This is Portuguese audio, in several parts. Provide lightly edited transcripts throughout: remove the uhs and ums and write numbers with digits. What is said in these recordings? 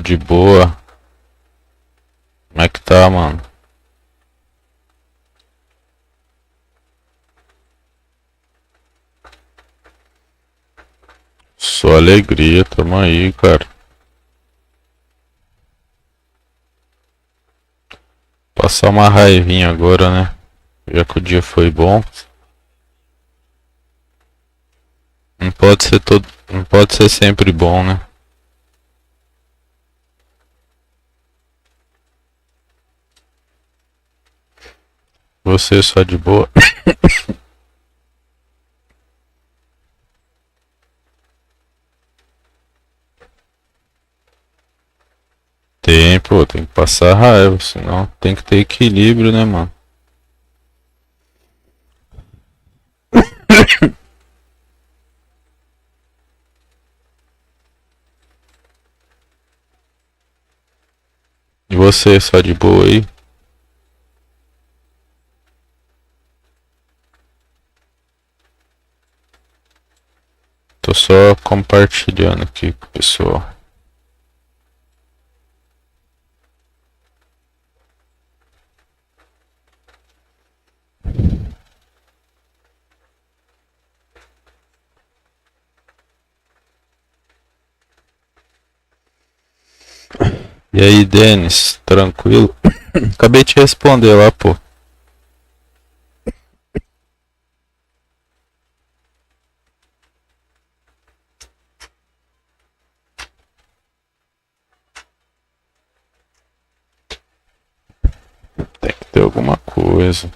de boa. Como é que tá, mano? Só alegria, tamo aí, cara. Passar uma raivinha agora, né? Já que o dia foi bom. Não pode ser todo, não pode ser sempre bom, né? Você só de boa. Tem, pô, tem que passar raiva, senão tem que ter equilíbrio, né, mano? E você só de boa aí? Tô só compartilhando aqui com o pessoal. E aí, Denis, tranquilo? Acabei de responder lá, pô. Tem que ter alguma coisa.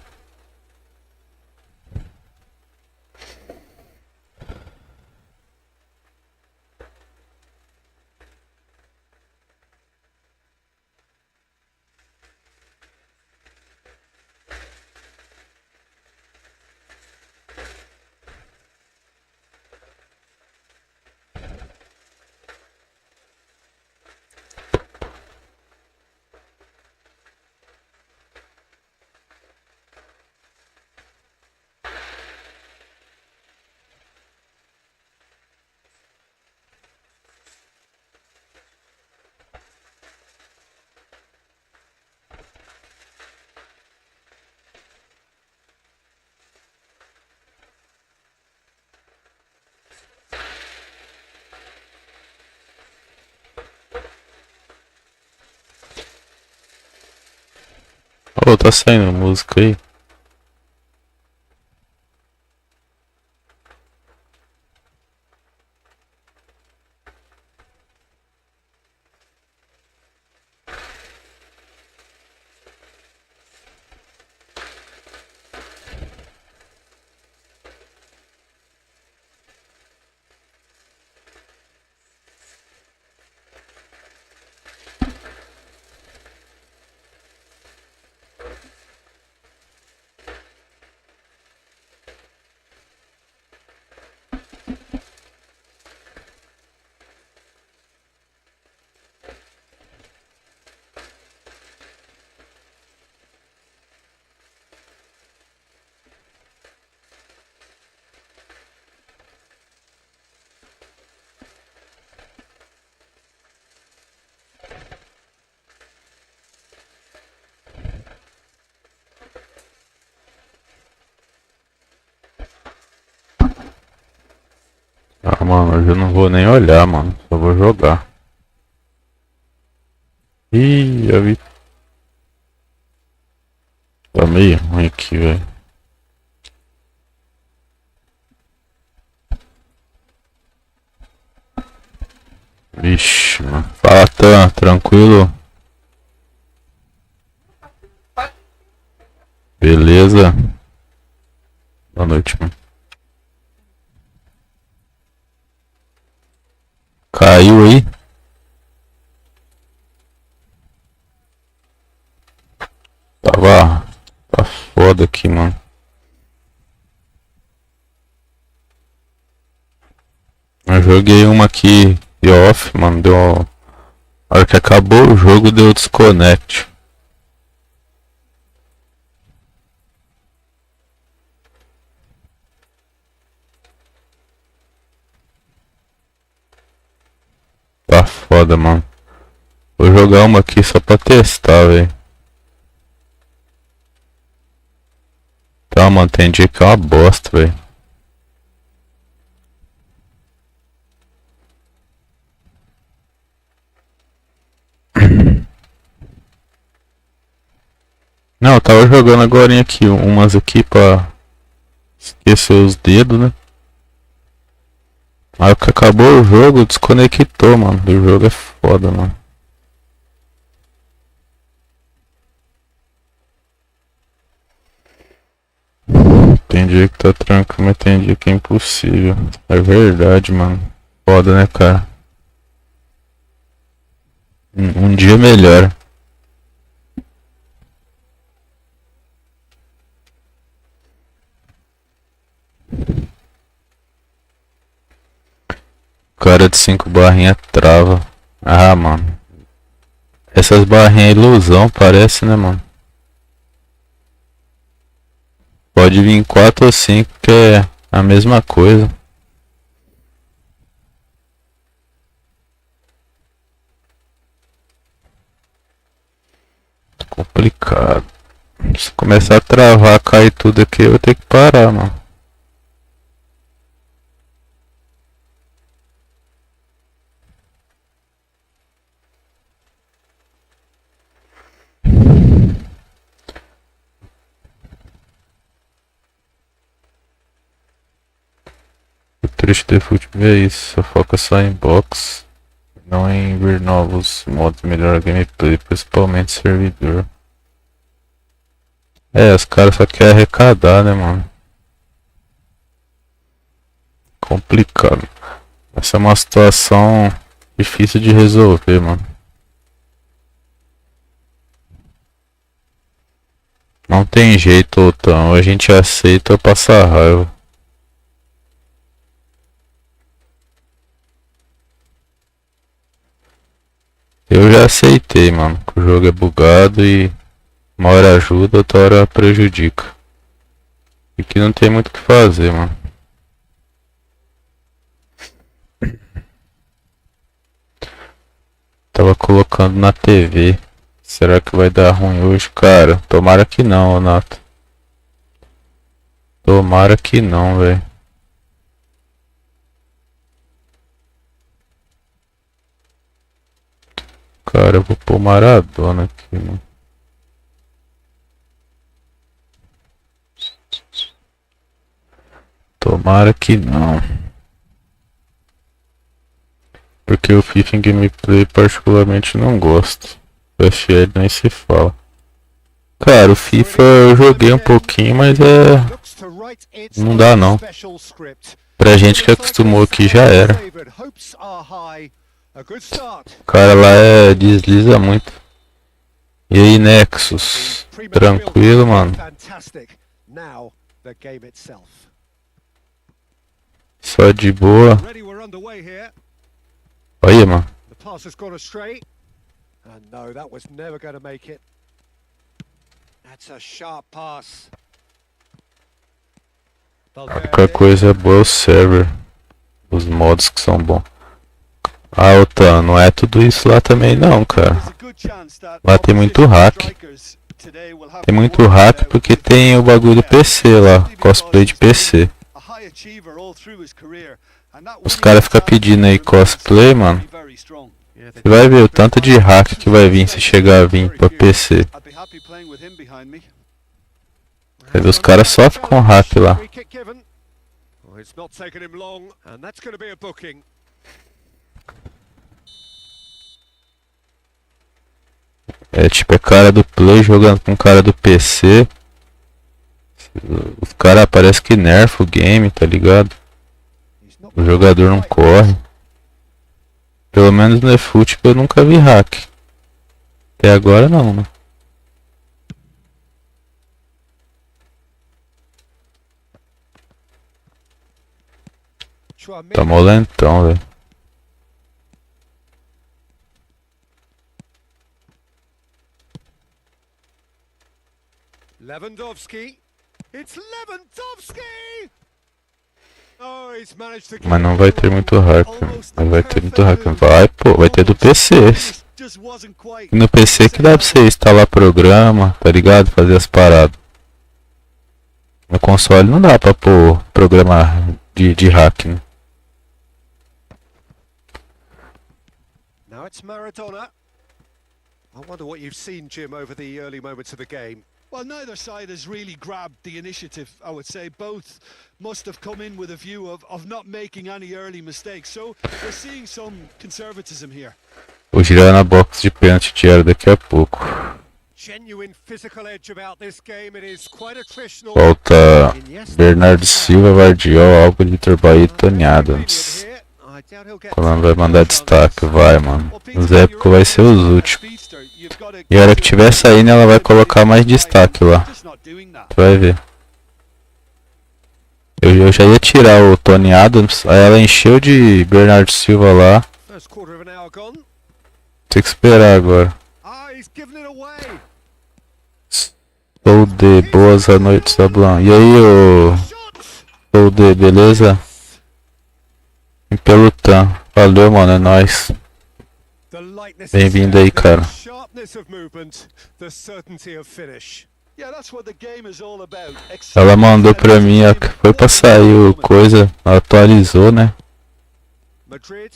Ô, tá saindo música aí? Ah, mano, hoje eu não vou nem olhar, mano. Só vou jogar. Ih, eu vi. Tá meio ruim aqui, velho. Vixe, mano. Fala, tá tranquilo? Beleza? Boa noite, mano. Caiu aí? Tava. Tá foda aqui, mano. Eu joguei uma aqui de off, mano. Deu. A hora que acabou o jogo, deu desconnect. Tá foda, mano. Vou jogar uma aqui só pra testar, velho. Tá, mano, tem dia que é uma bosta, velho. Não, eu tava jogando agora aqui, umas aqui pra esquecer os dedos, né? Aí que acabou o jogo, desconectou, mano. O jogo é foda, mano. Tem dia que tá tranquilo, mas tem dia que é impossível. É verdade, mano. Foda, né, cara? Um dia melhor. Cara de 5 barrinhas trava. Ah, mano. Essas barrinhas é ilusão, parece, né, mano? Pode vir 4 ou 5, que é a mesma coisa. Complicado. Se começar a travar, cair tudo aqui, eu vou ter que parar, mano. O triste de Efootball é isso, só foca só em box, não em ver novos modos melhor gameplay, principalmente servidor. É, os caras só querem arrecadar, né, mano? Complicado. Essa é uma situação difícil de resolver, mano. Não tem jeito, Otão. Ou a gente aceita ou passa raiva. Eu já aceitei, mano. Que o jogo é bugado e uma hora ajuda, outra hora prejudica. E que não tem muito o que fazer, mano. Tava colocando na TV. Será que vai dar ruim hoje, cara? Tomara que não, Renato. Tomara que não, velho. Cara, eu vou pôr Maradona aqui, mano. Tomara que não. Porque o FIFA em gameplay particularmente não gosto. O FL nem se fala. Cara, o FIFA eu joguei um pouquinho, mas não dá não. Pra gente que acostumou aqui já era. O cara lá desliza muito. E aí, Nexus? Tranquilo, mano? Só de boa. Olha, mano. A única coisa boa é o server. Os mods que são bons. Ah, Otan, não é tudo isso lá também não, cara. Lá tem muito hack. Tem muito hack porque tem o bagulho PC lá, cosplay de PC. Os caras ficam pedindo aí cosplay, mano. Você vai ver o tanto de hack que vai vir se chegar a vir pra PC. Quer ver, os caras sofrem com hack lá. É tipo, é cara do Play jogando com cara do PC. Os caras parece que nerfa o game, tá ligado? O jogador não corre. Pelo menos no Efootball eu nunca vi hack. Até agora não, né? Tá mó lentão, velho. Lewandowski. It's Lewandowski. Oh, mas não vai ter muito hack. Mas vai ter muito hack. Vai, pô, vai ter do PC. just wasn't quite. E no PC que dá pra você instalar programa, tá ligado? Fazer as paradas. No console não dá pra pôr programa de hack, né? Now it's Maradona. I wonder what you've seen, Jim, over the early moments of the game. Well, neither side has really grabbed the initiative, I would say. Both must have come in with a view of not making any early mistakes. So we're seeing some conservatism here. Vou girar na box de pênalti Diário daqui a pouco. Genuine physical edge about this game. It is quite attritional. Falta Bernardo Silva, Vardiol, Alba, Vitor Bahia e Tony Adams. Quando vai mandar destaque, vai, mano. O Zé vai ser os últimos. E a hora que tiver saindo, ela vai colocar mais destaque lá. Tu vai ver. Eu já ia tirar o Tony Adams, aí ela encheu de Bernardo Silva lá. Tem que esperar agora. Sou de boas noites, Sablão. E aí, ô. Sou de, beleza? Em Pelotan. Valeu, mano, é nóis. Bem-vindo aí, cara. Ela mandou pra mim, foi pra sair o coisa, atualizou, né?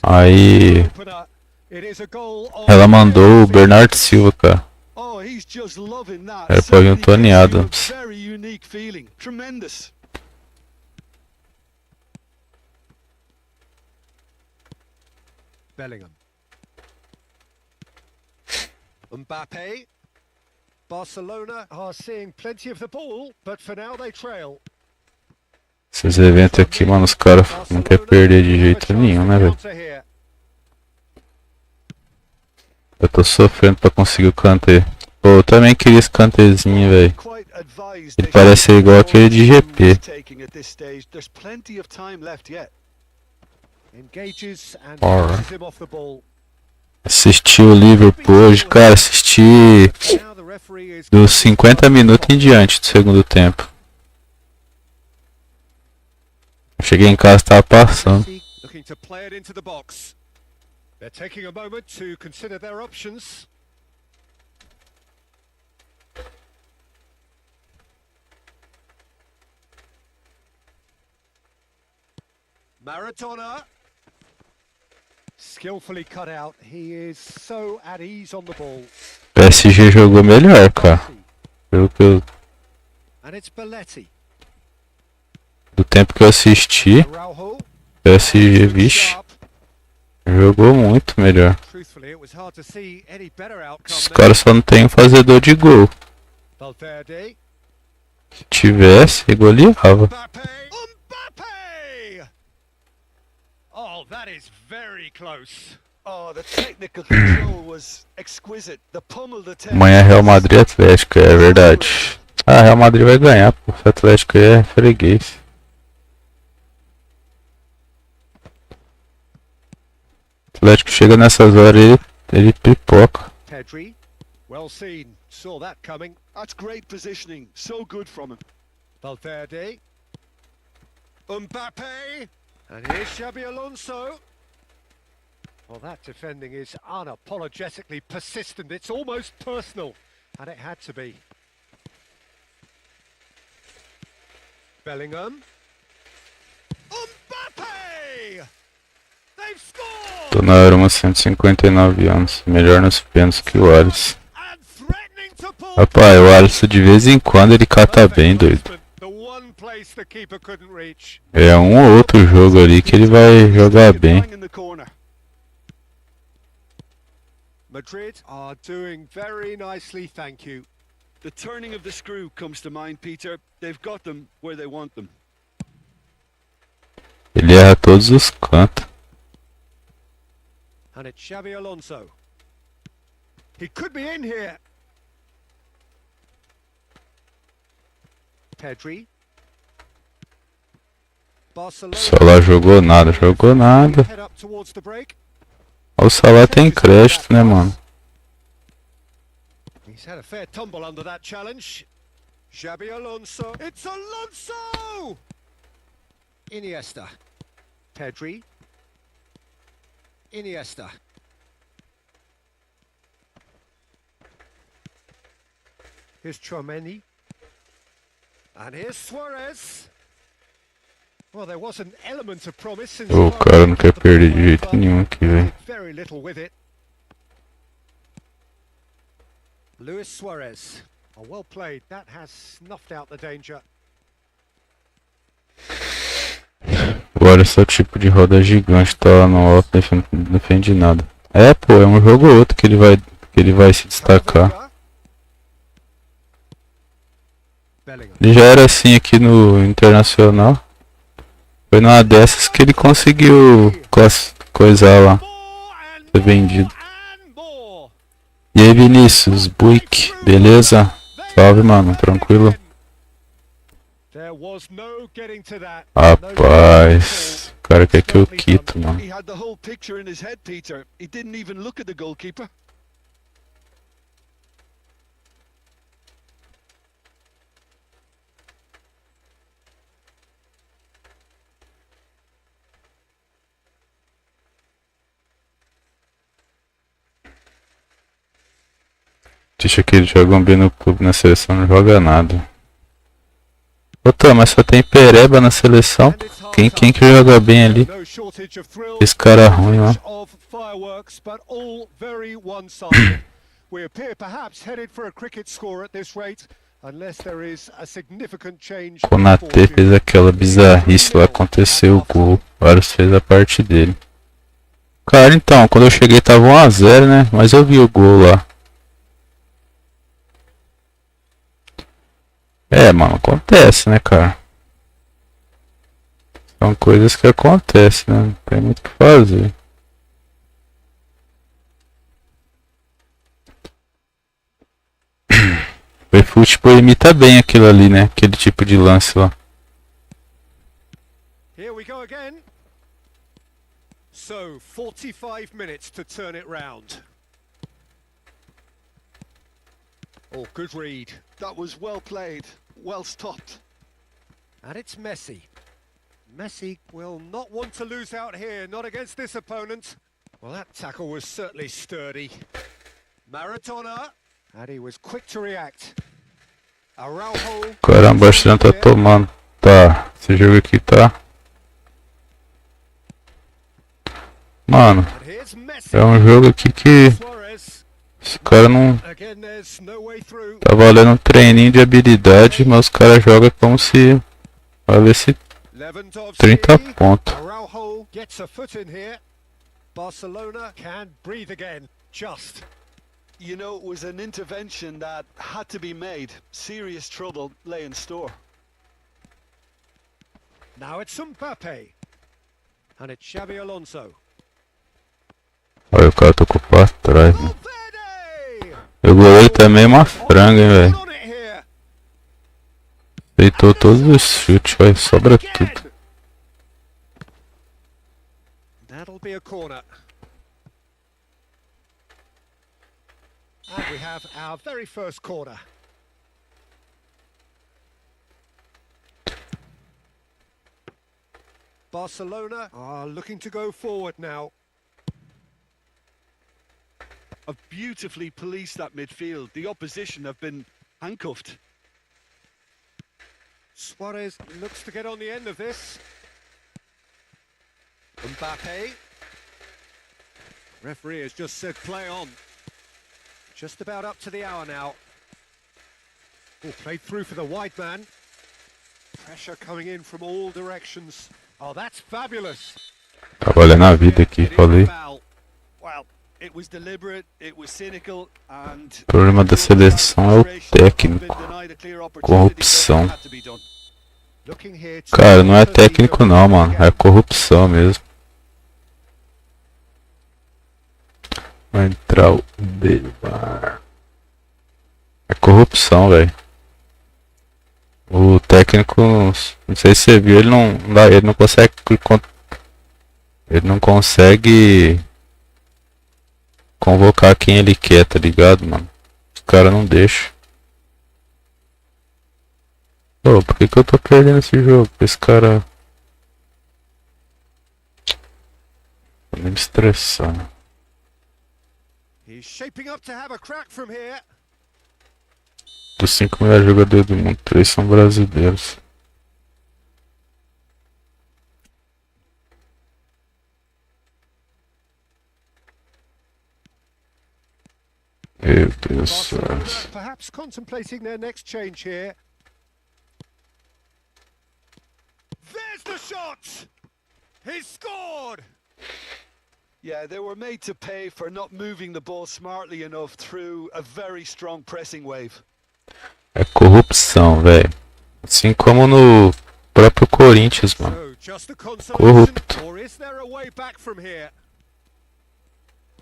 Aí ela mandou o Bernardo Silva, cara. Era pra vir um Tony Adams. Bellingham. Mbappe. Barcelona are seeing plenty of the ball, but for now they trail. Esses eventos aqui, mano, os caras não querem perder de jeito nenhum, né, velho? Eu tô sofrendo pra conseguir o Kanté. Pô, eu também queria esse Kantézinho, velho. Ele parece ser igual aquele de GP. Assisti o Liverpool hoje, cara, assisti dos 50 minutos em diante do segundo tempo. Cheguei em casa e tava passando. Maradona. Skillfully cut out. He is so at ease on the ball. PSG jogou melhor, cara. Pelo que eu... Do tempo que eu assisti, PSG, vixe, jogou muito melhor. Os caras só não tem um fazedor de gol. Se tivesse, goleava. Oh, that is very close. Oh, the technical control was exquisite. The pummel the Amanhã é Real Madrid e Atlético, é verdade. Ah, Real Madrid vai ganhar, pô. O Atlético é freguês. O Atlético chega nessas horas e ele pipoca. Pedri, well seen. Saw that coming. That's great positioning. So good from him. Valverde. Mbappe. And here's Xabi Alonso. Well, that defending is unapologetically persistent. It's almost personal. And it had to be. Bellingham. Mbappe! They've scored! Tô na hora, umas 159 anos. Melhor nos pênaltis que o Alisson. Rapaz, o Alisson de vez em quando ele cata bem, doido. É um ou outro jogo ali que ele vai jogar bem. Madrid are doing very nicely, thank you. The turning of the screw comes to mind, Peter. They've got them where they want them. Ele erra todos os cantos. And it's Xabi Alonso. He could be in here. Pedri. Salah jogou nada, jogou nada. O Salah tem crédito, né, mano? He's had a fair tumble under that challenge. Xabi Alonso. It's Alonso! Iniesta. Pedri. Iniesta. Here's Chouameni. And here's Suarez. Well, there was an element of promise since O cara não quer perder de jeito nenhum aqui, velho. very little with it. Luis Suarez. Oh, well played. That has snuffed out the danger. Agora esse é o tipo de roda gigante, tá lá no alto, não defende nada. É, pô, é um jogo ou outro que ele vai se destacar. Ele já era assim aqui no Internacional. Foi numa dessas que ele conseguiu coisar lá, ser vendido. E aí, Vinícius, Buick, beleza? Salve, mano, tranquilo? Rapaz, o cara quer que eu quito, mano. Deixa que eles jogam bem no clube, na seleção não joga nada. Ô, mas só tem pereba na seleção. Quem que joga bem ali? Esse cara ruim lá. O Konaté fez aquela bizarrice lá, aconteceu o gol. O Varus fez a parte dele. Cara, então, quando eu cheguei tava 1 a 0, né? Mas eu vi o gol lá. É, mano, acontece, né, cara? São coisas que acontecem, né? Não tem muito o que fazer. O Efootball imita bem aquilo ali, né? Aquele tipo de lance lá. Here we go again. So, 45 minutes to turn it round. Oh, good read. That was well played. Well stopped. And it's Messi. Messi will not want to lose out here, not against this opponent. Well, that tackle was certainly sturdy. Maradona. And he was quick to react. Aúdio. Caramba, o Brazino tá tomando. Tá, esse jogo aqui tá... Mano, é um jogo aqui que... Esse cara não... Tá valendo um treininho de habilidade, mas os caras jogam como se valesse 30 pontos. Barcelona can breathe again. Just. You know, it was an intervention that had to be made. Serious trouble lay in store. Now it's Mbappe. And it's Xabi Alonso. Olha, o cara tocou pra trás, né? E o goleiro também é uma franga, hein, velho. Deitou todos os chutes, olha, sobra tudo. That'll be a corner. And we have our very first corner. Barcelona are looking to go forward now. Have beautifully policed that midfield. The opposition have been handcuffed. Suarez looks to get on the end of this. Mbappe. Referee has just said play on. Just about up to the hour now. Oh, played through for the wide man. Pressure coming in from all directions. Oh, that's fabulous. Tá valendo a vida aqui, falei. Well, it was deliberate, it was cynical, and O problema da seleção é o técnico. Corrupção. Cara, não é técnico não, mano. É corrupção mesmo. Vai entrar o Neymar. É corrupção, velho. O técnico, não sei se você viu, ele não consegue, ele não consegue convocar quem ele quer, tá ligado, mano? Os caras não deixam. Pô, por que eu tô perdendo esse jogo? Esse cara... Tô me estressando. He's shaping up to have a crack from here. Dos 5 melhores jogadores do mundo, 3 são brasileiros. Meu Deus do céu. Perhaps contemplating their next change here. There's the shot! He scored! Yeah, they were made to pay for not moving the ball smartly enough through a very strong pressing wave. É corrupção, velho. Assim como no próprio Corinthians, mano. Corrupto.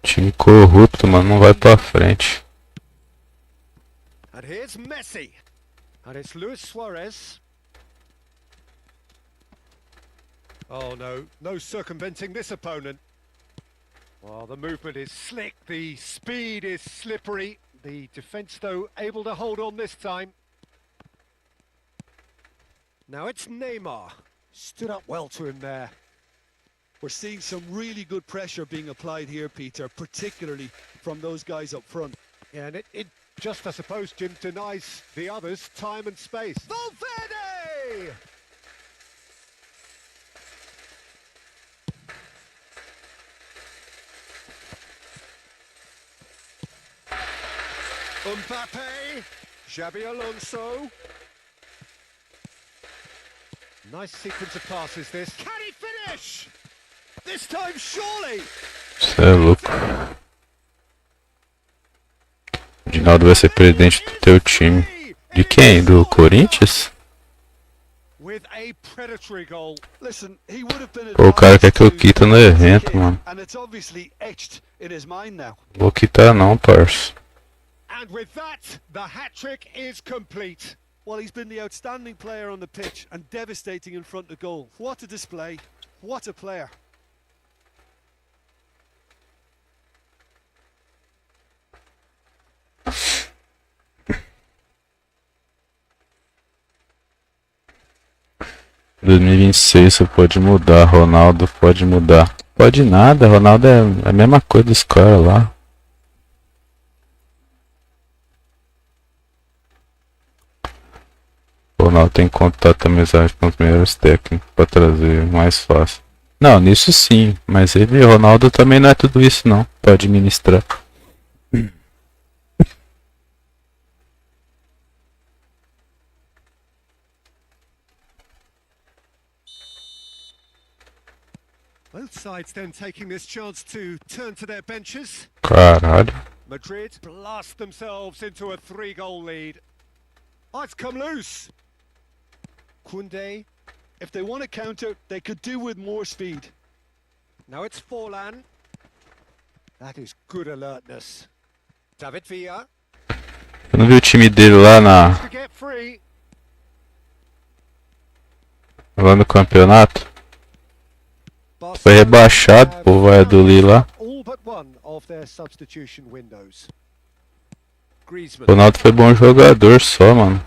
Time corrupto, mano, não vai pra frente. And here's Messi. And it's Luis Suarez. Oh no, no circumventing this opponent. Well, the movement is slick, the speed is slippery. The defence, though, able to hold on this time. Now it's Neymar. Stood up well to him there. We're seeing some really good pressure being applied here, Peter, particularly from those guys up front. Yeah, and it just, I suppose, Jim, denies the others time and space. Valverde! Mbappe, Xabi Alonso. Nice sequence of passes this. Can he finish? This time surely. Cê é louco. O Ginaldo vai ser presidente do teu time. De quem? Do Corinthians? With a predatory goal. Listen, he would have been. Pô, o cara quer que eu quita no evento, mano. And it's obviously etched in his mind now. Vou quitar não, parça. And with that, the hat-trick is complete. Well, he's been the outstanding player on the pitch and devastating in front of goal. What a display. What a player. Em 2026 você pode mudar, Ronaldo pode mudar. Pode nada, Ronaldo é a mesma coisa dos caras lá. O Ronaldo tem contato amizade com os melhores técnicos para trazer mais fácil. Não, nisso sim, mas ele, Ronaldo também não é tudo isso não, para administrar. Both sides then taking this chance to turn to their benches. Caralho. Madrid blast themselves into a 3-goal lead. Oh, it's come loose. Koundé, if they want to counter, they could do with more speed. Now it's Forlan. That is good alertness. David Villa. Eu não vi o time dele lá lá no campeonato. Foi rebaixado, pô, vai do lá. O Ronaldo foi bom jogador só, mano.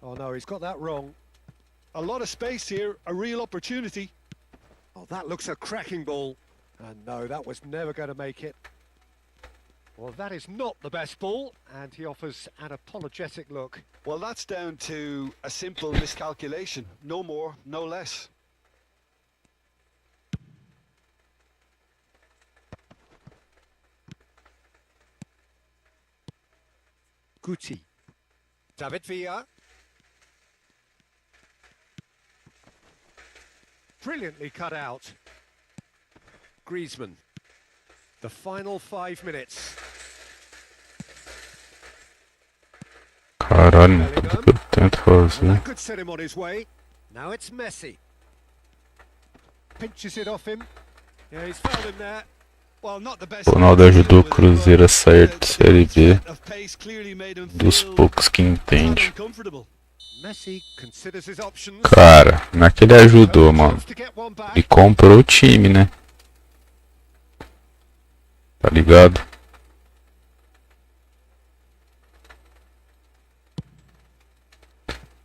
Oh no, he's got that wrong. A lot of space here, a real opportunity. Oh, that looks a cracking ball. And no, that was never going to make it. Well, that is not the best ball, and he offers an apologetic look. Well, that's down to a simple miscalculation. No more, no less. Guti. David Villa. Brilliantly cut out. Griezmann. The final 5 minutes. Caralho, tudo que eu tento fazer. That could set him on his way. Now it's Messi. Pinches it off him. Yeah, he's fouled him there. Well, not the best. Ronaldo ajudou o Cruzeiro a sair de Série B. Dos poucos que entende. Cara, não é que ele ajudou, mano. Ele comprou o time, né? Tá ligado?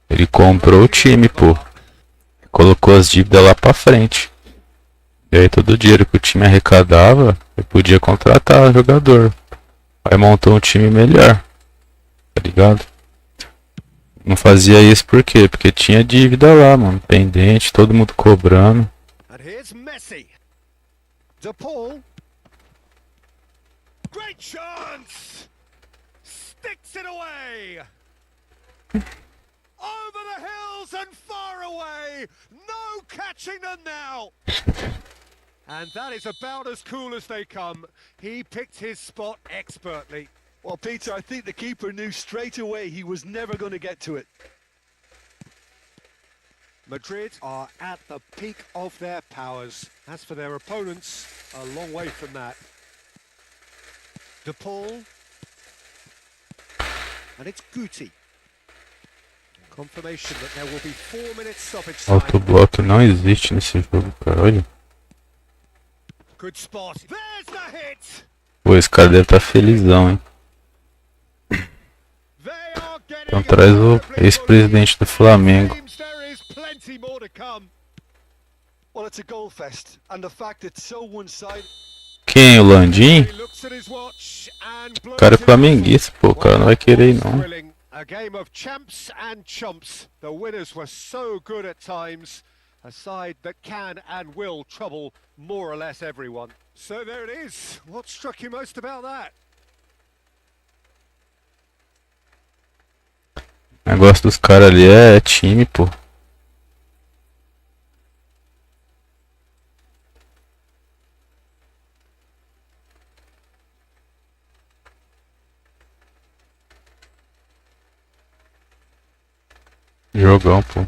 Ele comprou o time, pô. Colocou as dívidas lá pra frente. E aí todo o dinheiro que o time arrecadava, ele podia contratar jogador. Aí montou um time melhor, tá ligado? Não fazia isso por quê? Porque tinha dívida lá, mano, pendente, todo mundo cobrando. And here's Messi. De Paul. Great chance! Sticks it away! Over the hills and far away! No catching them now! And that is about as cool as they come. He picked his spot expertly. Well, Peter, I think the keeper knew straight away he was never going to get to it. Madrid are at the peak of their powers. As for their opponents, a long way from that. De Paul. And it's Guti. Confirmation that there will be 4 minutes stoppage time. Autoblock não existe nesse jogo, cara, olha. Good spot. There's the hit. Pô, esse cara deve estar felizão, hein. Então traz o ex-presidente do Flamengo. Quem? O Landim? O cara é flamenguista, pô, o cara não vai querer ir não. A game of champs and chumps. The winners were so good at times. A side that can and will trouble more or less everyone. So there it is. What struck you most about that? O negócio dos caras ali é time, pô. Jogão, pô.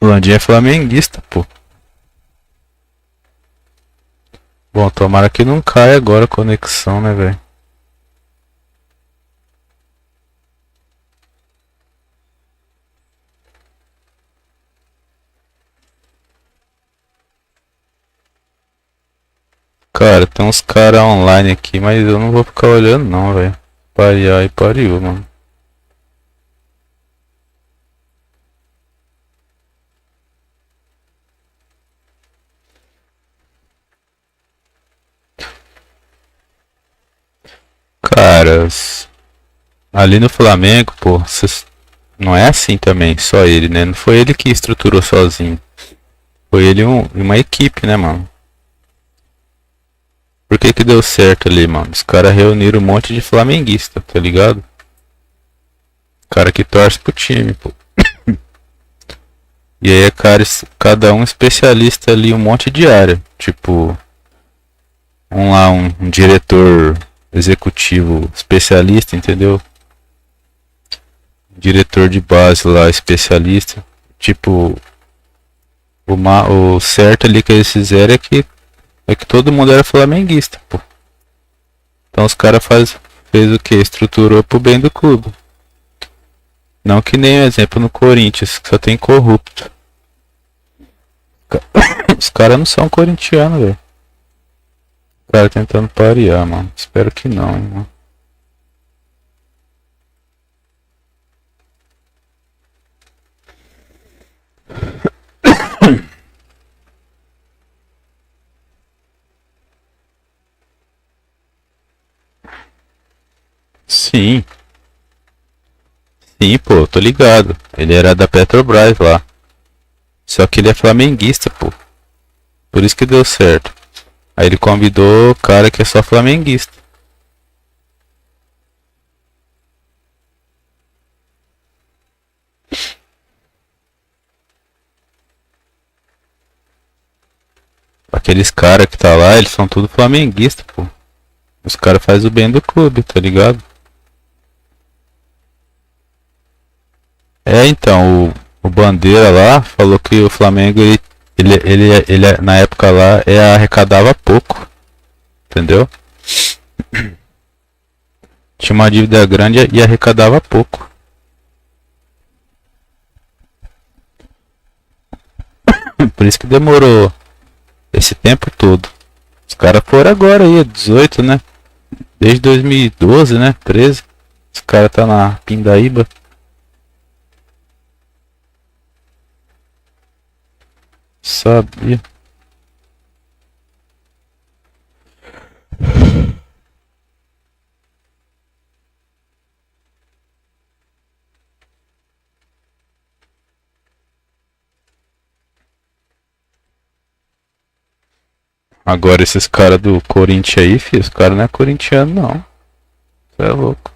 O Landim é flamenguista, pô. Bom, tomara que não caia agora a conexão, né, velho? Cara, tem uns caras online aqui, mas eu não vou ficar olhando não, velho. Pariu e pariu, mano. Caras, ali no Flamengo, pô, não é assim também, só ele, né? Não foi ele que estruturou sozinho. Foi ele uma equipe, né, mano? Por que que deu certo ali, mano? Os caras reuniram um monte de flamenguista, tá ligado? Cara que torce pro time, pô. E aí é cada um especialista ali, um monte de área. Tipo, um diretor executivo especialista, entendeu? Diretor de base lá, especialista. Tipo, o certo ali que eles fizeram é que todo mundo era flamenguista, pô. Então os caras fez o que? Estruturou pro bem do clube. Não que nem exemplo no Corinthians, que só tem corrupto. Os caras não são corintianos, velho. O cara tentando parear, mano. Espero que não, hein, mano. Sim. Sim, pô, tô ligado. Ele era da Petrobras lá. Só que ele é flamenguista, pô. Por isso que deu certo. Aí ele convidou o cara que é só flamenguista. Aqueles caras que tá lá, eles são tudo flamenguista, pô. Os caras fazem o bem do clube, tá ligado? É, então, o Bandeira lá falou que o Flamengo, ele na época lá, arrecadava pouco, entendeu? Tinha uma dívida grande e arrecadava pouco. Por isso que demorou esse tempo todo. Os caras foram agora aí, 18, né? Desde 2012, né? 13. Os caras tá na Pindaíba. sabia. Agora esses caras do Corinthians aí, filho, os caras não é corintiano não. Você é louco.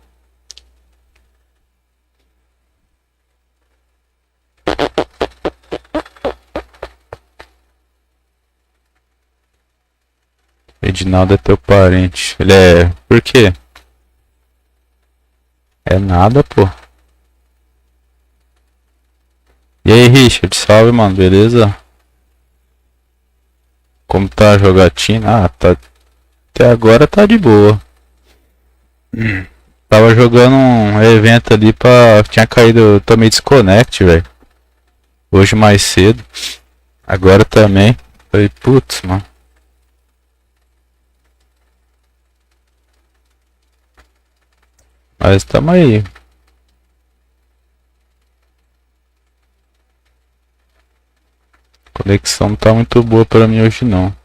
Edinaldo é teu parente. Ele é... Por quê? É nada, pô. E aí, Richard? Salve, mano. Beleza? Como tá a jogatina? Ah, tá... Até agora tá de boa. Tava jogando um evento ali pra... Tinha caído... Eu tomei desconect, velho. Hoje mais cedo. Agora também. Falei, putz, mano. Mas tamo aí. A conexão não tá muito boa pra mim hoje não.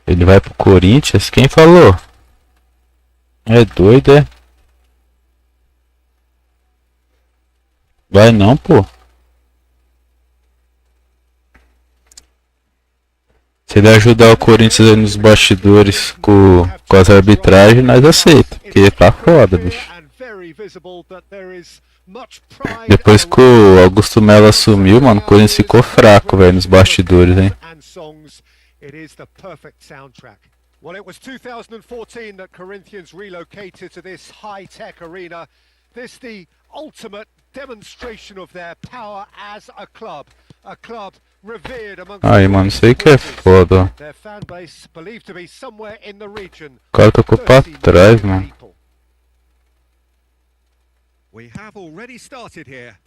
Ele vai pro Corinthians? Quem falou? É doido, é? Vai não, pô. Se ele ajudar o Corinthians aí nos bastidores com as arbitragens, nós aceita. Porque tá foda, bicho. Depois que o Augusto Melo assumiu, mano, o Corinthians ficou fraco, velho, nos bastidores, hein. It is the perfect soundtrack. Well, it was 2014 that Corinthians relocated to this high-tech arena. This the ultimate demonstration of their power as a club revered amongst Aí, mano, isso aí que é foda, ó. their fan base believed to be somewhere in the region. O cara tocou pra trás, mano. We have already started here.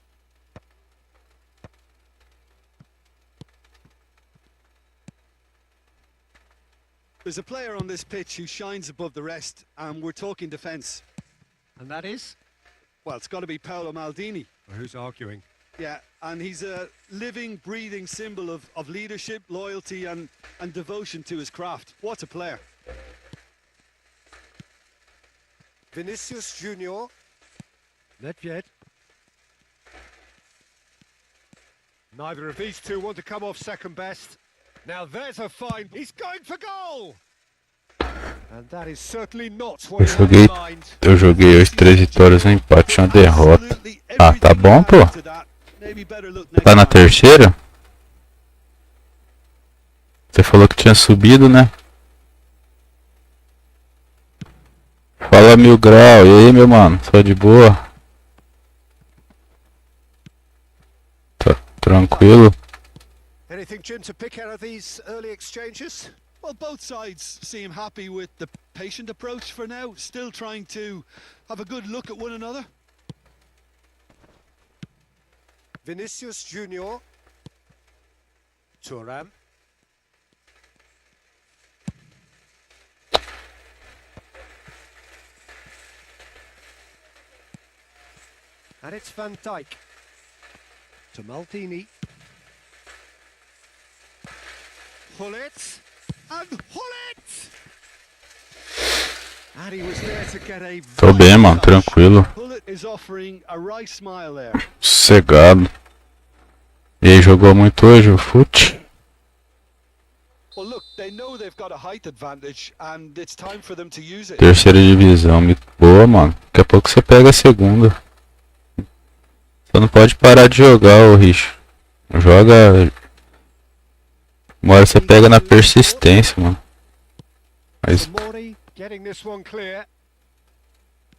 There's a player on this pitch who shines above the rest, and we're talking defence. And that is? Well, it's got to be Paolo Maldini. Who's arguing? Yeah, and he's a living, breathing symbol of leadership, loyalty, and devotion to his craft. What a player. Vinicius Junior. Nedved. Neither of these two want to come off second best. Now there's a fine. He's going for goal. And that is certainly not what Eu joguei hoje 3 vitórias, um empate, uma derrota. Ah, tá bom, pô. Tá na terceira? Você falou que tinha subido, né? Fala, Mil Grau. E aí, meu mano? Só de boa? Tá tranquilo? Anything, Jim, to pick out of these early exchanges? Well, both sides seem happy with the patient approach for now, still trying to have a good look at one another. Vinicius Junior. Thuram. And it's Van Dijk. To Maldini. Hullet. And Hullet! And he was there to get a... Tô bem, mano, tranquilo. Hullet is offering a right smile there. Sossegado. E aí, jogou muito hoje o fute? Well, look, they know they've got a height advantage and it's time for them to use it. Terceira divisão, muito boa, mano. Daqui a pouco você pega a segunda. Você não pode parar de jogar, ô Rich. Joga... Uma hora você pega na persistência, mano. Mas... Getting this one clear.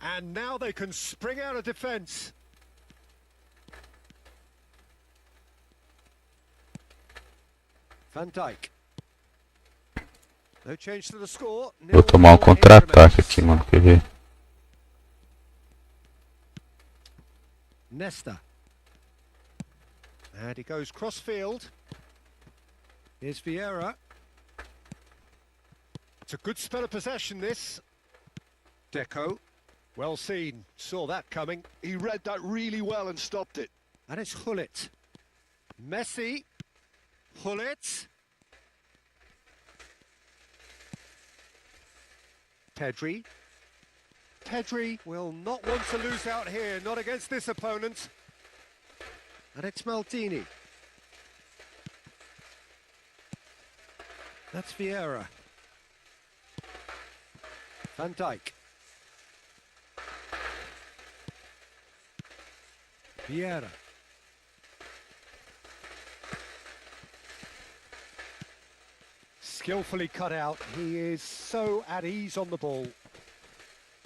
And now they can spring out of defense. Van Dijk. No change to the score. Vou tomar um contra-ataque aqui, mano. Quer ver? Nesta. And he goes cross-field. Here's Vieira. It's a good spell of possession, this. Deco. Well seen. Saw that coming. He read that really well and stopped it. And it's Hullet. Messi. Hullet. Pedri. Pedri will not want to lose out here, not against this opponent. And it's Maldini. That's Vieira. Van Dijk. Vieira. Skillfully cut out. He is so at ease on the ball.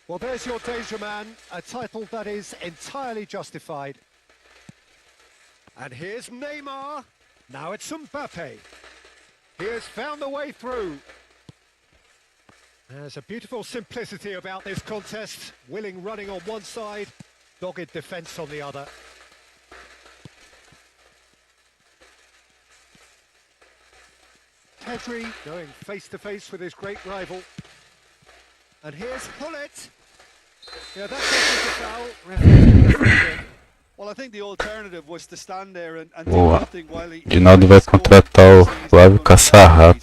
Well, there's your danger man, a title that is entirely justified. And here's Neymar. Now it's Mbappe. He has found the way through. There's a beautiful simplicity about this contest. Willing running on one side, dogged defence on the other. Pedri going face to face with his great rival. And here's Hullet. Yeah, that's a foul. Referee. Well, I think the alternative was to stand there and do Boa. nothing while he... Ginaldo vai contratar o Flávio Caçarrato.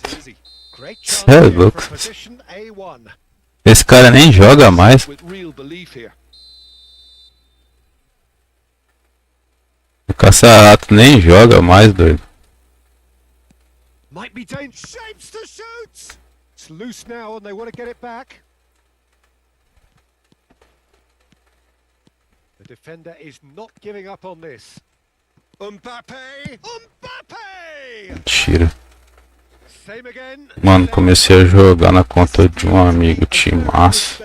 Cê é louco. Esse cara nem joga mais. With real belief here. O Caçarrato nem joga mais, doido. Might be dangerous. Shapes to shoot. It's loose now and they want to get it back. The defender is not giving up on this. Mbappe! Mbappe! Mentira. Same again. Mano, comecei a jogar na conta de um amigo, timaço.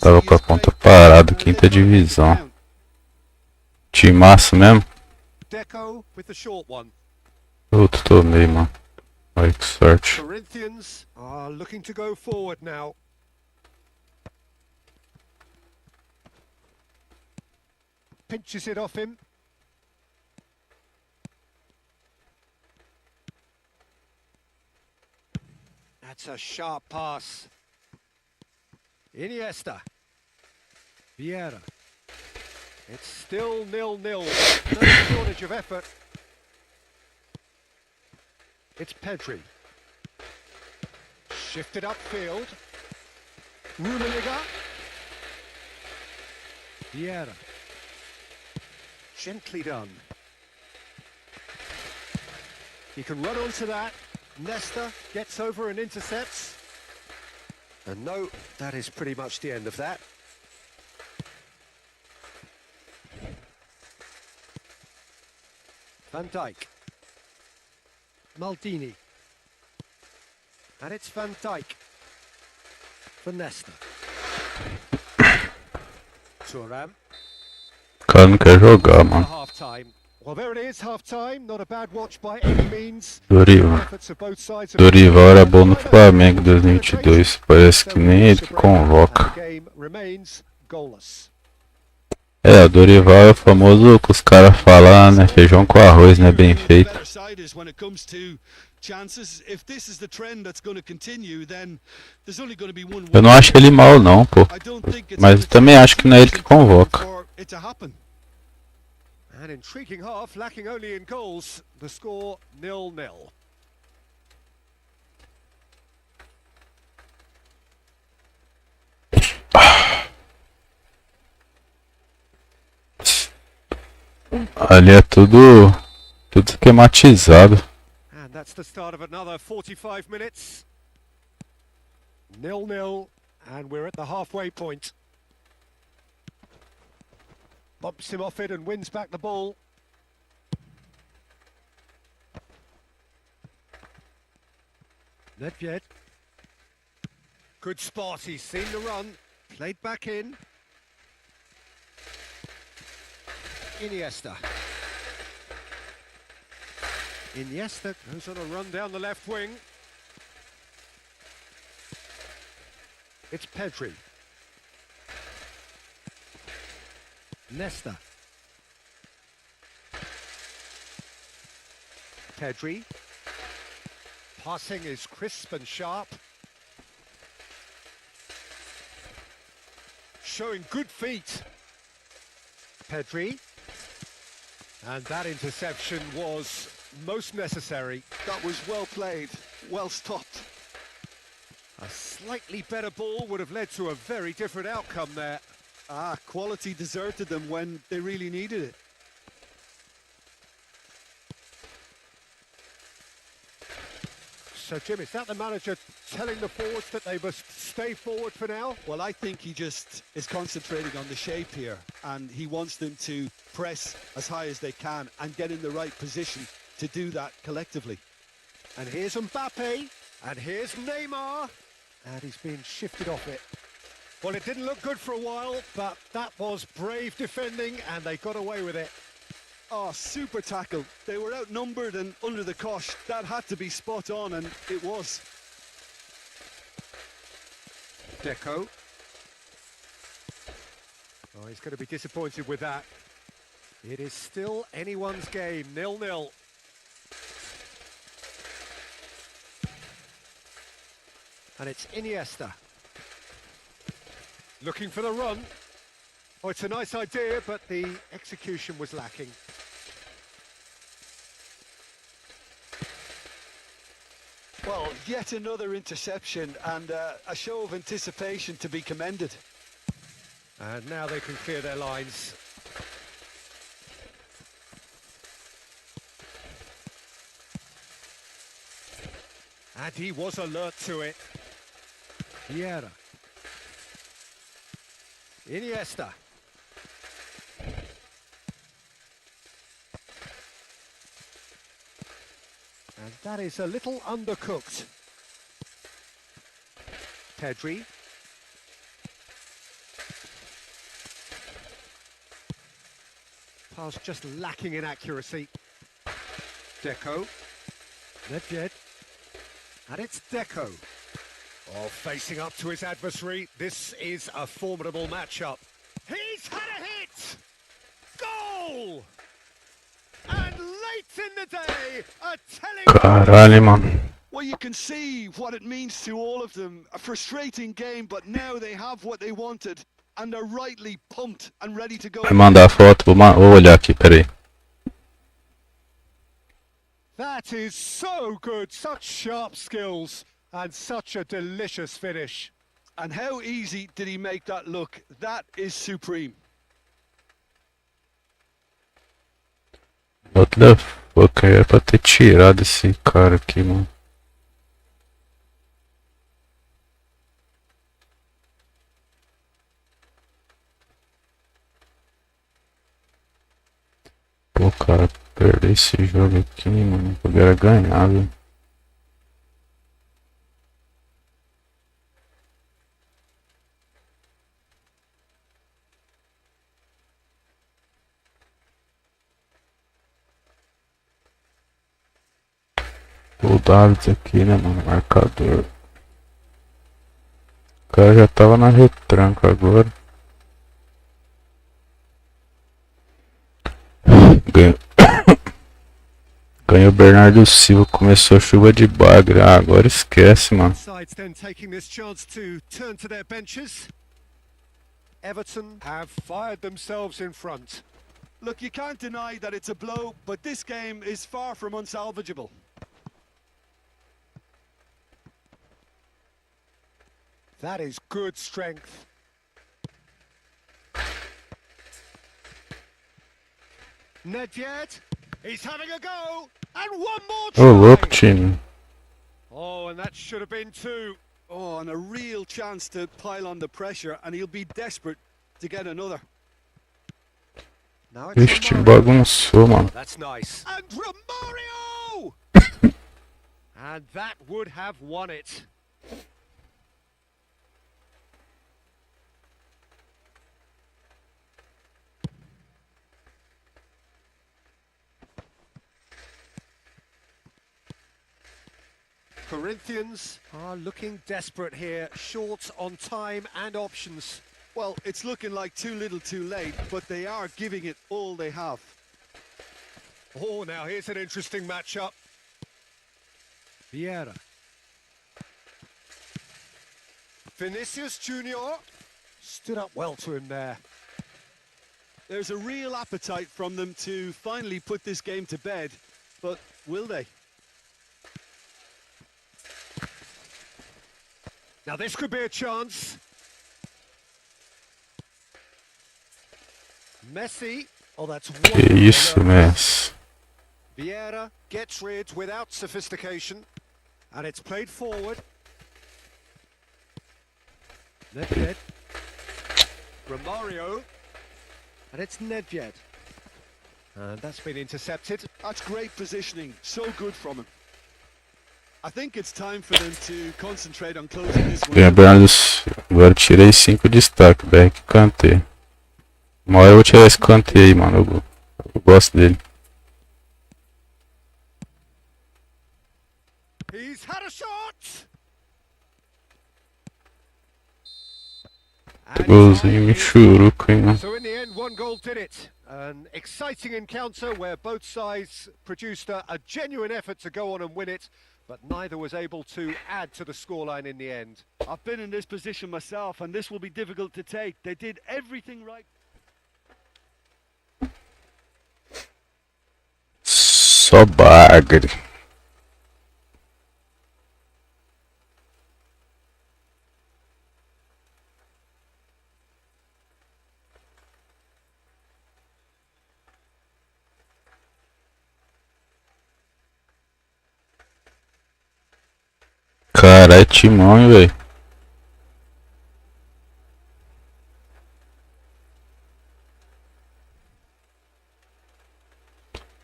Tava com a conta parada, quinta divisão. Timaço mesmo. Deco with the short one. Outro tomei, mano. Ai, que sorte. Corinthians are looking to go forward now. Pinches it off him. That's a sharp pass. Iniesta. Vieira. It's still 0-0. No shortage of effort. It's Pedri. Shifted upfield. Rummenigge. Vieira. Gently done. He can run onto that. Nesta gets over and intercepts. And no, that is pretty much the end of that. Van Dijk. Maldini. And it's Van Dijk. For Nesta. Thuram. O cara não quer jogar, mano. Half time. Well, there it is, half time. Not a bad watch by any means. Dorival era bom no Flamengo em 2022. Parece que nem ele que convoca. É, o Dorival é o famoso que os caras falam, né? Feijão com arroz, né? Bem feito. Eu não acho ele mal não, pô. Mas também acho que não é ele que convoca. An intriguing half, lacking only in goals. The score 0-0. Ali é tudo esquematizado. And that's the start of another 45 minutes. 0-0, and we're at the halfway point. Bumps him off it and wins back the ball. Nedved. Good spot, he's seen the run. Played back in. Iniesta. Iniesta goes on a run down the left wing. It's Pedri. Nesta. Pedri. Passing is crisp and sharp. showing good feet. Pedri. And that interception was most necessary. That was well played, well stopped. A slightly better ball would have led to a very different outcome there. Quality deserted them when they really needed it. So, Jim, is that the manager telling the forwards that they must stay forward for now? Well, I think he just is concentrating on the shape here, and he wants them to press as high as they can and get in the right position to do that collectively. And here's Mbappe, and here's Neymar, and he's being shifted off it. Well, it didn't look good for a while, but that was brave defending, and they got away with it. Oh, super tackle. They were outnumbered and under the cosh. That had to be spot on, and it was. Deco. Oh, he's going to be disappointed with that. It is still anyone's game, 0-0. And it's Iniesta. Looking for the run. Oh, it's a nice idea, but the execution was lacking. Well, yet another interception and a show of anticipation to be commended. And now they can clear their lines. And he was alert to it. Vieira. Iniesta. And that is a little undercooked. Pedri. Pass just lacking in accuracy. Deco. Nedved. And it's Deco. Oh, facing up to his adversary. This is a formidable matchup. He's had a hit! Goal! And late in the day, a telling... Caralho, mano. Well, you can see what it means to all of them. A frustrating game, but now they have what they wanted. And they're rightly pumped and ready to go. Vai mandar a foto, vou olhar aqui, peraí. That is so good, such sharp skills and such a delicious finish. And how easy did he make that look? That is supreme. What the fuck, era pra ter tirado esse cara aqui, mano. Pô, cara, perder esse jogo aqui, mano. Eu quero ganhar, viu. O Davids aqui, né, mano, marcador. O cara já tava na retranca agora. Ganhou o Bernardo Silva, começou a chuva de bagre. Ah, agora esquece, mano. Sides then taking this chance to turn to their benches. Everton have fired themselves in front. Look, you can't deny that it's a blow, but this game is far from unsalvageable. That is good strength. Nedved, he's having a go, and one more try. Ô, louco, time. Oh, and that should have been two. Oh, and a real chance to pile on the pressure, and he'll be desperate to get another. Now Ixi, time bagunçou, mano. That's nice. And Romario! And that would have won it. Corinthians are looking desperate here, short on time and options. Well, it's looking like too little too late, but they are giving it all they have. Oh, now here's an interesting matchup. Vieira. Vinicius Junior. Stood up well to him there. There's a real appetite from them to finally put this game to bed, but will they? Now this could be a chance. Messi. Oh, that's Que wonderful. isso, Messi. Vieira gets rid without sophistication. And it's played forward. Nedved. Romario. And it's Nedved. And that's been intercepted. That's great positioning, so good from him. I think it's time for them to concentrate on closing this one. Lembrando, agora tirei 5 destaques, Beck e Kanté. Uma hora eu vou tirar esse Kanté aí, mano. Eu gosto dele. He's had a shot. Golzinho michuruco, hein, mano. So in the end, one goal did it. An exciting encounter where both sides produced a genuine effort to go on and win it, but neither was able to add to the scoreline in the end. I've been in this position myself, and this will be difficult to take. They did everything right. Só bagre. Cara, é timão, hein, velho.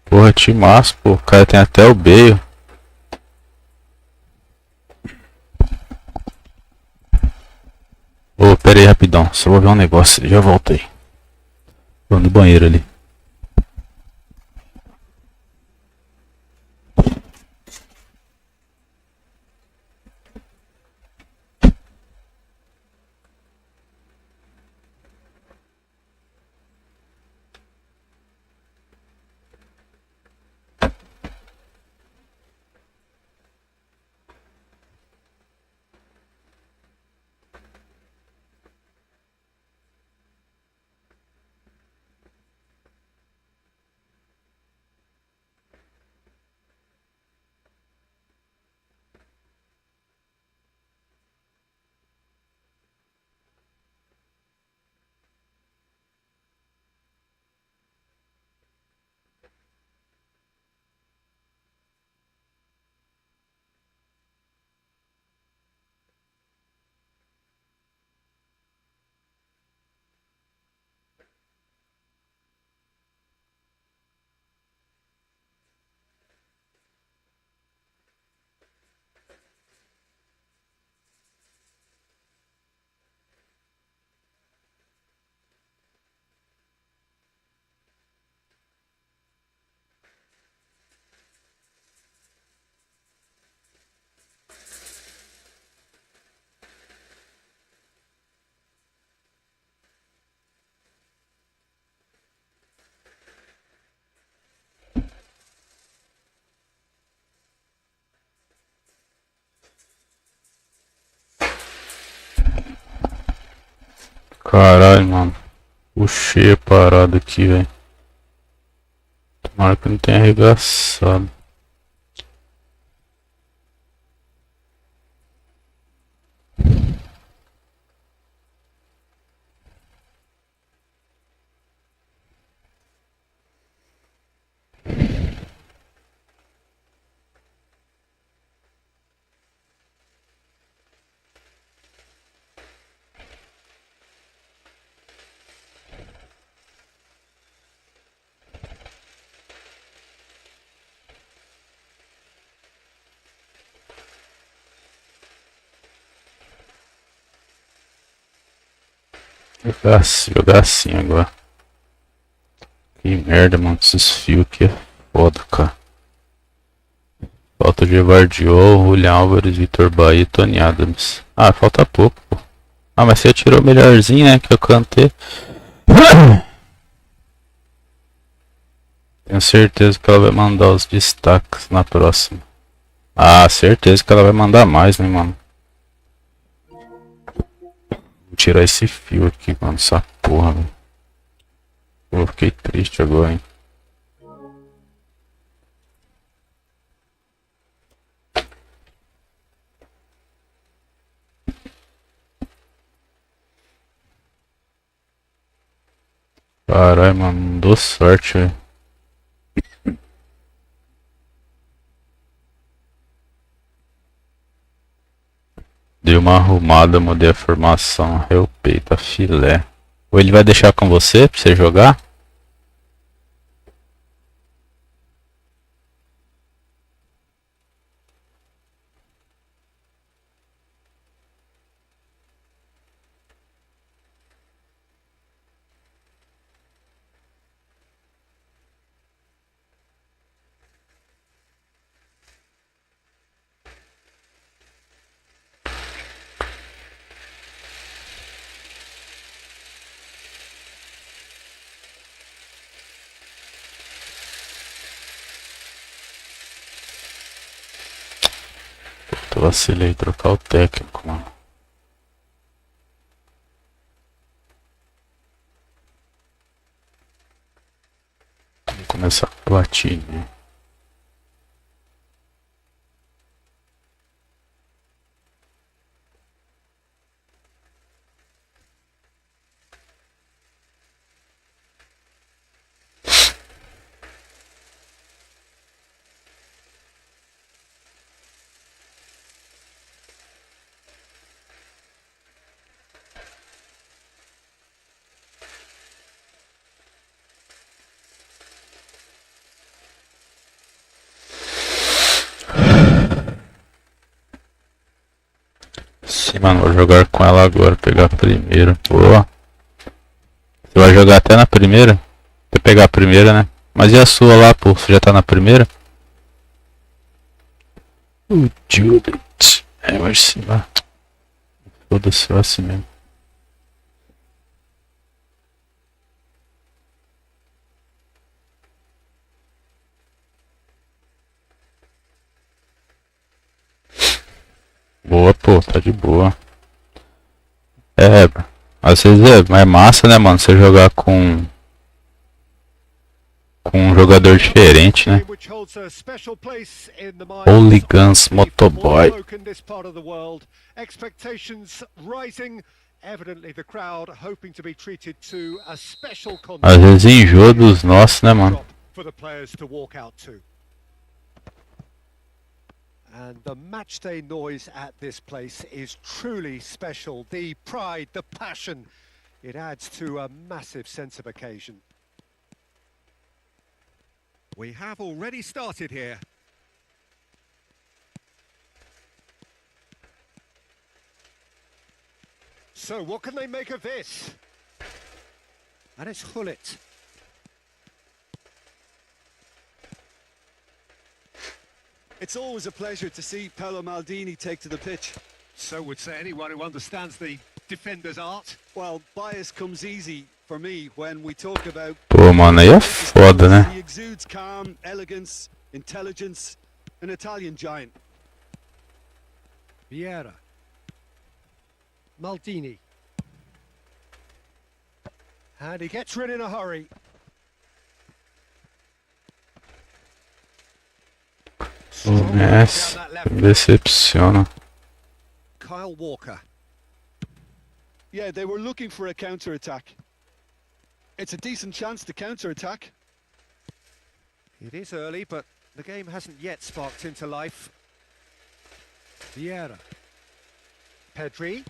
Porra, timaço, pô. O cara tem até o Bale. Ô, pera aí rapidão. Só vou ver um negócio. Já voltei. Vou no banheiro ali. Caralho, mano. Puxei a parada aqui, velho. Tomara que não tenha arregaçado. Jogar assim agora. Que merda, mano. Esses fios aqui é foda, cara. Falta Gevardiol, Julian Álvares, Vitor Bahia e Tony Adams. Ah, falta pouco, pô. Ah, mas você tirou o melhorzinho, né? Que eu cantei. Tenho certeza que ela vai mandar os destaques na próxima. Ah, certeza que ela vai mandar mais, né, mano? tirar esse fio aqui, mano, essa porra, velho. Pô, fiquei triste agora, hein. Caralho, mano, não dou sorte, velho. Dei uma arrumada, mudei a formação, peito, filé. Ou ele vai deixar com você pra você jogar? Eu vacilei trocar o técnico, mano. Vamos começar a batida. Sim, mano, vou jogar com ela agora, pegar a primeira. Boa. Você vai jogar até na primeira? Você pegar a primeira, né? Mas e a sua lá, pô? Você já tá na primeira? O Judith. É, vai sim, vai. Foda-se, vai assim mesmo. Boa, pô, tá de boa. É, às vezes é massa, né, mano, você jogar com um jogador diferente, né? Hooligans Motoboy. Às vezes enjoa dos nossos, né, mano? And the match day noise at this place is truly special. The pride, the passion, it adds to a massive sense of occasion. We have already started here. So what can they make of this? And it's Hullet. It's always a pleasure to see Paolo Maldini take to the pitch. So would say anyone who understands the defender's art. Well, bias comes easy for me when we talk about... Pô, mano, aí é foda, né? He exudes calm, elegance, intelligence, an Italian giant. Vieira. Maldini. And he gets rid in a hurry. O Messi decepciona. Kyle Walker. Yeah, they were looking for a counter-attack. It's a decent chance to counter-attack. It is early, but the game hasn't yet sparked into life. Vieira. Pedri.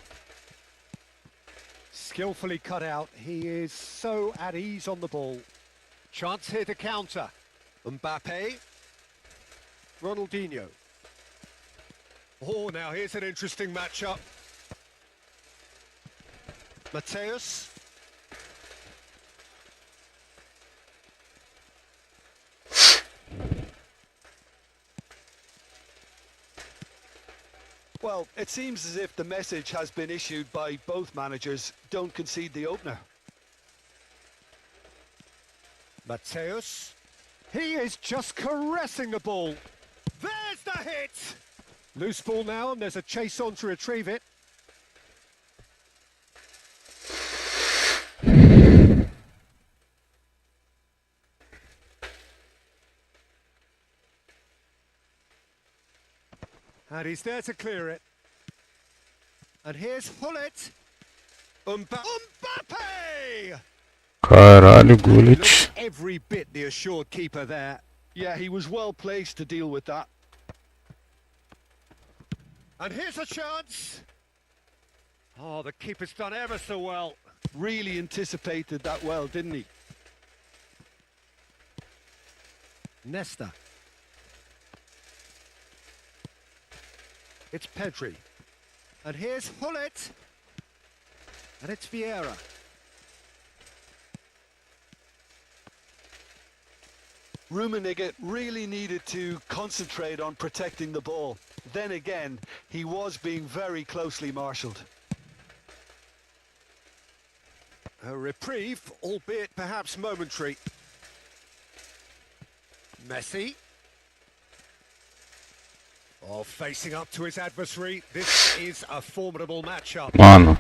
Skillfully cut out. He is so at ease on the ball. Chance here to counter. Mbappe. Ronaldinho. Oh, now here's an interesting matchup. Mateus. Well, it seems as if the message has been issued by both managers. Don't concede the opener. Mateus. He is just caressing the ball. There's the hit! Loose ball now, and there's a chase on to retrieve it. And he's there to clear it. And here's Hullet. Mbappe! Caralho, Gullit. Every bit the assured keeper there. Yeah, he was well placed to deal with that. And here's a chance. Oh, the keeper's done ever so well. Really anticipated that well, didn't he? Nesta. It's Pedri. And here's Hullet. And it's Vieira. Rummenigge really needed to concentrate on protecting the ball. Then again, he was being very closely marshalled. A reprieve, albeit perhaps momentary. Messi. Oh, facing up to his adversary. This is a formidable matchup. Mano,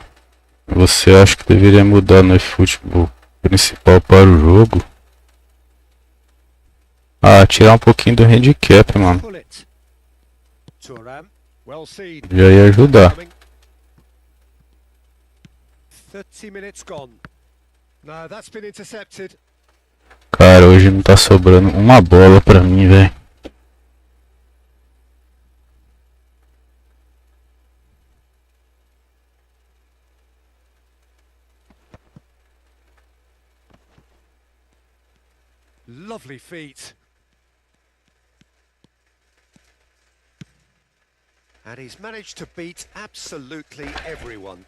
você acha que deveria mudar no eFootball principal para o jogo? Ah, tirar um pouquinho do handicap, mano. Já ia ajudar. 30 minutes gone. No, that's been intercepted. Cara, hoje não tá sobrando uma bola pra mim, velho. Lovely feet. And he's managed to beat absolutely everyone.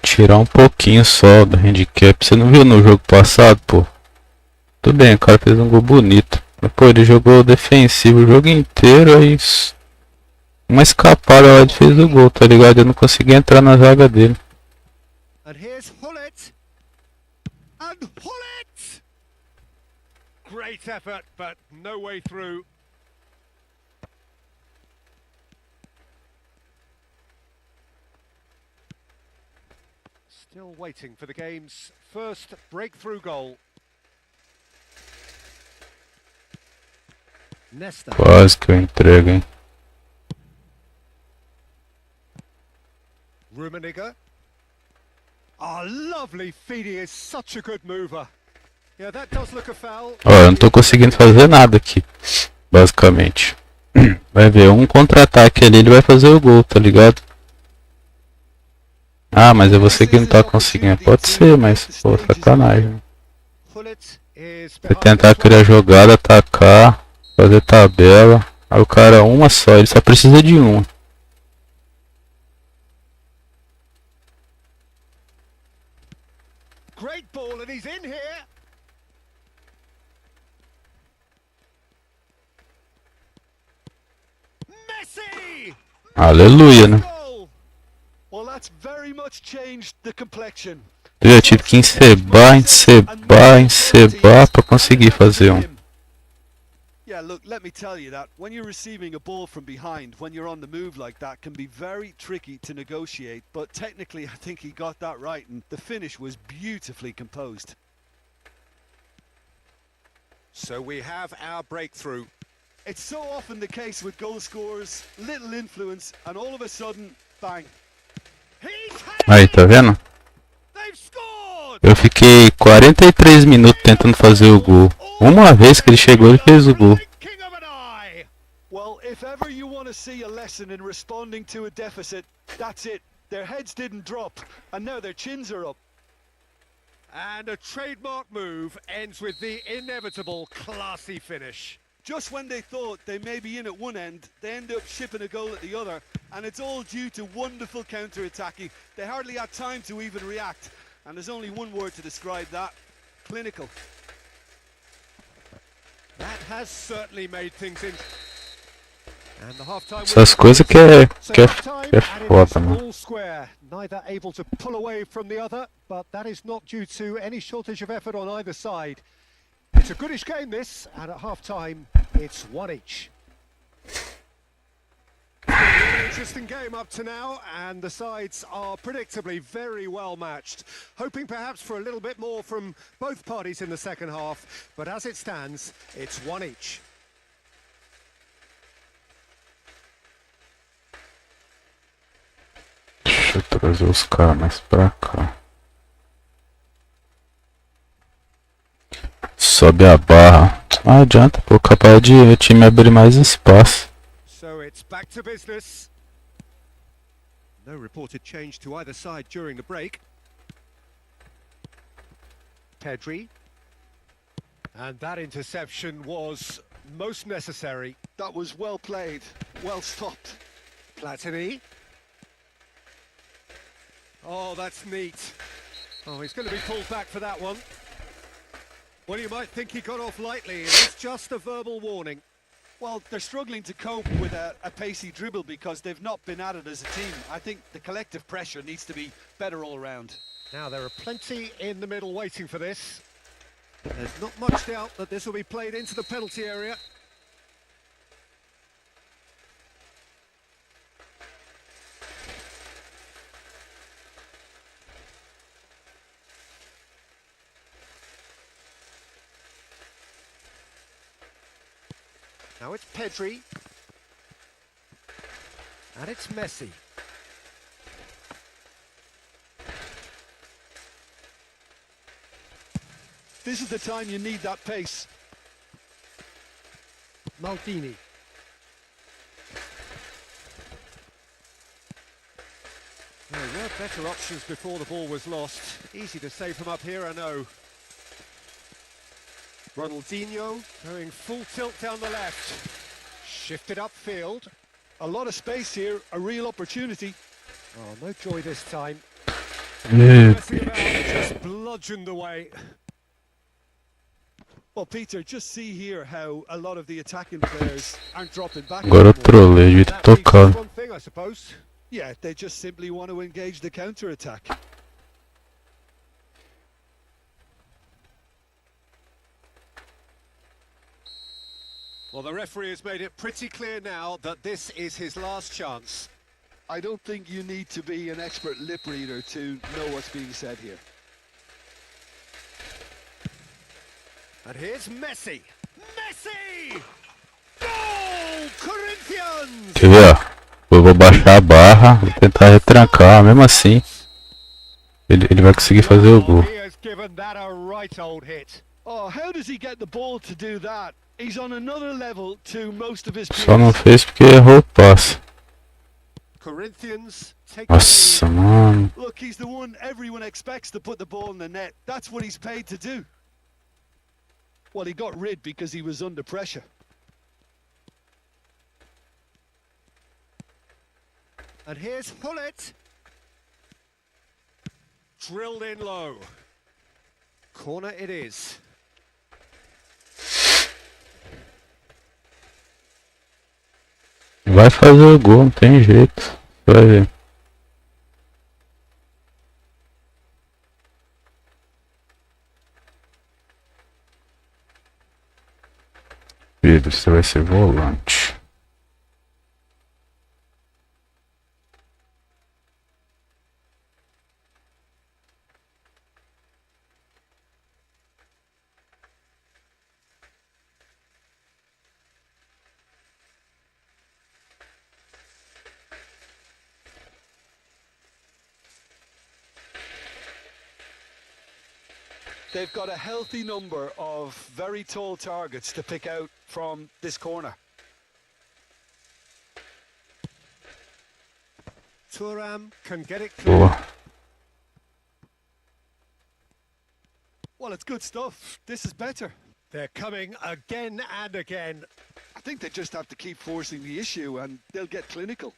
Tirar um pouquinho só do handicap. Você não viu no jogo passado, pô? Tudo bem, o cara fez um gol bonito. Mas, pô, ele jogou defensivo o jogo inteiro, aí uma escapada lá ele fez o gol, tá ligado? Eu não consegui entrar na zaga dele. And here's Hullet. And Hullet! Great effort, but no way through. Still waiting for the game's first breakthrough goal. Nesta. Quase que eu entrego, hein? Rummenigge. Oh, lovely feed. He is such a good mover. Yeah, that does look a foul. Ó, eu não tô conseguindo fazer nada aqui, basicamente. Vai ver, um contra-ataque ali, ele vai fazer o gol, tá ligado? Ah, mas é você que não tá conseguindo. Pode ser, mas, pô, sacanagem. Você tentar criar jogada, atacar, fazer tabela. Aí o cara, uma só, ele só precisa de uma. Great ball and he's in here. Messi! Aleluia, né? Well, that's very much changed the complexion. Eu tive que encebar pra conseguir fazer um. Yeah, look, let me tell you that when you're receiving a ball from behind, when you're on the move like that, can be very tricky to negotiate. But technically, I think he got that right, and the finish was beautifully composed. So we have our breakthrough. It's so often the case with goal scorers, little influence, and all of a sudden, bang. Aí, tá vendo? Eu fiquei 43 minutos tentando fazer o gol. Uma vez que ele chegou, ele fez o gol. Well, if ever you want to see a lesson in responding to a deficit, that's it. Their heads didn't drop, and now their chins are up. And a trademark move ends with the inevitable classy finish. Just when they thought they may be in at one end, they end up shipping a goal at the other, and it's all due to wonderful counter-attacking. They hardly had time to even react, and there's only one word to describe that: clinical. That has certainly made things in. And the half-time. Essas coisas que é foda, mano. All square, neither able to pull away from the other, but that is not due to any shortage of effort on either side. It's a goodish game this, and at half-time, it's one each. Interesting game up to now, and the sides are predictably very well matched. Hoping perhaps for a little bit more from both parties in the second half, but as it stands, it's one each. Deixa eu trazer os caras mais pra cá. Sobe a barra. Não adianta, pô, capaz de o time abrir mais espaço. So it's back to business. No reported change to either side during the break. Pedri. And that interception was most necessary. That was well played, well stopped. Platini. Oh, that's neat. Oh, he's going to be pulled back for that one. Well, you might think he got off lightly. It's just a verbal warning. Well, they're struggling to cope with a pacey dribble because they've not been at it as a team. I think the collective pressure needs to be better all around. Now, there are plenty in the middle waiting for this. There's not much doubt that this will be played into the penalty area. Now it's Pedri. And it's Messi. This is the time you need that pace. Maldini. There were better options before the ball was lost. Easy to save from up here, I know. Ronaldinho going full tilt down the left. Shifted upfield. A lot of space here, a real opportunity. Oh, no joy this time. Ih, Messing about, just bludgeoned away. Well, Peter, just see here how a lot of the attacking players aren't dropping back. agora eu anymore. trolei, devia ter That means tocado. one thing, I suppose. Yeah, they just simply want to engage the counter-attack. Well, the referee has made it pretty clear now that this is his last chance. I don't think you need to be an expert lip reader to know what's being said here. And here's Messi. Messi! Goal! Corinthians! Quer ver, ó? Eu vou baixar a barra, vou tentar retrancar, mesmo assim ele vai conseguir fazer o gol. He has given that a right old hit. Oh, how does he get the ball to do that? He's on another level to most of his Só não peers. fez porque errou o passe. Corinthians take Nossa, mano. Look, he's the one everyone expects to put the ball in the net. That's what he's paid to do. Well, he got rid because he was under pressure. And here's Hullet. Drilled in low. Corner it is. Vai fazer o gol, não tem jeito. Vai ver. Pedro, você vai ser volante. They've got a healthy number of very tall targets to pick out from this corner. Thuram can get it clear. Boa. Well, it's good stuff. This is better. They're coming again and again. I think they just have to keep forcing the issue and they'll get clinical.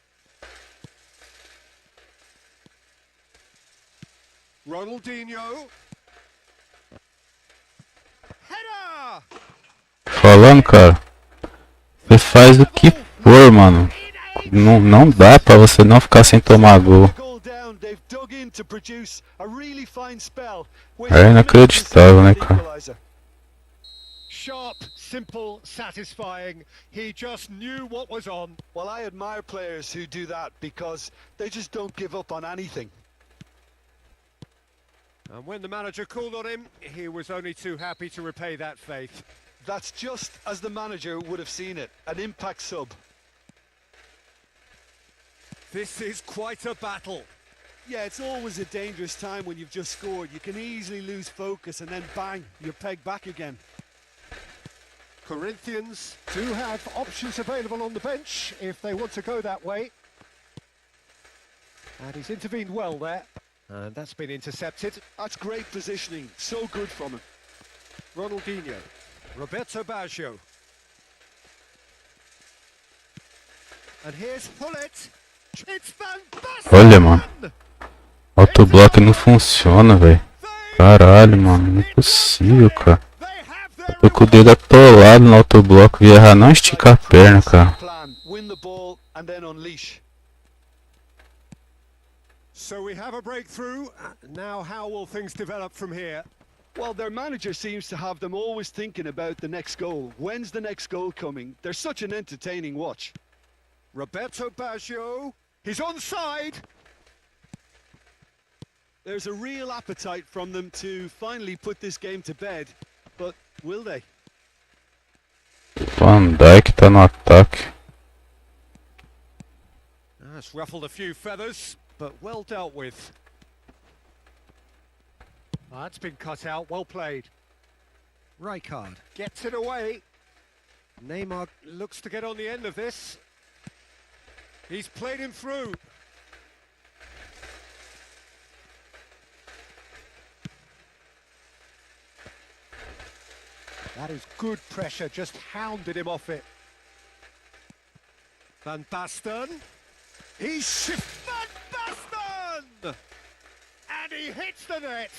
Ronaldinho. Header! Falando, cara. Você faz o que for, mano. Não dá pra você não ficar sem tomar gol. É inacreditável, né, cara? Sharp simple, satisfying. He just knew what was on. Well, I admire players who do that because they just don't give up on anything. And when the manager called on him, he was only too happy to repay that faith. That's just as the manager would have seen it, an impact sub. This is quite a battle. Yeah, it's always a dangerous time when you've just scored. You can easily lose focus and then bang, you're pegged back again. Corinthians do have options available on the bench if they want to go that way. And he's intervened well there. And that's been intercepted. That's great positioning, so good from him. Ronaldinho, Roberto Baggio. And here's Hullet. It's Van Basten! Olha, mano. Autoblock não funciona, velho. Caralho, mano. Não é possível, cara. Eu tô com o dedo atolado no autoblock. Vi errar não esticar a perna, cara. Win the ball and then unleash. So we have a breakthrough. Now how will things develop from here? Well, their manager seems to have them always thinking about the next goal. When's the next goal coming? They're such an entertaining watch. Roberto Baggio. He's onside. There's a real appetite from them to finally put this game to bed. But will they? Van Dijk tá no ataque. That's ruffled a few feathers, but well dealt with. That's been cut out, well played. Rijkaard gets it away. Neymar looks to get on the end of this. He's played him through. That is good pressure, just hounded him off it. Van Basten. He's Van Basten! And he hits the net.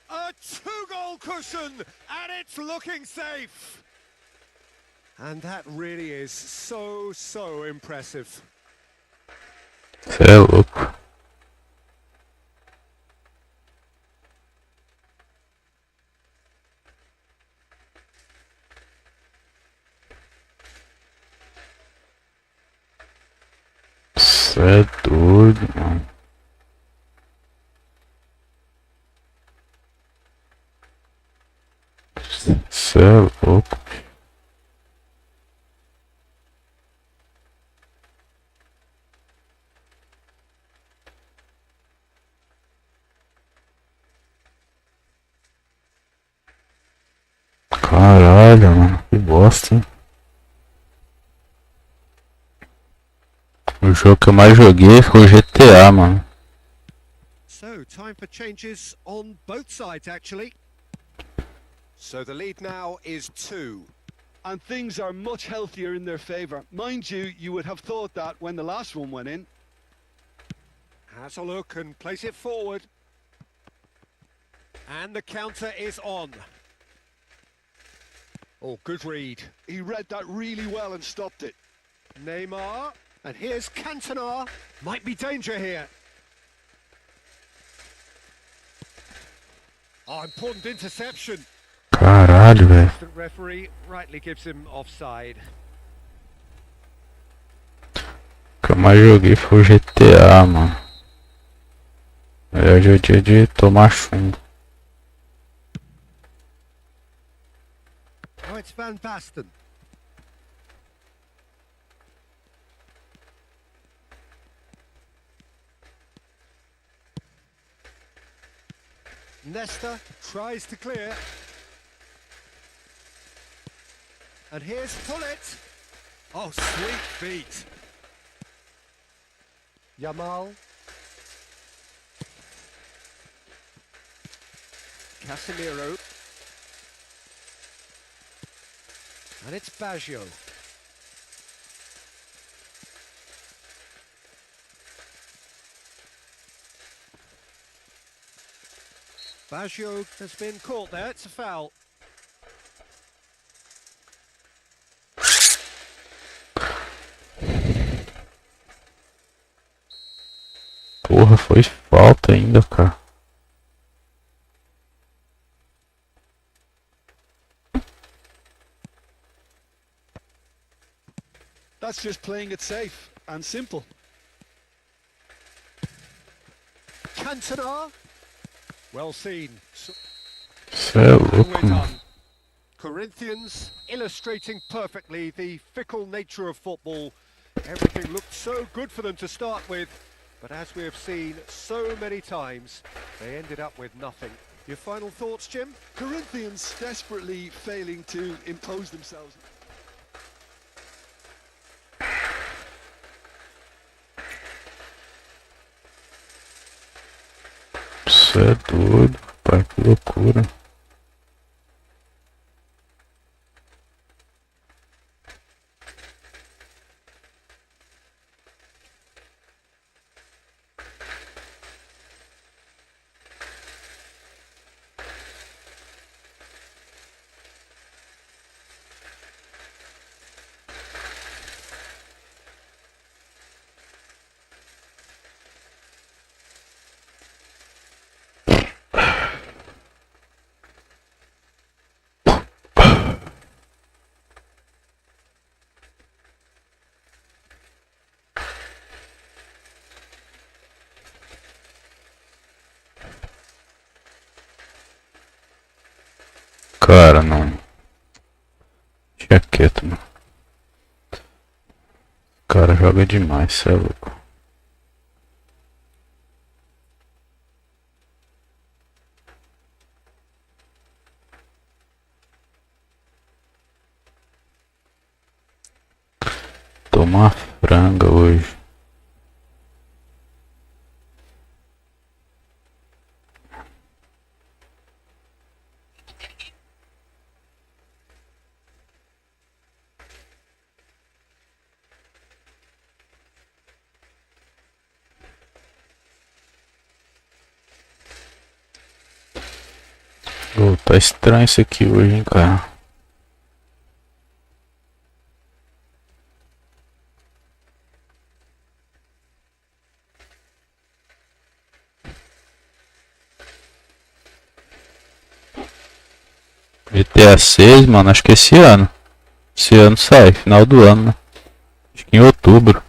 A two-goal cushion, and it's looking safe. And that really is so impressive. Cê é louco. Cê é doido, mano. Cê é louco. Caralho, mano, que bosta, hein? O jogo que eu mais joguei foi o GTA, mano. So, time for changes on both sides, actually. So the lead now is 2. And things are much healthier in their favour. Mind you, you would have thought that when the last one went in. Has a look and plays it forward. And the counter is on. Oh, good read. He read that really well and stopped it. Neymar. And here's Cantona. Might be danger here. Oh, important interception. Caralho, velho. The referee rightly gives him offside. O que eu mais joguei foi o GTA, mano. Hoje é o dia de tomar chumbo. Oh, it's Van Basten. Nesta tries to clear. And here's Hullet. Oh, sweet feet. Yamal. Casemiro. And it's Baggio. Baggio has been caught there, it's a foul. Porra, foi falta ainda, cara. that's just playing it safe and simple. Cantona. Well seen. Cê é louco, We're mano. done. Corinthians illustrating perfectly the fickle nature of football. Everything looked so good for them to start with, but as we have seen so many times, they ended up with nothing. Your final thoughts, Jim? Corinthians desperately failing to impose themselves. Cê é doido, pai, que loucura. Cara, não. Deixa quieto, mano. O cara joga demais, cê é louco. Toma franga hoje. Ô, tá estranho isso aqui hoje, hein, cara. GTA 6, mano, acho que esse ano. Esse ano sai, final do ano, né? Acho que em outubro.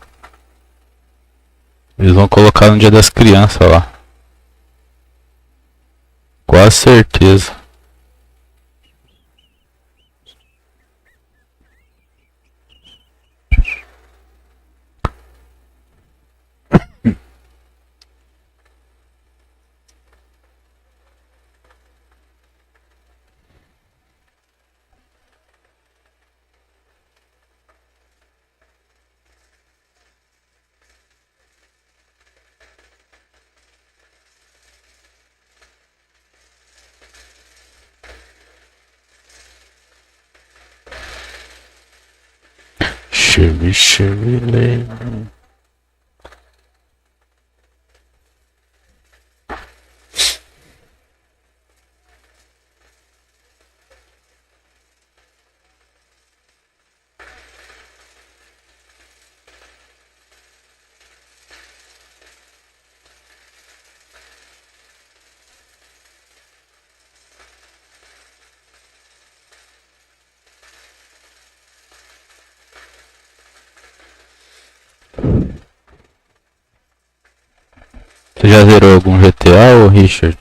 Eles vão colocar no dia das crianças lá. Quase certeza. Chevy Lane. Você já zerou algum GTA ou Richard?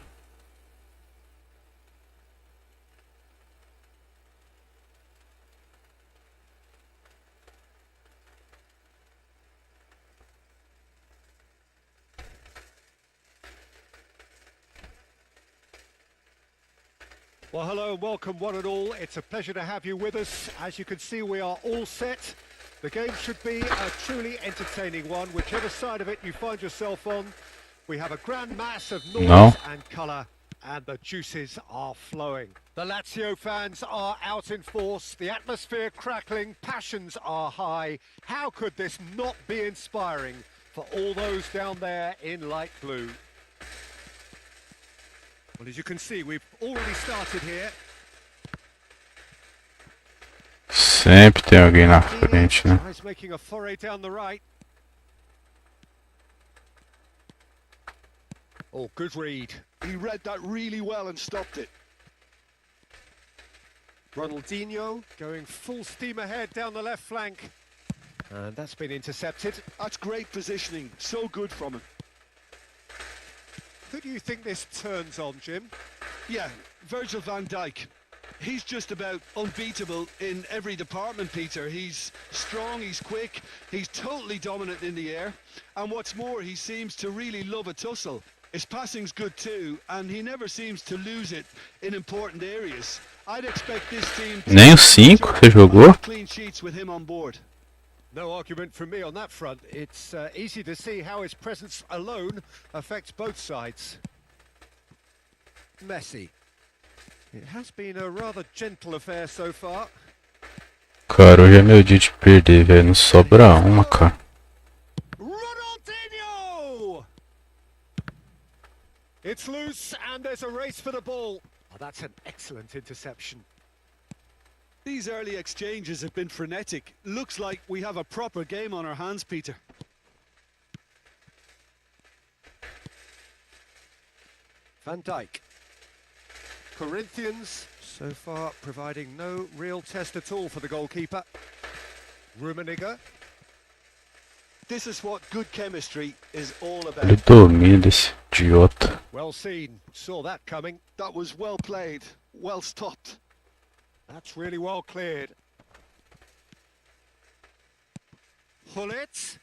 Well, hello and welcome one and all. It's a pleasure to have you with us. As you can see, we are all set. The game should be a truly entertaining one, whichever side of it you find yourself on. We have a grand mass of noise and colour, and the juices are flowing. The Lazio fans are out in force, the atmosphere crackling, passions are high. How could this not be inspiring for all those down there in light blue? Well, as you can see, we've already started here. Sempre tem alguém na frente, né? He's making a foray down the right. Oh, good read. He read that really well and stopped it. Ronaldinho going full steam ahead down the left flank. And that's been intercepted. That's great positioning. So good from him. Who do you think this turns on, Jim? Yeah, Virgil van Dijk. He's just about unbeatable in every department, Peter. He's strong, he's quick, he's totally dominant in the air. And what's more, he seems to really love a tussle. His passing's good too, and he never seems to lose it in important areas. I'd expect this team to Nem o 5 você jogou? clean sheets with him on board. No argument from me on that front. It's easy to see how his presence alone affects both sides. Messi. It has been a rather gentle affair so far. Cara, hoje é meu dia de perder, velho. Não sobra uma, cara. Ronaldinho! It's loose and there's a race for the ball. Oh, that's an excellent interception. These early exchanges have been frenetic. Looks like we have a proper game on our hands, Peter. Van Dijk. Corinthians, so far providing no real test at all for the goalkeeper. Rummenigge. This is what good chemistry is all Ele about. domina desse idiota. Well seen, saw that coming. That was well played, well stopped. That's really well cleared. Hullet.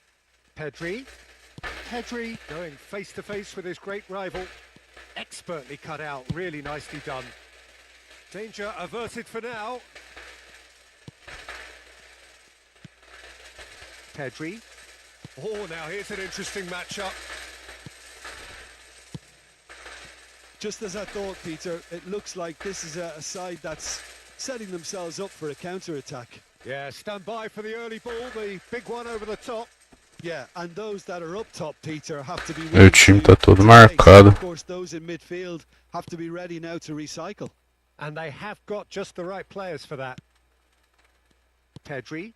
Pedri. Pedri going face to face with his great rival. Expertly cut out, really nicely done. Danger averted for now. Pedri. Oh, now here's an interesting matchup. Just as I thought, Peter, it looks like this is a side that's setting themselves up for a counter-attack. Yeah, stand by for the early ball, the big one over the top. Yeah, and those that are up top, Peter, have to be Meu ready time to tá todo take. marcado. Of course, those in midfield have to be ready now to recycle. And they have got just the right players for that. Pedri.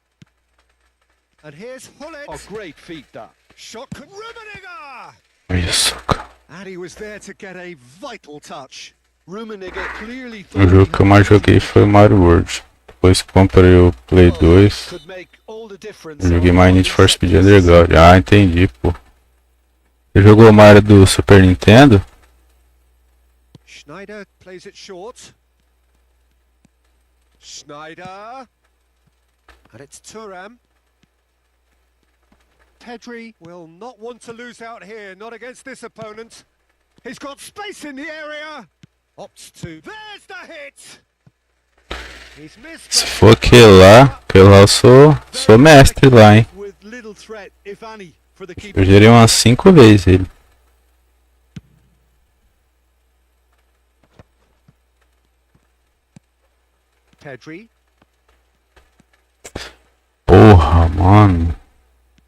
And here's Hullet. Oh, great feat, that. Shot. Rummenigge! Isso, cara. And he was there to get a vital touch. Rummenigge clearly O jogo que eu mais joguei foi o Mario World. Depois que comprei o Play 2, could make all the difference. eu joguei mais Need for Speed Underground. Ah, entendi, pô. Você jogou o Mario do Super Nintendo? Schneider plays it short. Schneider. And it's Thuram. Pedri will not want to lose out here, not against this opponent. He's got space in the area. Opts to. There's the hit. He's missed. Se for aquele lá eu sou mestre lá, hein. With little threat, if any, for the keeper. Eu gerei umas 5 vezes ele. Pedri. Porra, mano.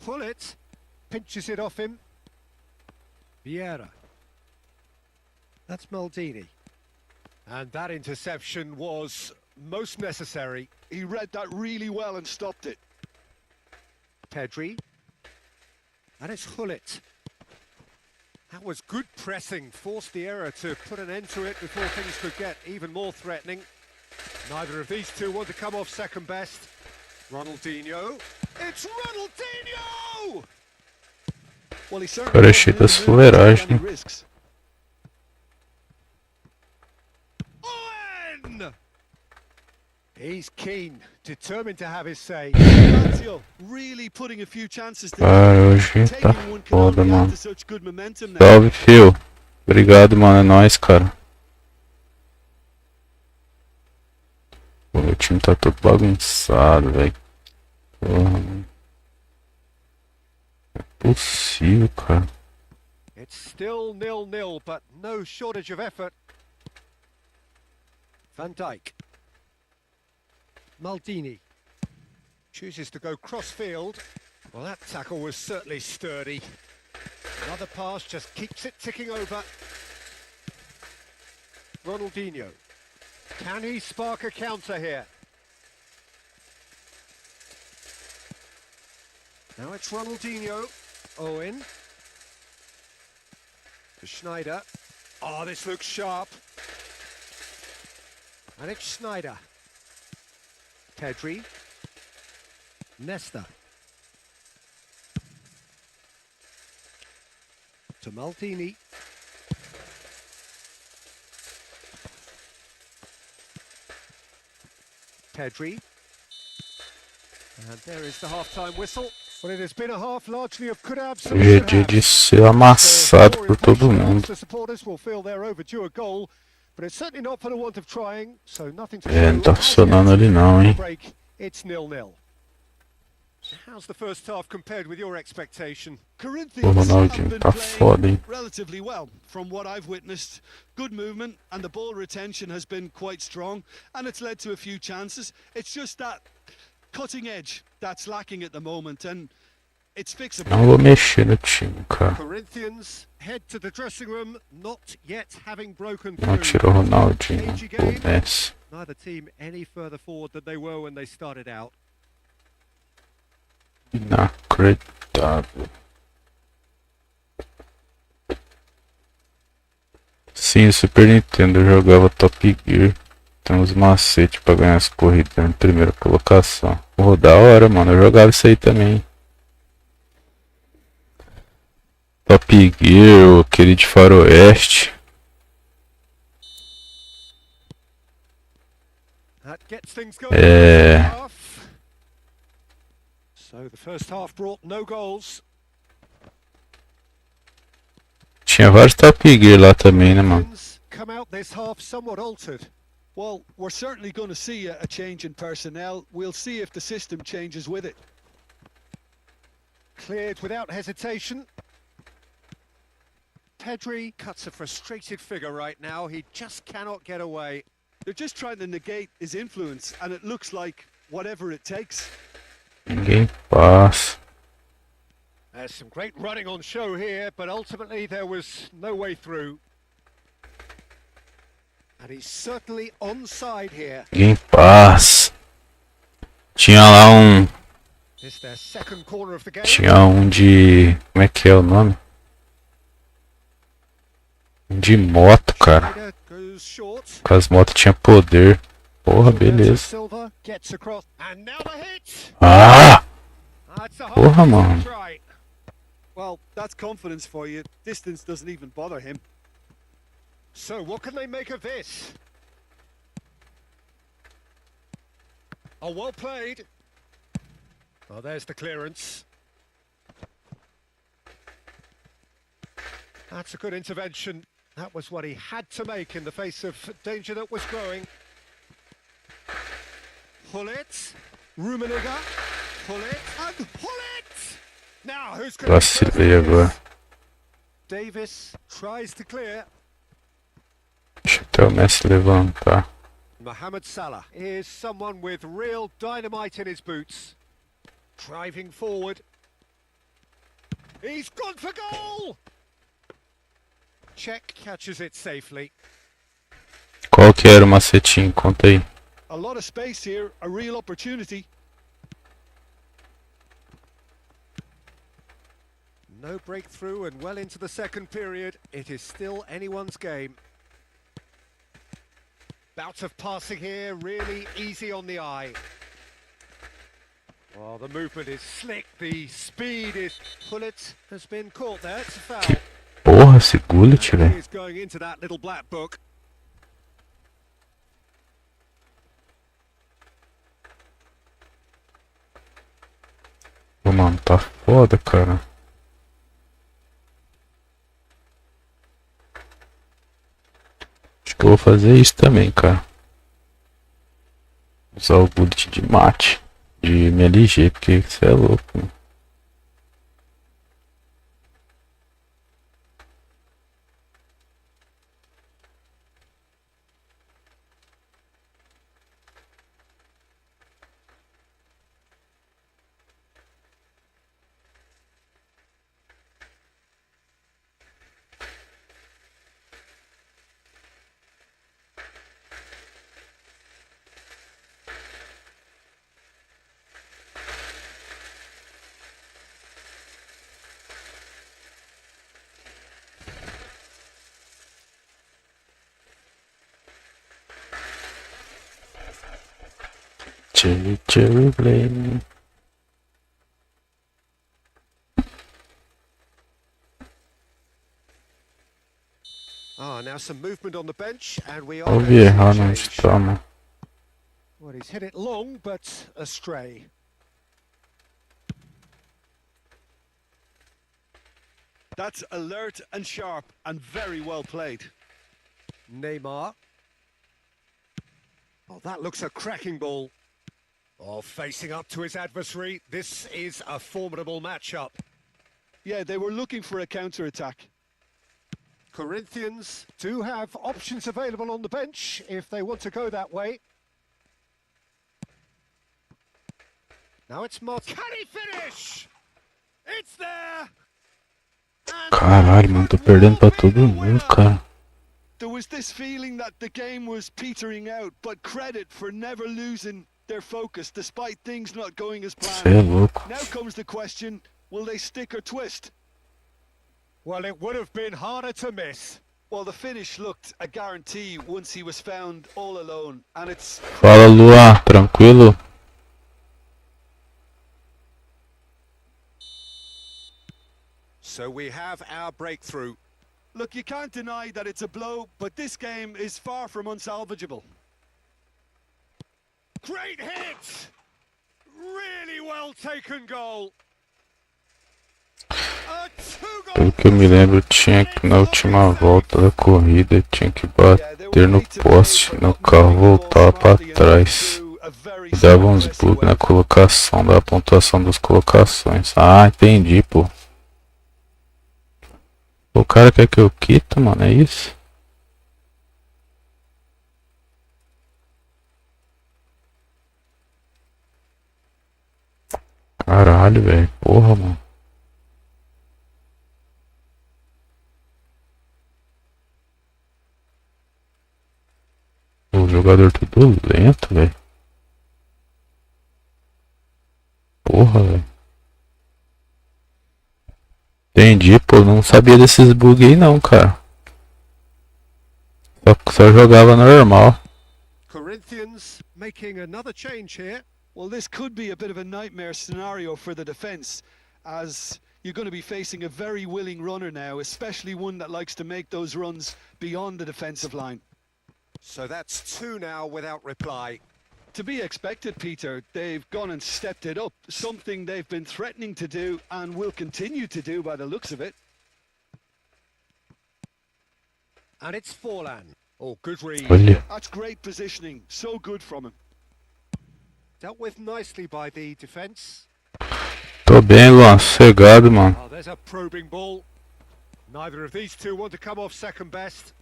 Hullet pinches it off him. Vieira. That's Maldini. And that interception was most necessary. He read that really well and stopped it. Pedri. And it's Hullet. That was good pressing, forced the error to put an end to it before things could get even more threatening. Neither of these two want to come off second best. Ronaldinho. It's Ronaldinho! Well, he certainly Cara, achei das fuleiragem. risks. Owen! He's keen, determined to have his say. Lazio really putting a few chances to Cara, hoje tá taking one can foda, only add mano. to such good momentum now. Salve, fio. Obrigado, mano. É nóis, cara. Pô, meu time tá todo bagunçado, velho. Porra, mano. É possível, cara. It's still 0-0, but no shortage of effort. Van Dijk. Maldini. Chooses to go cross-field. Well, that tackle was certainly sturdy. Another pass just keeps it ticking over. Ronaldinho. Can he spark a counter here? Now it's Ronaldinho. Owen. To Schneider. Oh, this looks sharp. And it's Schneider. Pedri. Nesta. to Maldini. Pedri. And there is the half-time whistle. Well, it has been a half largely of could have, some Hoje é should dia have. de ser amassado por todo mundo. The supporters will feel they're overdue a goal, but it's certainly not for the want of trying, so nothing to É, não tá show as funcionando yet. ali não, hein? Break, it's 0-0. How's the first half compared with your expectation? O Corinthians have Ronaldinho been tá playing foda, hein? relatively well from what I've witnessed. Good movement and the ball retention has been quite strong and it's led to a few chances. It's just that cutting edge that's lacking at the moment and it's fixable. Não vou mexer no time, cara. Corinthians head to the dressing room, not yet having broken Não through. tirou o Ronaldinho do Messi. Neither team any further forward than they were when they started out. Inacreditável. Sim, Super Nintendo eu jogava Top Gear. Tem uns macetes pra ganhar as corridas na primeira colocação. Pô, da hora, mano. Eu jogava isso aí também. Top Gear, aquele de faroeste. That gets things going. So the first half brought no goals. Tinha vários Top Gear lá também, né, mano? Come out this half somewhat altered. Well, we're certainly going to see a change in personnel. We'll see if the system changes with it. Cleared without hesitation. Pedri cuts a frustrated figure right now. He just cannot get away. They're just trying to negate his influence and it looks like whatever it takes. Ninguém passa. There's some great running on show here, but ultimately there was no way through. And he's certainly onside here. Ninguém passa. Tinha lá um. It's their second corner of the game. Tinha um de. Como é que é o nome? Um de moto, cara. Goes short. Com as motos tinha poder. Porra, beleza. Silva gets across. And now the hit. Ah! That's a Porra, hard mano. try. Well, that's confidence for you. Distance doesn't even bother him. So what can they make of this? Oh, well played. Oh, there's the clearance. That's a good intervention. That was what he had to make in the face of danger that was growing. Pull it. Rummenigge. Pull it. And pull it! Now, who's going to Vacilei agora. Davis tries to clear. Deixa até o Messi levantar. Mohamed Salah is someone with real dynamite in his boots. Driving forward. He's gone for goal! Czech catches it safely. Qual que era o macetinho? Conta aí. A lot of space here, a real opportunity. No breakthrough and well into the second period. It is still anyone's game. Bout of passing here, really easy on the eye. Well, the movement is slick, the speed is... Pullet has been caught there, it's a foul. Porra, esse Gullit, velho. He's going into that little black book. Pô, mano, tá foda, cara. Acho que eu vou fazer isso também, cara. Usar o Gullit de mate. De MLG, porque isso é louco, mano. Cherry Blame. Ah, now some movement on the bench, and we are Ouvi going to see a errar onde change. tá, mano. Well, he's hit it long, but astray. That's alert and sharp and very well played. Neymar. Oh, that looks a cracking ball. Oh, facing up to his adversary. This is a formidable matchup. Yeah, they were looking for a counter-attack. Corinthians do have options available on the bench if they want to go that way. Now it's Can he finish? It's there! And Caralho, mano, tô perdendo pra todo mundo, cara. There was this feeling that the game was petering out, but credit for never losing their focus despite things not going as Cê é planned. louco. Now comes the question, will they stick or twist? Well, it would have been harder to miss. Well, the finish looked a guarantee once he was found all alone, and it's... Fala, Luan, tranquilo? So we have our breakthrough. Look, you can't deny that it's a blow, but this game is far from unsalvageable. Great hit! Really well taken goal. A two-goal Pelo que eu me lembro, tinha que na última volta da corrida tinha que bater no poste, no carro voltava pra trás. E dava uns bugs na colocação, da pontuação das colocações. Ah, entendi, pô. O cara quer que eu quito, mano, é isso? Caralho, velho. Porra, mano. O jogador tudo lento, velho. Porra, velho. Entendi, pô. Não sabia desses bugs aí não, cara. Só jogava normal. Corinthians making another change here. Well, this could be a bit of a nightmare scenario for the defence, as you're going to be facing a very willing runner now, especially one that likes to make those runs beyond the defensive line. So that's two now without reply. To be expected, Peter. They've gone and stepped it up, something they've been threatening to do and will continue to do by the looks of it. And it's Forlan. Oh, good read. Olha. That's great positioning, so good from him. Dealt with nicely by the defence. Tô bem, Luan. Sossegado, mano. Oh, there's a probing ball. Neither of these two want to come off second best.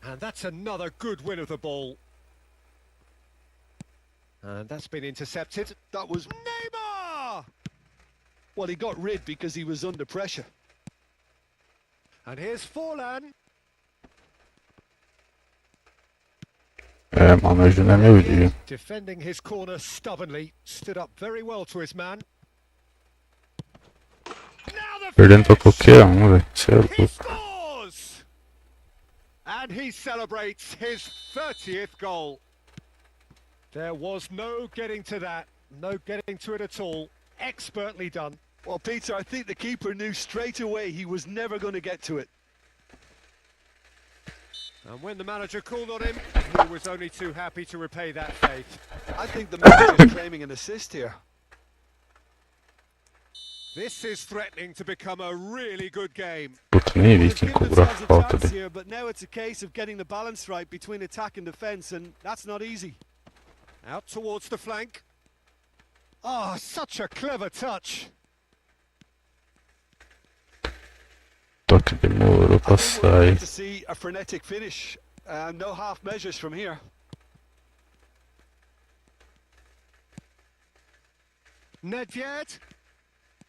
And that's another good win of the ball. And that's been intercepted. That was... Neymar! Well, he got rid because he was under pressure. And here's Forlan. É, mano, hoje não é meu dia. Defending his corner stubbornly. Stood up very well to his man. Perdendo pra qualquer velho. Cê é He louco. scores! And he celebrates his 30th goal. There was no getting to that, no getting to it at all. Expertly done. Well, Peter, I think the keeper knew straight away he was never going to get to it. And when the manager called on him, he was only too happy to repay that fate. I think the manager's claiming an assist here. This is threatening to become a really good game. Puta, nem vi They've quem given cobrou a themselves a falta chance dele. here, but now it's a case of getting the balance right between attack and defence, and that's not easy. Out towards the flank. Ah, such a clever touch. Toque demorou pra I think we're sair. about to see a frenetic finish. No half measures from here. Nedved.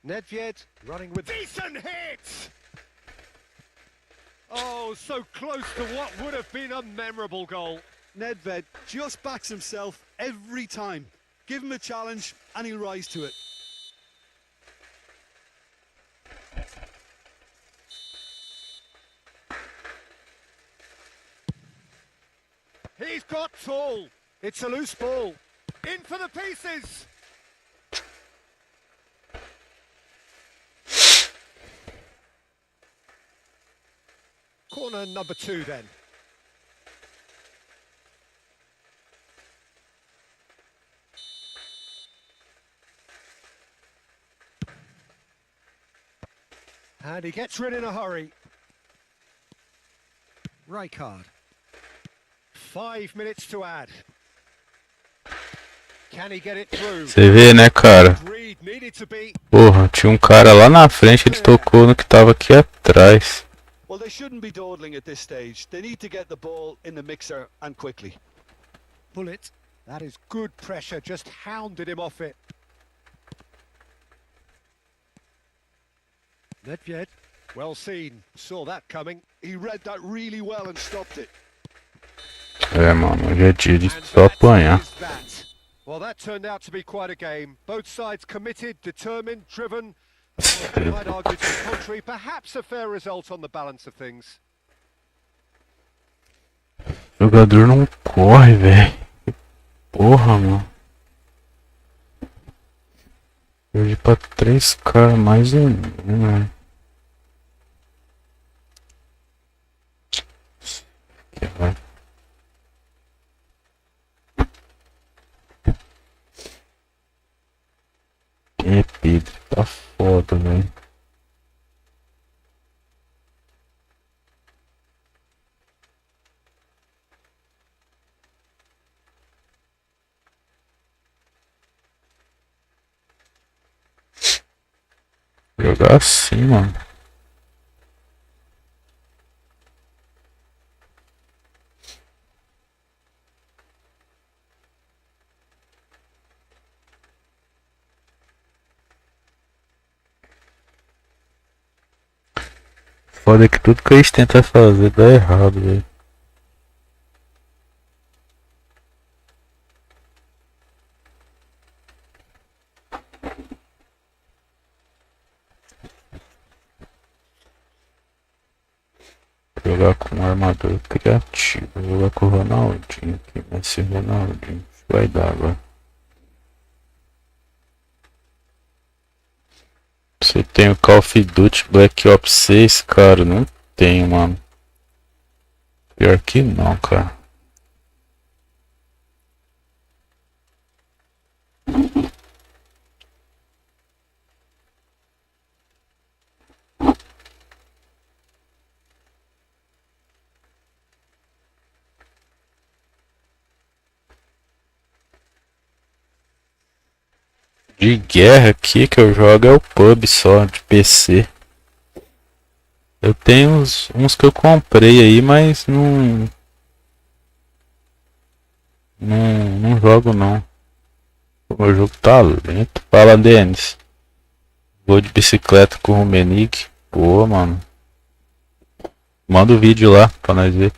Nedved running with decent hit. Oh, so close to what would have been a memorable goal. Nedved just backs himself every time. Give him a challenge and he'll rise to it. He's got tall. It's a loose ball. In for the pieces. Corner number 2 then. And he gets rid in a hurry. Rijkaard. 5 minutes to add. Can he get it through? Você vê, né, cara? Reed needed to be. Porra, tinha um cara lá na frente, ele tocou no que tava aqui atrás. Well, they shouldn't be dawdling at this stage. They need to get the ball in the mixer and quickly. Bullet. That is good pressure, just hounded him off it. Nedved. Well seen. Saw that coming. He read that really well and stopped it. É, mano, hoje é dia de And só that apanhar. is that. Well, that turned out to be quite a game. Both sides committed, determined, driven. I'd argue to the contrary. Perhaps a fair result on the balance of things. O jogador não corre, velho. Porra, mano. Perdi pra 3 caras mais ou menos, velho. Aqui, vai. É, Pedro, tá foda, velho. Jogar assim, mano. Foda que tudo que a gente tenta fazer dá errado, velho. Jogar com um armador criativo. Jogar com o Ronaldinho aqui. Messi Ronaldinho. Vai dar agora. Você tem o Call of Duty Black Ops 6, cara? Não tenho, mano. Pior que não, cara. De guerra aqui que eu jogo é o pub só, de PC. Eu tenho uns que eu comprei aí, mas não jogo não. O meu jogo tá lento. Fala, Denis. Vou de bicicleta com o Rumenig. Boa, mano. Manda o vídeo lá pra nós ver.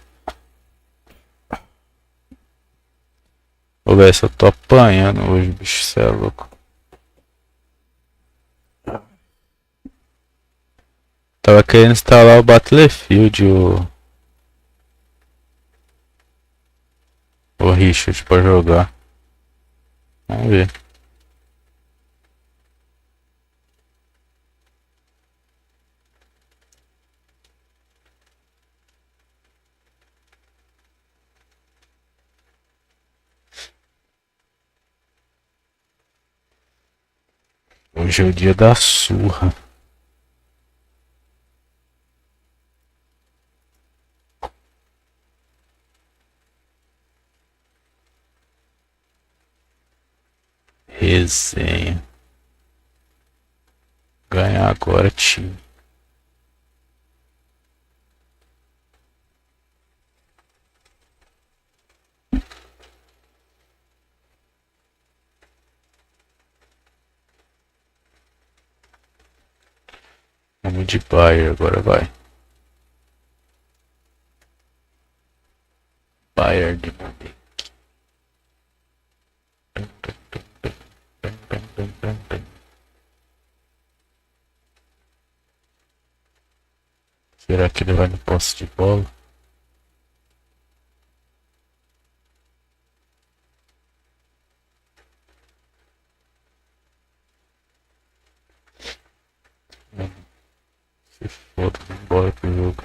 Vou ver se eu tô apanhando hoje, bicho, cê é louco. Tava querendo instalar o Battlefield, o Richard pra jogar. Vamos ver. Hoje é o dia da surra. Resenha. Ganhar agora, time. Vamos de Bayern agora, vai. Bayern de Munique. Será que ele vai no posse de bola? Se foda, embora pro jogo.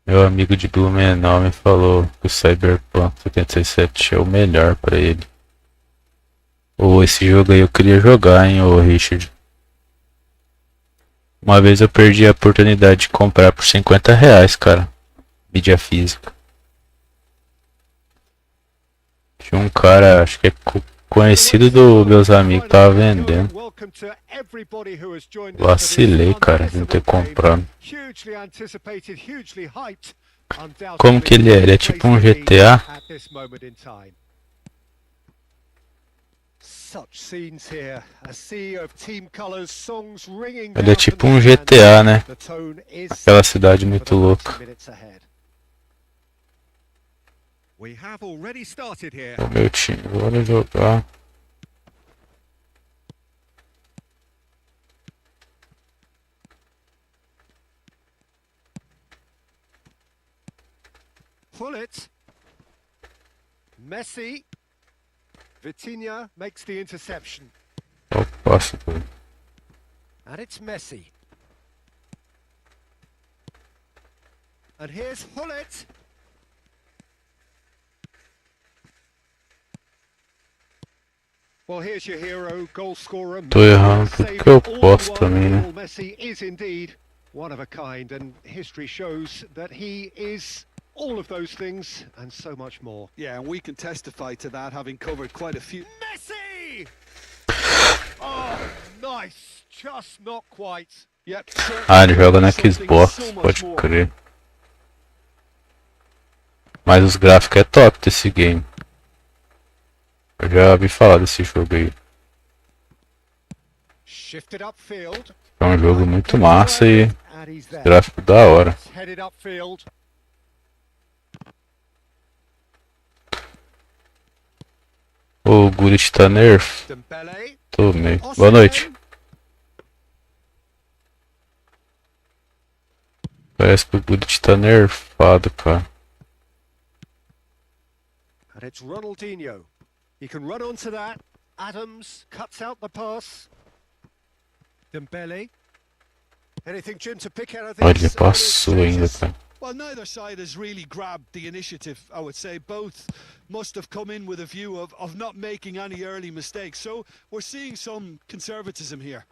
Meu amigo de Blumenau me falou que o Cyberpunk 77 é o melhor pra ele. Ou esse jogo aí eu queria jogar, hein, ô Richard. Uma vez eu perdi a oportunidade de comprar por R$ 50, cara. Mídia física. Tinha um cara, acho que é conhecido dos meus amigos, que tava vendendo. Vacilei, cara, de não ter comprado. Como que ele é? Ele é tipo um GTA? Ele é tipo um GTA, né? Aquela cidade muito louca. O meu time, bora jogar. Pull it. Messi. Vitinha makes the interception. Ó, passo. And it's Messi. And here's Hullet. Well, here's your hero, goal scorer. Tô errando tudo que eu posso também, né? Messi is indeed one of a kind, and history shows that he is all of those things and so much more. Yeah, and we can testify to that, having covered quite a few. Messi! Oh, nice. Just not quite. Yep. Ah, ele joga na Xbox, pode crer. Mas os gráficos é top desse game. Eu já ouvi falar desse jogo aí. Shifted upfield. É um jogo muito massa e gráfico da hora. Headed upfield. O Gullit tá nerf. Dembele. Tomei. Boa noite. Parece que o Gullit tá nerfado, cara. And it's Ronaldinho. He can run onto that. Adams cuts out the pass. Dembele. Anything, Jim, to pick out of these? Olha, passou ainda, cara. Well, neither side has really grabbed the initiative, I would say. Both must have come in with a view of not making any early mistakes. So we're seeing some conservatism here.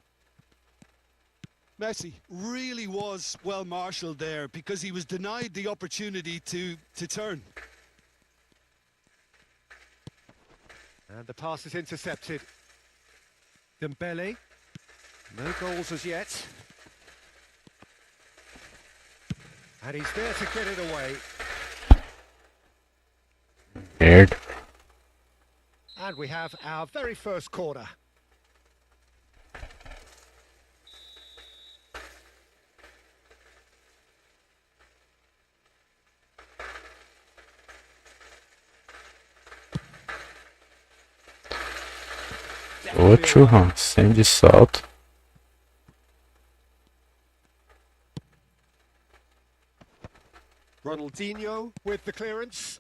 Messi really was well marshalled there because he was denied the opportunity to turn. And the pass is intercepted. Dembele. No goals as yet. And he's there to get it away. Merda. And we have our very first corner. Ô, churrão, sem de salto. Ronaldinho with the clearance.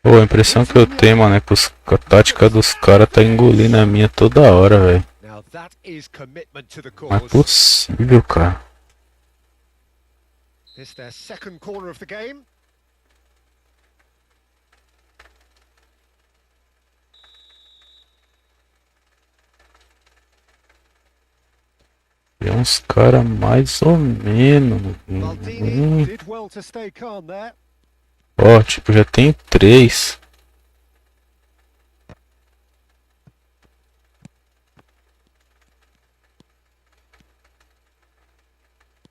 Pô, a impressão que eu tenho, mano, é que a tática dos caras tá engolindo a minha toda hora, velho. Now that is commitment to the Não é cause. possível, cara. This their second corner of the game. É uns caras mais ou menos. Maldini did well to stay calm there. Ó, tipo, já tem 3.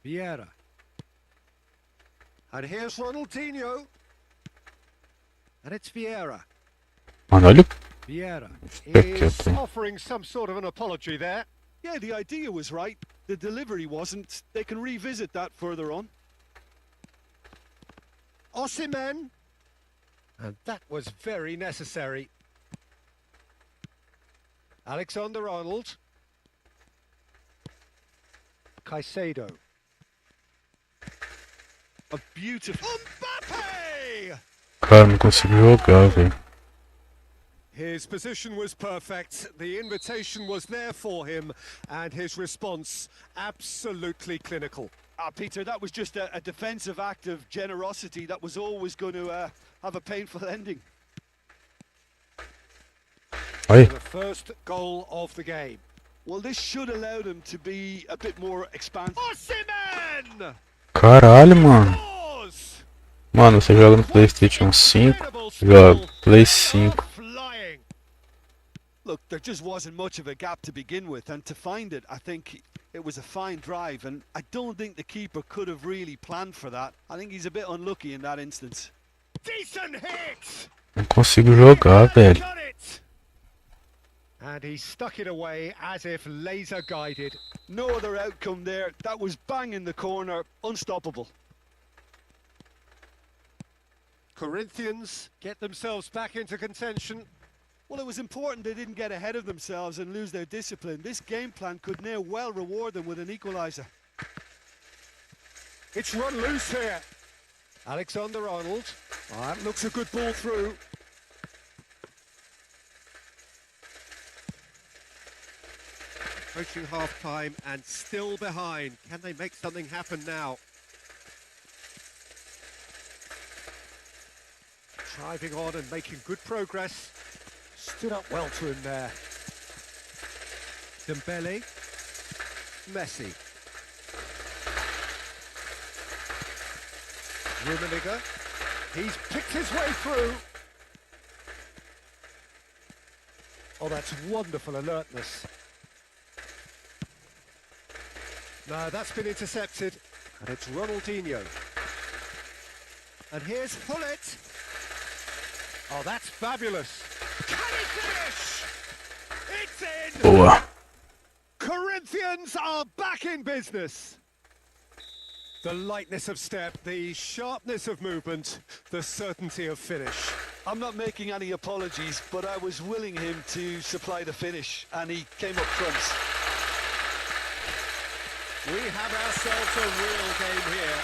Vieira. And here's Ronaldinho. And it's Vieira. Mano, olha o Vieira Aqui eu is tenho. offering some sort of an apology there. Yeah, the idea was right. The delivery wasn't. They can revisit that further on. Osimhen. And that was very necessary. Alexander-Arnold. Caicedo. A beautiful. Mbappe! cara, não consigo jogar, velho. His position was perfect, the invitation was there for him, and his response absolutely clinical. Peter, that was just a defensive act of generosity that was always going to have a painful ending. Oi. The first goal of the game. Well, this should allow them to be a bit more expansive. Osimhen! Caralho, mano. Scores! Mano, você joga no PlayStation 5, joga Play 5. Flying. Look, there just wasn't much of a gap to begin with, and to find it, I think it was a fine drive, and I don't think the keeper could have really planned for that. I think he's a bit unlucky in that instance. Decent hit! Não consigo jogar, velho. Got it! And he stuck it away as if laser guided. No other outcome there. That was bang in the corner, unstoppable. Corinthians get themselves back into contention. Well, it was important they didn't get ahead of themselves and lose their discipline. This game plan could now well reward them with an equaliser. It's run loose here. Alexander-Arnold. That looks a good ball through. Approaching half-time and still behind. Can they make something happen now? Driving on and making good progress. Stood up well to him there. Dembele. Messi. Rummenigge. He's picked his way through. Oh, that's wonderful alertness. No, that's been intercepted. And it's Ronaldinho. And here's Hullet. Oh, that's fabulous. Can he finish? It's in! Boa. Corinthians are back in business. The lightness of step, the sharpness of movement, the certainty of finish. I'm not making any apologies, but I was willing him to supply the finish, and he came up trumps. We have ourselves a real game here.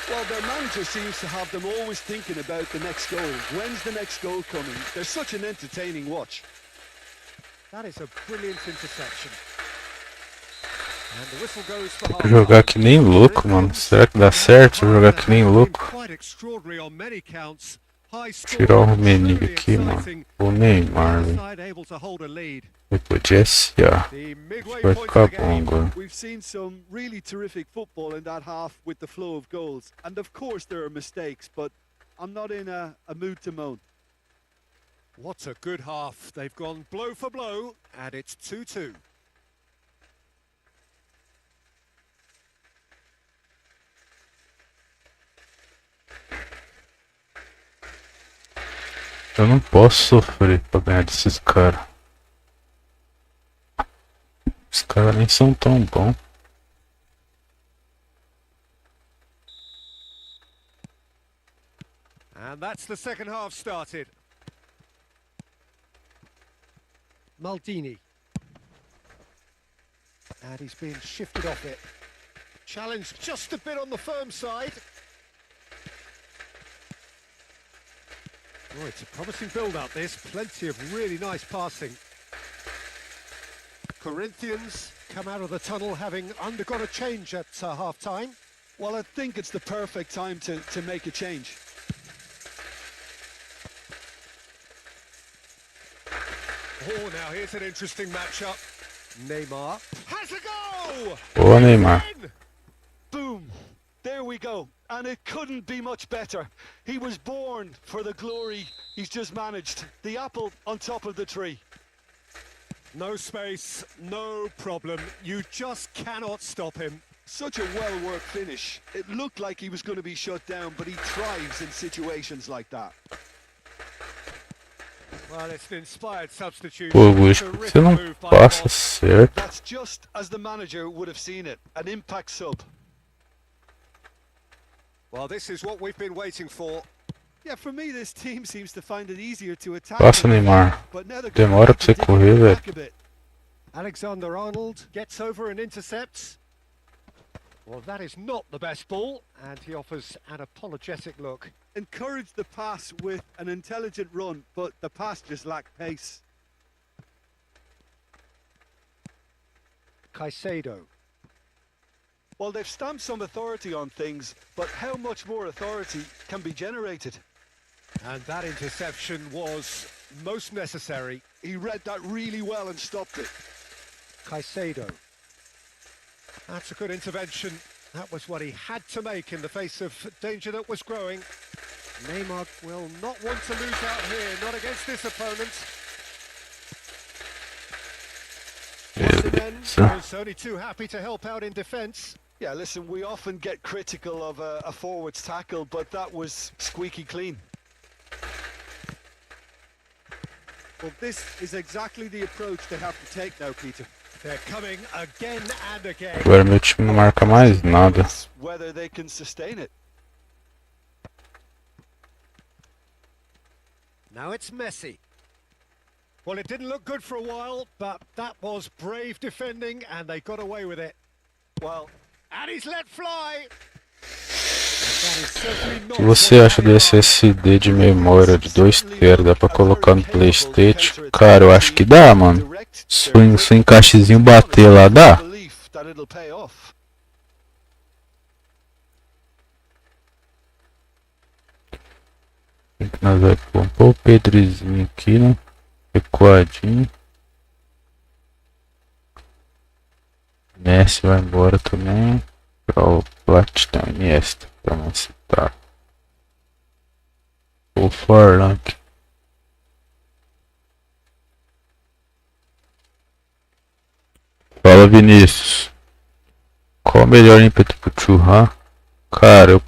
Well, their manager seems to have them always thinking about the next goal. When's the next goal coming? They're such an entertaining watch. That is a brilliant interception. And the whistle goes for half. Jogar que nem louco, mano. Será que dá certo jogar que nem louco? Quite extraordinary on many counts. High score, Tirar o Rummenigge truly aqui, mano. exciting. O Neymar, velho. Side able to hold a lead. Depois de SA. The midway Vai point ficar of the bom game. agora. We've seen some really terrific football in that half with the flow of goals. And of course there are mistakes, but I'm not in a mood to moan. What a good half. They've gone blow for blow, and it's 2-2. Eu não posso sofrer pra ganhar desses caras. Os caras nem são tão bons. And that's the second half started. Maldini. And he's being shifted off it. Challenged just a bit on the firm side. Oh, it's a promising build-up, this. Plenty of really nice passing. Corinthians come out of the tunnel having undergone a change at half-time. Well, I think it's the perfect time to make a change. Oh, now here's an interesting matchup. Neymar has a go! Boa, Neymar. Boom! There we go. And it couldn't be much better. He was born for the glory he's just managed. The apple on top of the tree. No space, no problem. You just cannot stop him. Such a well-worked finish. It looked like he was going to be shut down, but he thrives in situations like that. Well, it's an inspired substitute. Pô, Augusto, por que você não passa certo? That's just as the manager would have seen it. An impact sub. Well, this is what we've been waiting for. Yeah, for me, this team seems to find it easier to attack. Passa, Neymar. Demora pra você correr, velho. Alexander-Arnold gets over and intercepts. Well, that is not the best ball, and he offers an apologetic look. Encourage the pass with an intelligent run, but the pass just lacked pace. Caicedo. Well, they've stamped some authority on things, but how much more authority can be generated? And that interception was most necessary. He read that really well and stopped it. Caicedo. That's a good intervention. That was what he had to make in the face of danger that was growing. Neymar will not want to lose out here, not against this opponent. Osimhen was only too happy to help out in defence. Yeah, listen, we often get critical of a forward's tackle, but that was squeaky clean. Well, this is exactly the approach they have to take now, Peter. They're coming again and again. Agora meu time não marca mais nada. Whether they can sustain it. Now it's Messi. Well, it didn't look good for a while, but that was brave defending, and they got away with it. Well, and he's let fly. O que você acha desse SSD de memória de 2 TB? Dá pra colocar no PlayStation? Cara, eu acho que dá, mano. Se o encaixezinho bater lá, dá. Nós vamos pôr o Pedrizinho aqui, né? Recuadinho. Messi vai embora também. Para o Platão Iniesta, para não citar. O Forlan. Fala, Vinícius. Qual o melhor ímpeto pro Churran? Cara,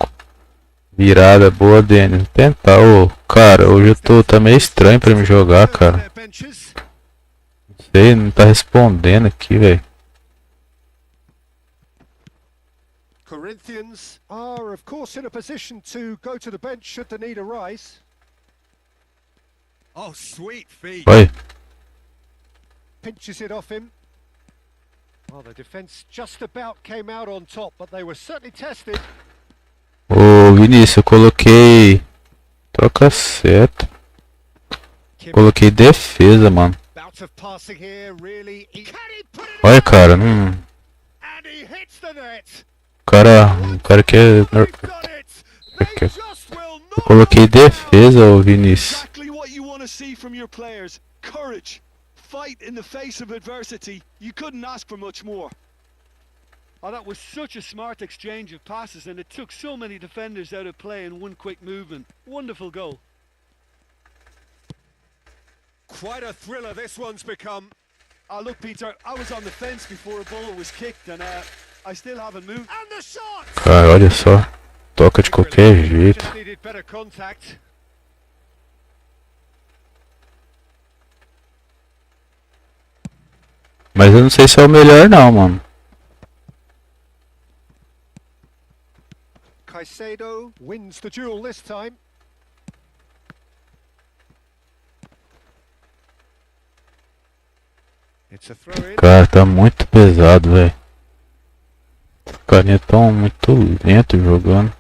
virada boa, Denis. Tentar, ô. Cara, hoje tá meio estranho pra me jogar, cara. Não sei, não tá respondendo aqui, velho. Corinthians are, of course, in a position to go to the bench should the need arise. Oh, sweet feet. Oi. Pinches it off him. Well, the defense just about came out on top, but they were certainly tested. Ô, Vinícius, eu coloquei... Troca seta. Coloquei defesa, mano. Olha, cara, não... O cara que é... Eu coloquei defesa, ô Vinícius. Fight in the face of adversity. You couldn't ask for much more. Oh, that was such a smart exchange of passes, and it took so many defenders out of play in one quick movement. Wonderful goal. Quite a thriller this one's become. Oh, look, Peter, I was on the fence before a ball was kicked, and I still haven't moved. And the shot! Cara, olha só. Toca de qualquer jeito. Needed better contact. Mas eu não sei se é o melhor não, mano. Caicedo wins the duel this time. It's a throw in. Cara, tá muito pesado, velho. Os carinha tão muito lento jogando.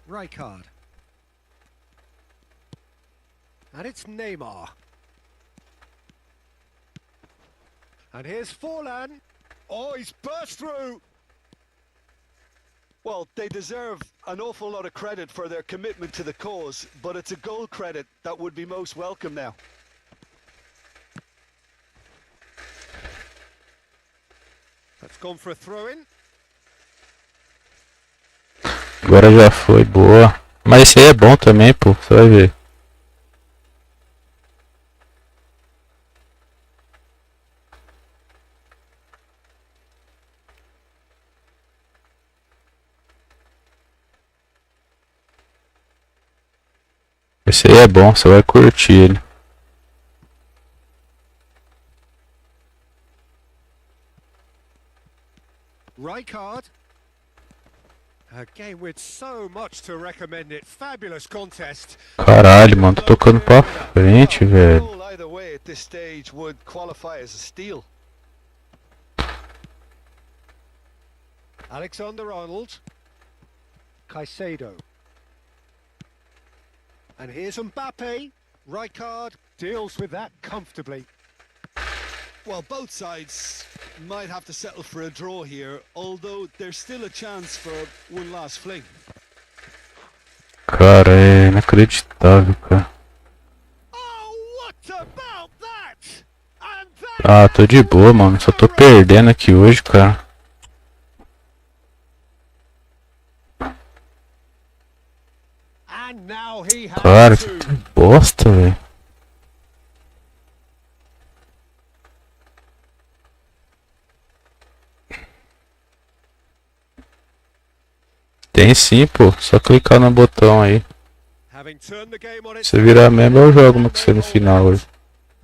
Rijkaard. And it's Neymar. And here's Forlan. Oh, he's burst through. Well, they deserve an awful lot of credit for their commitment to the cause, but it's a goal credit that would be most welcome now. That's gone for a throw-in. Agora já foi, boa. Mas esse aí é bom também, pô. Você vai ver. Esse aí é bom, você vai curtir ele. Rijkaard. A game with so much to recommend it. Fabulous contest. Caralho, mano, tô tocando pra frente, velho. Either way at this stage would qualify as a steal. Alexander-Arnold. Caicedo. And here's Mbappe. Rijkaard deals with that comfortably. Well, both sides might have to settle for a draw here, although there's still a chance for one last fling. Cara, é inacreditável, cara. Oh, what about that? And Ah, tô de boa, mano. Só tô perdendo aqui hoje, cara. And now he has Cara, two. que bosta, velho. Tem sim, pô. Só clicar no botão aí. Having turned the game on its Se virar membro, eu jogo no que você no final hoje.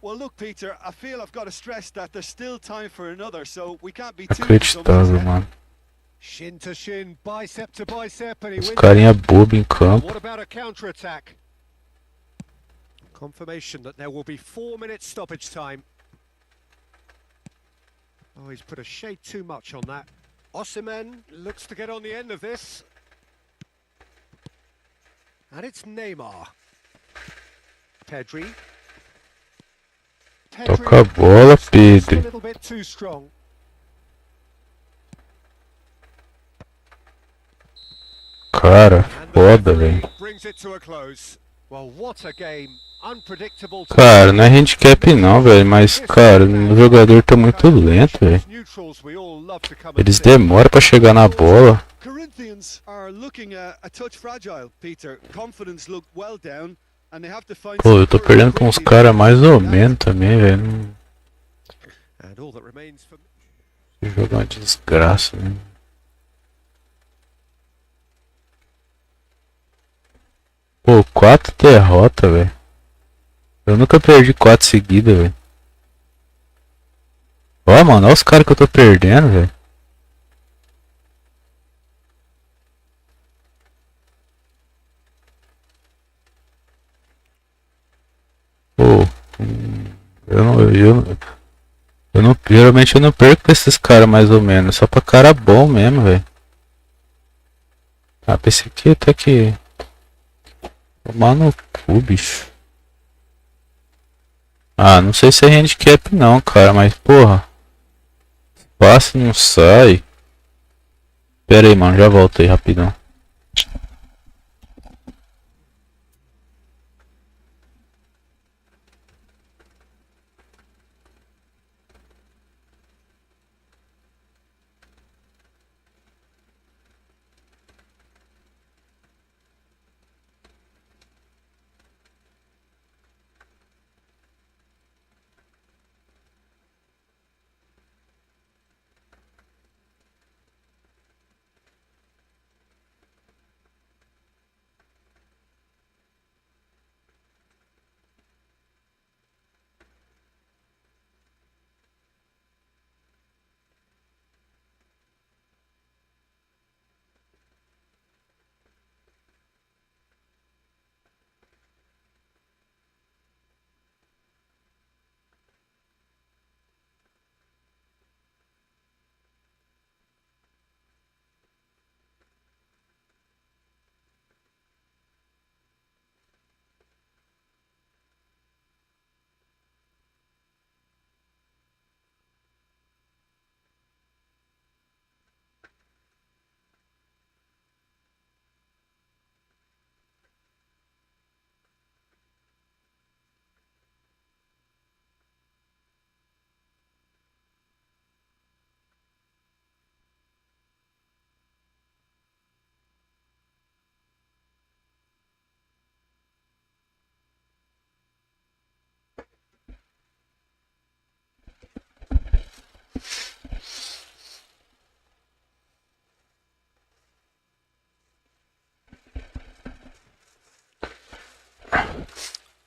Well, look, Peter, I feel I've got to stress that there's still time for another, so we can't be too Inacreditável, mano. shin to shin, bicep to bicep, and he Os wins. carinha bobo em campo. What about a counter-attack? Confirmation that there will be 4 minutes stoppage time. Oh, he's put a shade too much on that. Osimhen looks to get on the end of this. And it's Neymar. Pedri. Toca a bola, Just a Pedro. little bit too strong. Cara, And the foda, referee velho. brings it to a close. Well, what a game. Unpredictable. to Cara, não é handicap não, velho. Mas, cara, o jogador tá muito lento, velho. Neutrals we all love to come and Eles see. demoram pra chegar na bola. Corinthians are looking a touch fragile, Peter. Confidence look well down, and they have to find. Pô, eu tô some perdendo com uns quickly. caras mais ou menos também, velho. And all that remains for Esse jogo é uma desgraça, né? Pô, 4 derrotas, velho. Eu nunca perdi 4 seguidas, velho. Ó, mano, olha os caras que eu tô perdendo, velho. Pô, geralmente eu não perco pra esses caras mais ou menos, só pra cara bom mesmo, velho. Ah, pensei que até que tomar no cu, bicho. Ah, não sei se é handicap não, cara, mas porra. Passe não sai. Pera aí, mano, já voltei rapidão.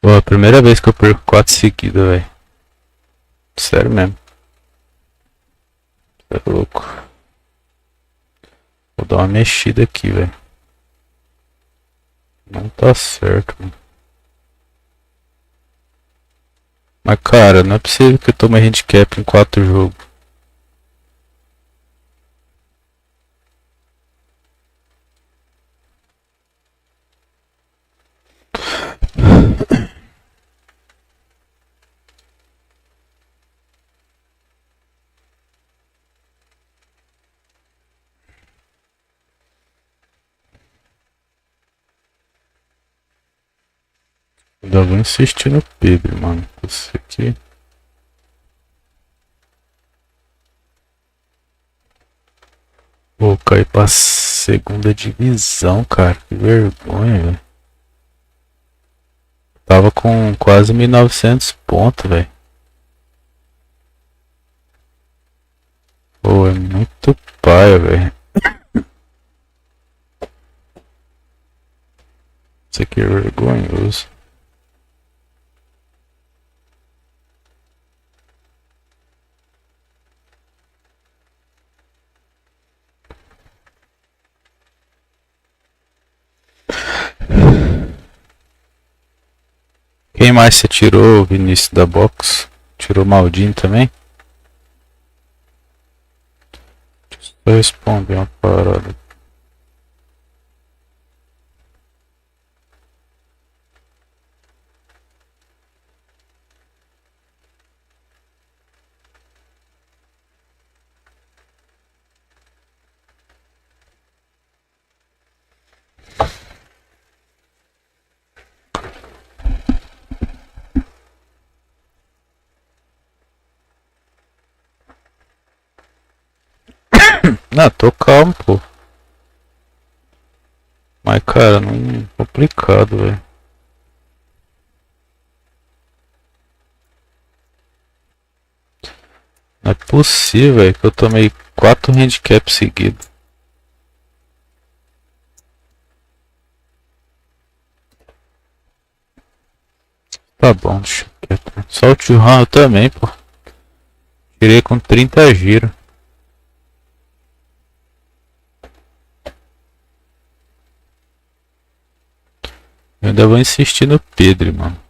Pô, a primeira vez que eu perco 4 seguidas, velho. Sério mesmo. Tá louco. Vou dar uma mexida aqui, velho. Não tá certo, mano. Mas cara, não é possível que eu tome handicap em 4 jogos. Ainda vou insistir no Pedro, mano. Esse aqui. Vou cair pra segunda divisão, cara. Que vergonha, velho. Tava com quase 1900 pontos, velho. Pô, é muito paia, velho. Isso aqui é vergonhoso. Quem mais você tirou, Vinícius, da box? Tirou Maldini também? Deixa eu só responder uma parada. Não, tô calmo, pô. Mas, cara, não é complicado, velho. Não é possível, velho, que eu tomei 4 handicaps seguidos. Tá bom, deixa quieto. Só o tio Han também, pô. Tirei com 30 giros. Eu ainda vou insistir no Pedro, mano.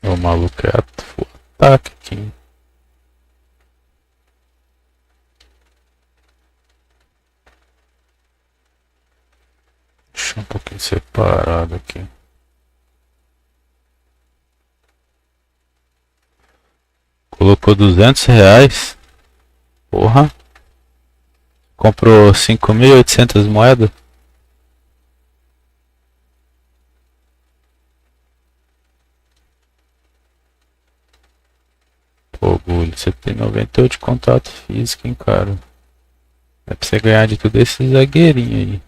O maluco é ataque aqui. Deixa um pouquinho separado aqui. Colocou R$200. Porra. Comprou 5.800 moedas. Pô, Gulho, você tem 98 de contato físico, hein, cara. É pra você ganhar de tudo esse zagueirinho aí.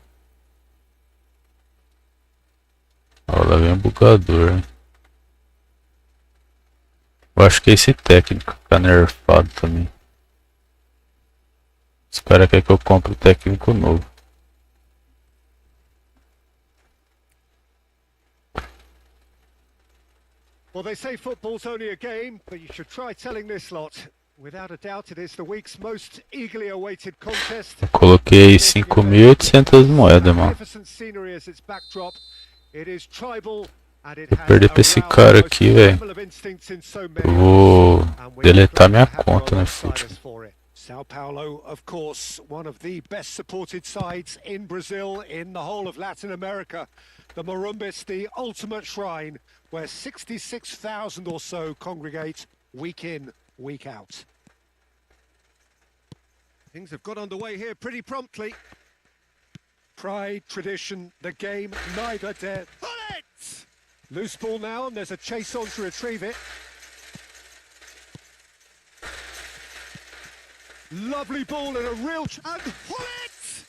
Ó, lá vem um bugador, hein. Eu acho que esse técnico tá nerfado também. Os caras querem que eu compre o técnico novo. Well, they say football's only a game, but you should try telling this lot. Without a doubt, it is the week's most eagerly awaited contest. Eu coloquei 5.800 moedas, mano. Vou perder pra esse cara aqui, velho. Eu vou deletar minha conta no Efootball. Sao Paulo, of course, one of the best supported sides in Brazil, in the whole of Latin America. The Morumbis, the ultimate shrine, where 66,000 or so congregate week in, week out. Things have got underway here pretty promptly. Pride, tradition, the game, neither dare. Pull it! Loose ball now, and there's a chase on to retrieve it. Lovely ball and a real and pull it!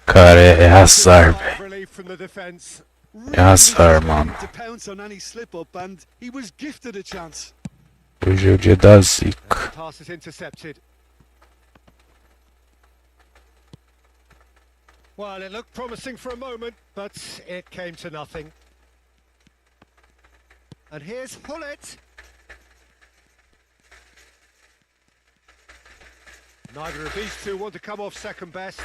Cara, é azar, velho. É azar, mano. Hoje é o dia da zica. Pass is intercepted. Well, it looked promising for a moment, but it came to nothing. And here's Hullet. Neither of these two want to come off second best.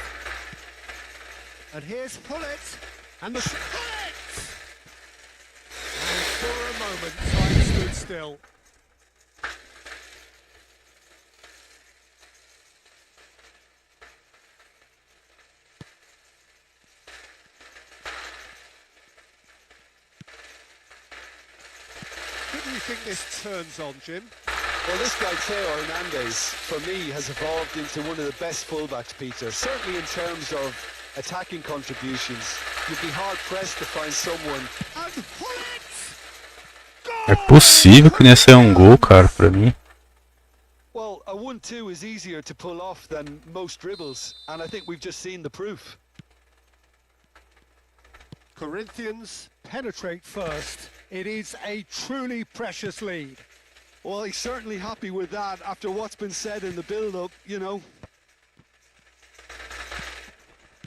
And here's Hullet. And the Hullet! And for a moment, time stood still. do you think this turns on, Jim? Well, this guy, Teo Hernandez, for me, has evolved into one of the best fullbacks, Peter. Certainly in terms of attacking contributions. You'd be hard-pressed to find someone... And pull it! É possível que nem saia um gol, cara, pra mim. Well, a 1-2 is easier to pull off than most dribbles, and I think we've just seen the proof. Corinthians penetrate first. It is a truly precious lead. Well, he's certainly happy with that after what's been said in the build-up, you know.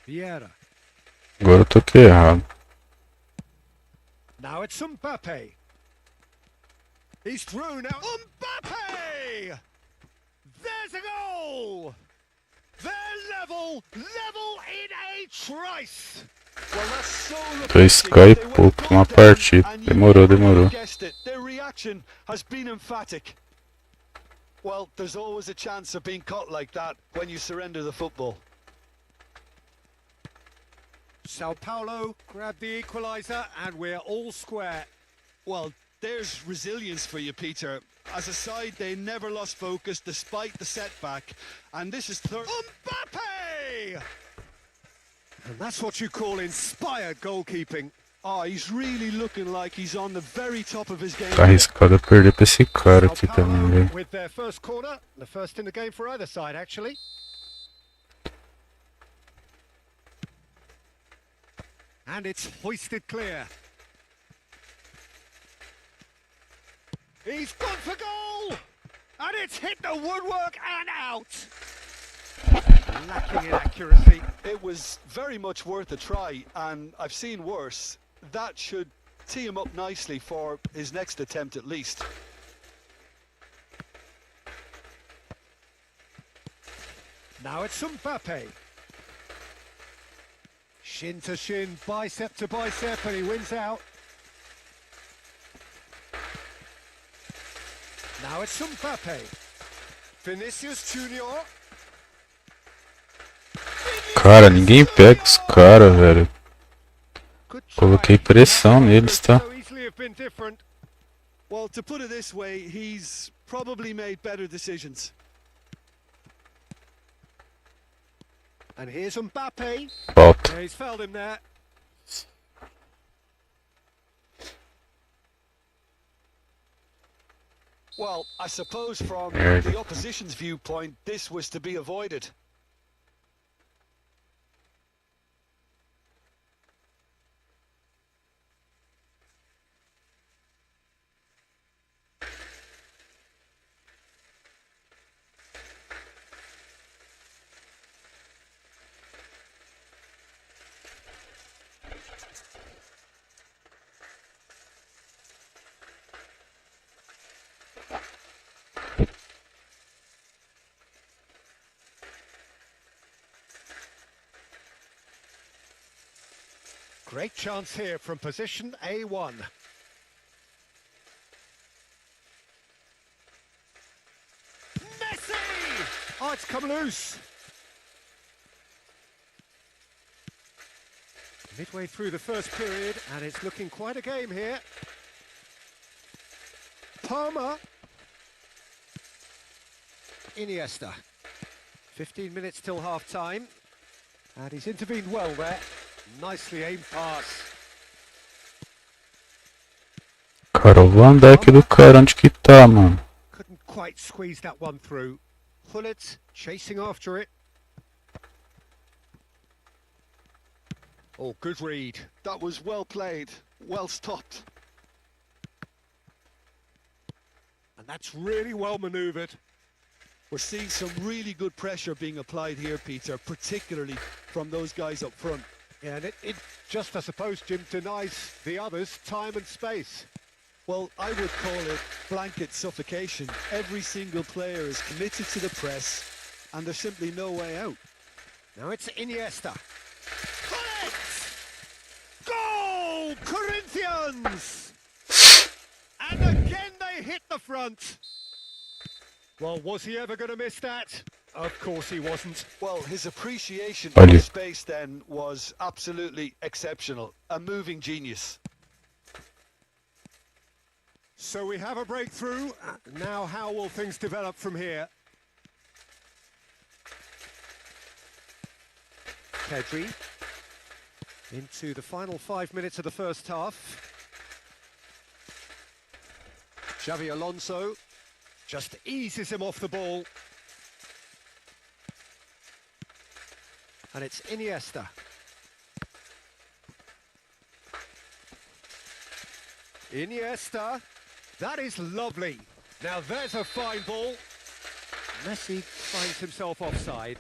Vieira. Agora eu toquei errado. Now it's Mbappe. He's through now. Mbappe! There's a goal! They're level in a trice. Well, that's so 2K e pouco pra uma partida. Demorou. Guessed it. Their reaction has been emphatic. Well, there's always a chance of being caught like that when you surrender the football. Sao Paulo grab the equaliser and we're all square. Well, there's resilience for you, Peter. As a side, they never lost focus despite the setback. And this is third. Mbappe! And that's what you call inspired goalkeeping. Oh, he's really looking like he's on the very top of his game. Tá arriscado a perder pra esse cara aqui também, velho. With their first corner, the first in the game for either side, actually. And it's hoisted clear. He's gone for goal! And it's hit the woodwork and out! Lacking in accuracy. It was very much worth a try, and I've seen worse. That should tee him up nicely for his next attempt at least. Now it's Mbappe. Shin to shin, bicep to bicep, and he wins out. Now it's Mbappe. Vinicius Junior. Cara, ninguém pega os caras, velho. Coloquei pressão neles, tá? Well, to put it this way, he's probably made better decisions. And here's Mbappe. Falta. Yeah, he's fouled him there. Well, I suppose from Yeah. the opposition's viewpoint, this was to be avoided. Great chance here from position A1. Messi! Oh, it's come loose. Midway through the first period, and it's looking quite a game here. Palmer. Iniesta. 15 minutes till half-time. And he's intervened well there. Nicely aimed pass. Cara, o Van Dijk do cara, onde que tá, mano? Couldn't quite squeeze that one through. Pullet chasing after it. Oh, good read. That was well played, well stopped. And that's really well manoeuvred. We're seeing some really good pressure being applied here, Peter, particularly from those guys up front. Yeah, and it just, I suppose, Jim, denies the others time and space. Well, I would call it blanket suffocation. Every single player is committed to the press, and there's simply no way out. Now it's Iniesta. Goal! Corinthians! And again they hit the front. Well, was he ever going to miss that? Of course he wasn't. Well, his appreciation Olha. of space then was absolutely exceptional. A moving genius. So we have a breakthrough. Now how will things develop from here? Pedri into the final 5 minutes of the first half. Xavi Alonso just eases him off the ball. And it's Iniesta. Iniesta, that is lovely. Now there's a fine ball. Messi finds himself offside.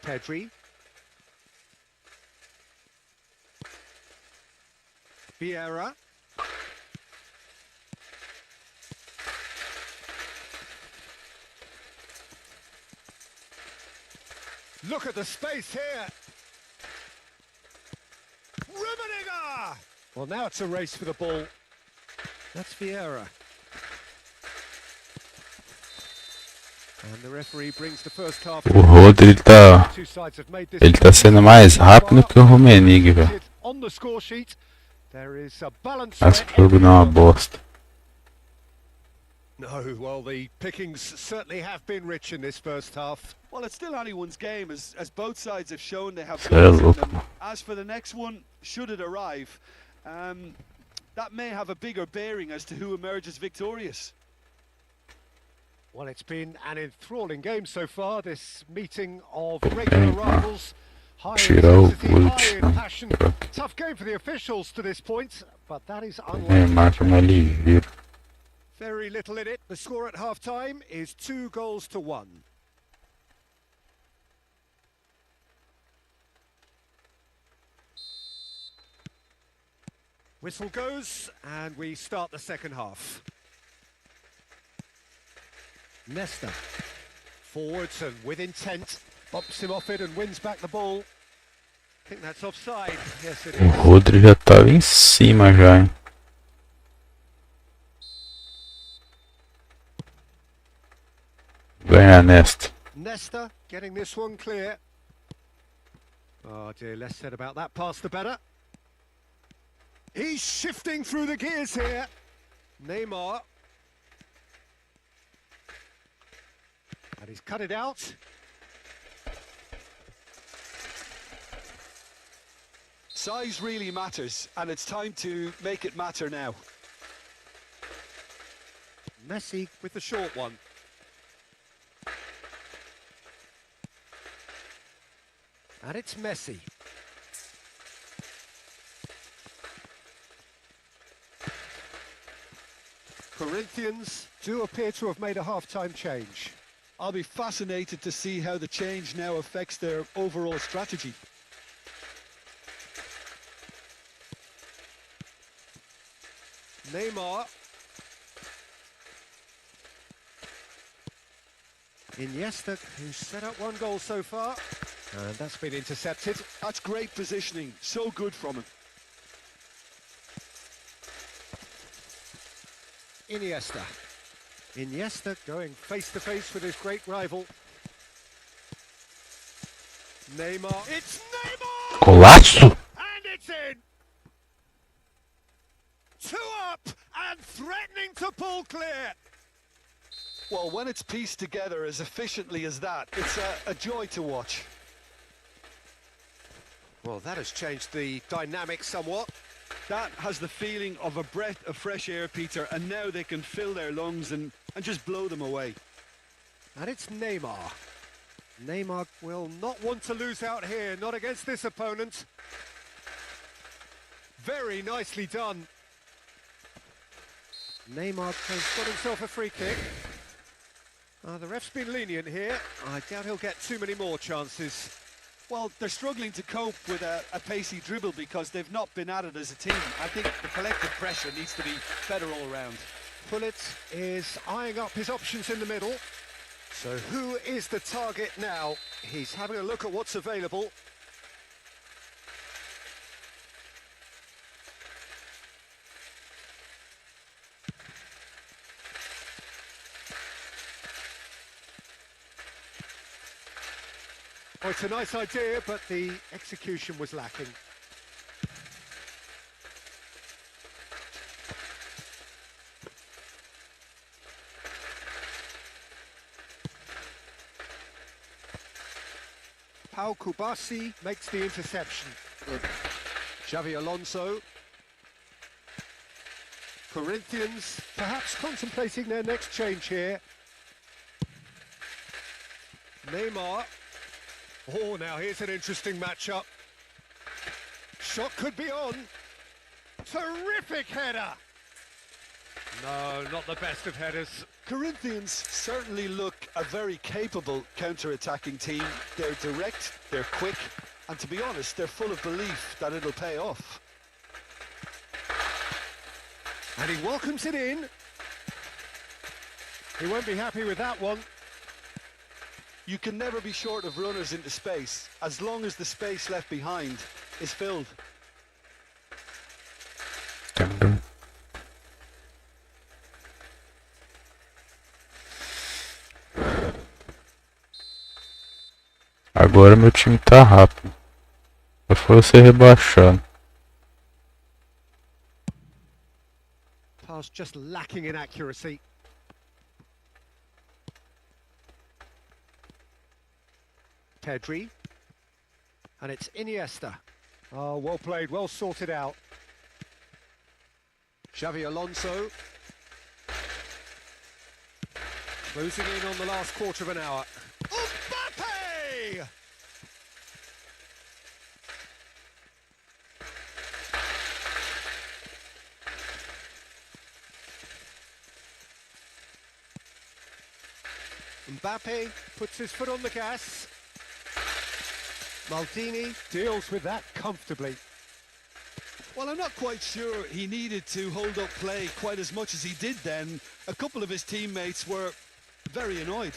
Pedri. Vieira. Look at the space here. Rummenigge! Well, now it's a race for the ball. That's Vieira. And the referee brings the first half. O Rodri tá... Two sides have made this. Ele tá sendo mais rápido que o Rummenigge, velho. On the score sheet, there is a balance. Esse jogo não é uma bosta. No, well, the pickings certainly have been rich in this first half. Well, it's still anyone's game, as both sides have shown they have Cê é goals in louco, them. mano. As for the next one, should it arrive, that may have a bigger bearing as to who emerges victorious. Well, it's been an enthralling game so far, this meeting of regular rivals. High Tirar o intensity, high Bult, in passion. né? Tough game for the officials to this point, but that is Neymar unlikely. como ele vira. Very little in it. The score at half-time is 2-1. Whistle goes, and we start the second half. Nesta. Forwards and with intent. Bumps him off it and wins back the ball. I think that's offside. Yes, it O is. Rodri já tava em cima já, hein. Ganha nesta. Nesta getting this one clear. Oh dear, less said about that pass the better. He's shifting through the gears here. Neymar. And he's cut it out. Size really matters, and it's time to make it matter now. Messi with the short one. And it's Messi. Corinthians do appear to have made a half-time change. I'll be fascinated to see how the change now affects their overall strategy. Neymar. Iniesta, who's set up one goal so far. And that's been intercepted. That's great positioning, so good from him. Iniesta. Iniesta going face-to-face with his great rival. Neymar. It's Neymar! Golaço! And it's in! 2 up and threatening to pull clear. Well, when it's pieced together as efficiently as that, it's a joy to watch. Well, that has changed the dynamic somewhat. That has the feeling of a breath of fresh air, Peter, and now they can fill their lungs and just blow them away. And it's Neymar. Neymar will not want to lose out here, not against this opponent. Very nicely done. Neymar has got himself a free kick. The ref's been lenient here. I doubt he'll get too many more chances. Well, they're struggling to cope with a pacey dribble because they've not been at it as a team. I think the collective pressure needs to be better all around. Pullet is eyeing up his options in the middle. So who is the target now? He's having a look at what's available. Well, it's a nice idea, but the execution was lacking. Pau Kubasi makes the interception. Xavi Alonso. Corinthians perhaps contemplating their next change here. Neymar. Oh, now here's an interesting matchup. Shot could be on. Terrific header. No, not the best of headers. Corinthians certainly look a very capable counter-attacking team. They're direct, they're quick, and to be honest, they're full of belief that it'll pay off. And he welcomes it in. He won't be happy with that one. You can never be short of runners into space, as long as the space left behind is filled. Agora meu time tá rápido. Eu for ser rebaixado. Pass just lacking in accuracy. Pedri. And it's Iniesta. Oh, well played, well sorted out. Xavi Alonso. Closing in on the last quarter of an hour. Mbappe! Mbappe puts his foot on the gas. Maldini deals with that comfortably. Well, I'm not quite sure he needed to hold up play quite as much as he did then. A couple of his teammates were very annoyed.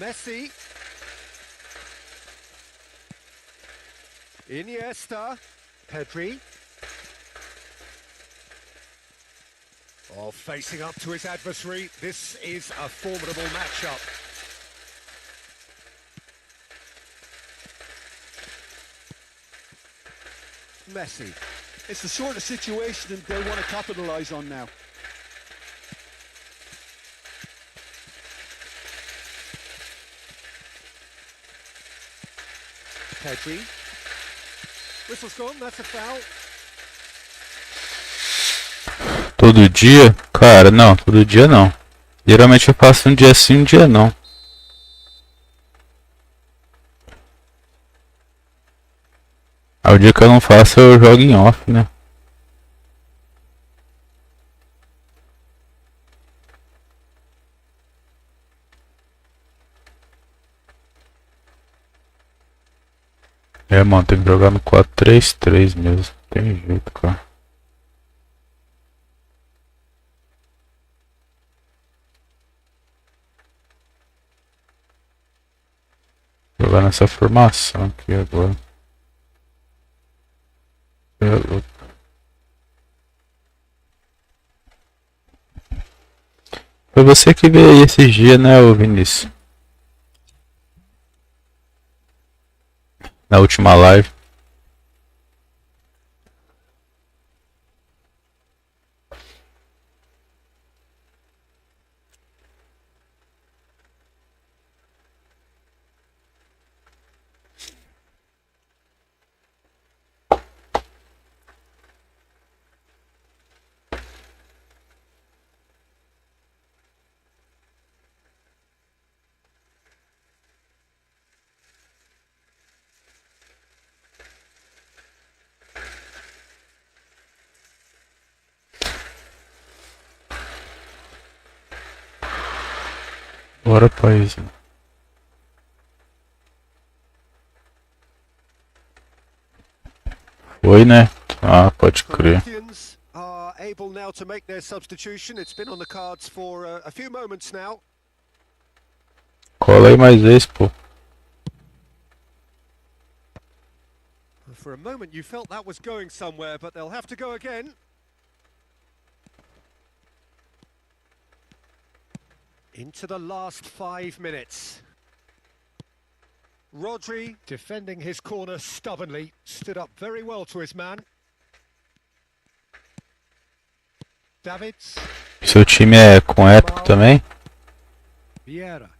Messi. Iniesta. Pedri. Oh, facing up to his adversary. This is a formidable matchup. Messi. It's the sort of situation that they want to capitalise on now. Pedri. Whistle's gone, that's a foul. Todo dia? Cara, não, todo dia não. Geralmente eu faço um dia sim, um dia não. Aí o dia que eu não faço eu jogo em off, né? É, mano, tem que jogar no 4-3-3 mesmo. Tem jeito, cara. Jogar nessa formação aqui agora. É louco. Foi você que veio aí esses dias, né, ô Vinícius? Na última live. Bora, país. Foi, né? Ah, pode crer. Corinthians are able now to make their substitution. It's been on the cards for a few moments now. Cola aí mais vezes, pô. For a moment you felt that was going somewhere, but they'll have to go again. Into the last 5 minutes. Rodri defending his corner stubbornly, stood up very well to his man. Davids. Seu time é com épico também? Vieira.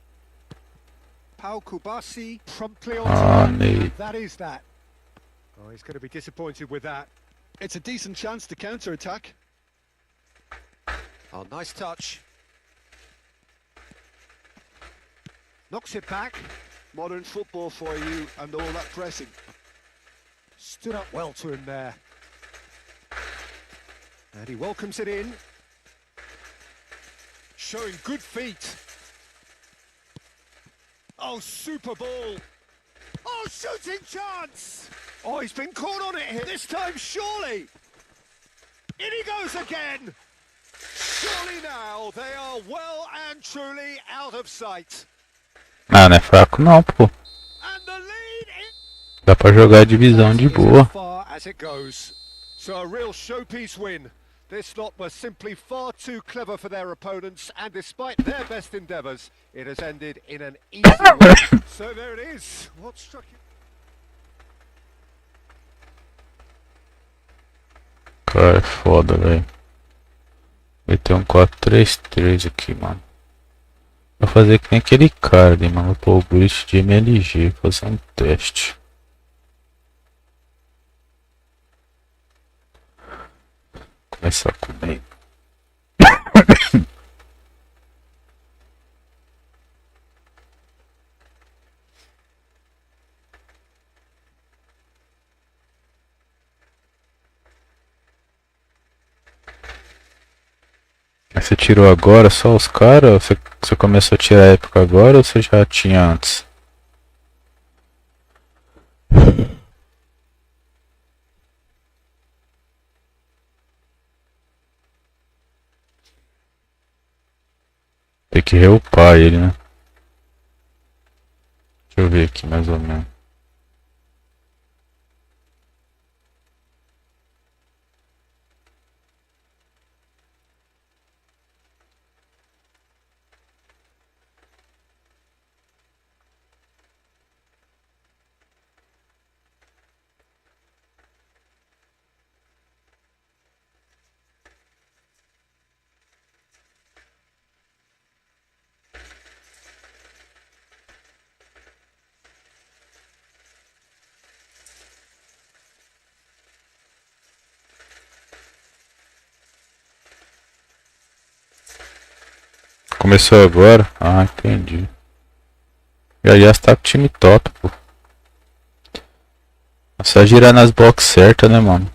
Pau Kubasi promptly on Ah, time. Ney. That is that. Oh, he's going to be disappointed with that. It's a decent chance to counter-attack. Oh, nice touch. Knocks it back. Modern football for you and all that pressing. Stood up well to him there. And he welcomes it in. Showing good feet. Oh, super ball. Oh, shooting chance. Oh, he's been caught on it here. This time, surely. In he goes again. Surely now, they are well and truly out of sight. Ah, não é fraco não, pô. And the lead is Dá pra jogar a divisão de as boa. far as it goes. So a real showpiece win. This lot were simply far too clever for their opponents, and despite their best endeavours, it has ended in an easy win. So there it is. What struck you? Cara, é foda, velho. Vai ter um 4-3-3 aqui, mano. Vou fazer que nem aquele cara ali, mano. Vou pôr o glitch de MLG, fazer um teste. Começar com bem. Você tirou agora só os caras? Você começou a tirar a época agora ou você já tinha antes? Tem que reupar ele, né? Deixa eu ver aqui mais ou menos. Começou agora? Ah, entendi. Já está com o time top, pô. É só girar nas boxes certas, né, mano?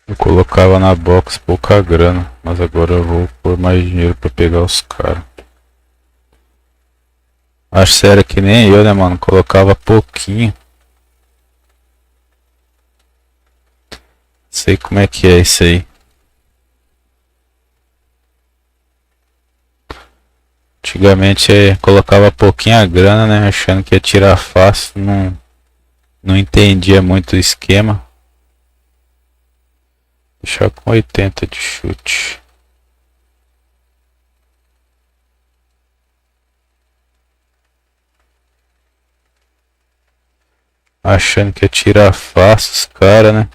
Eu colocava na box pouca grana, mas agora eu vou pôr mais dinheiro pra pegar os caras. Acho que era que nem eu, né, mano? Colocava pouquinho. Sei como é que é isso aí. Antigamente colocava pouquinha grana, né? Achando que ia tirar fácil. Não entendia muito o esquema. Deixar com 80 de chute. Achando que ia tirar fácil os caras, né?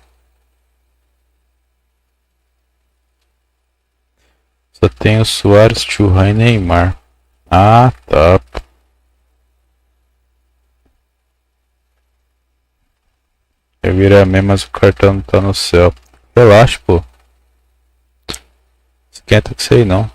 Só tem o Suárez, Churran e Neymar. Ah, tá. Eu virei mesmo, mas o cartão não tá no céu. Relaxa, pô. Esquenta que sei não.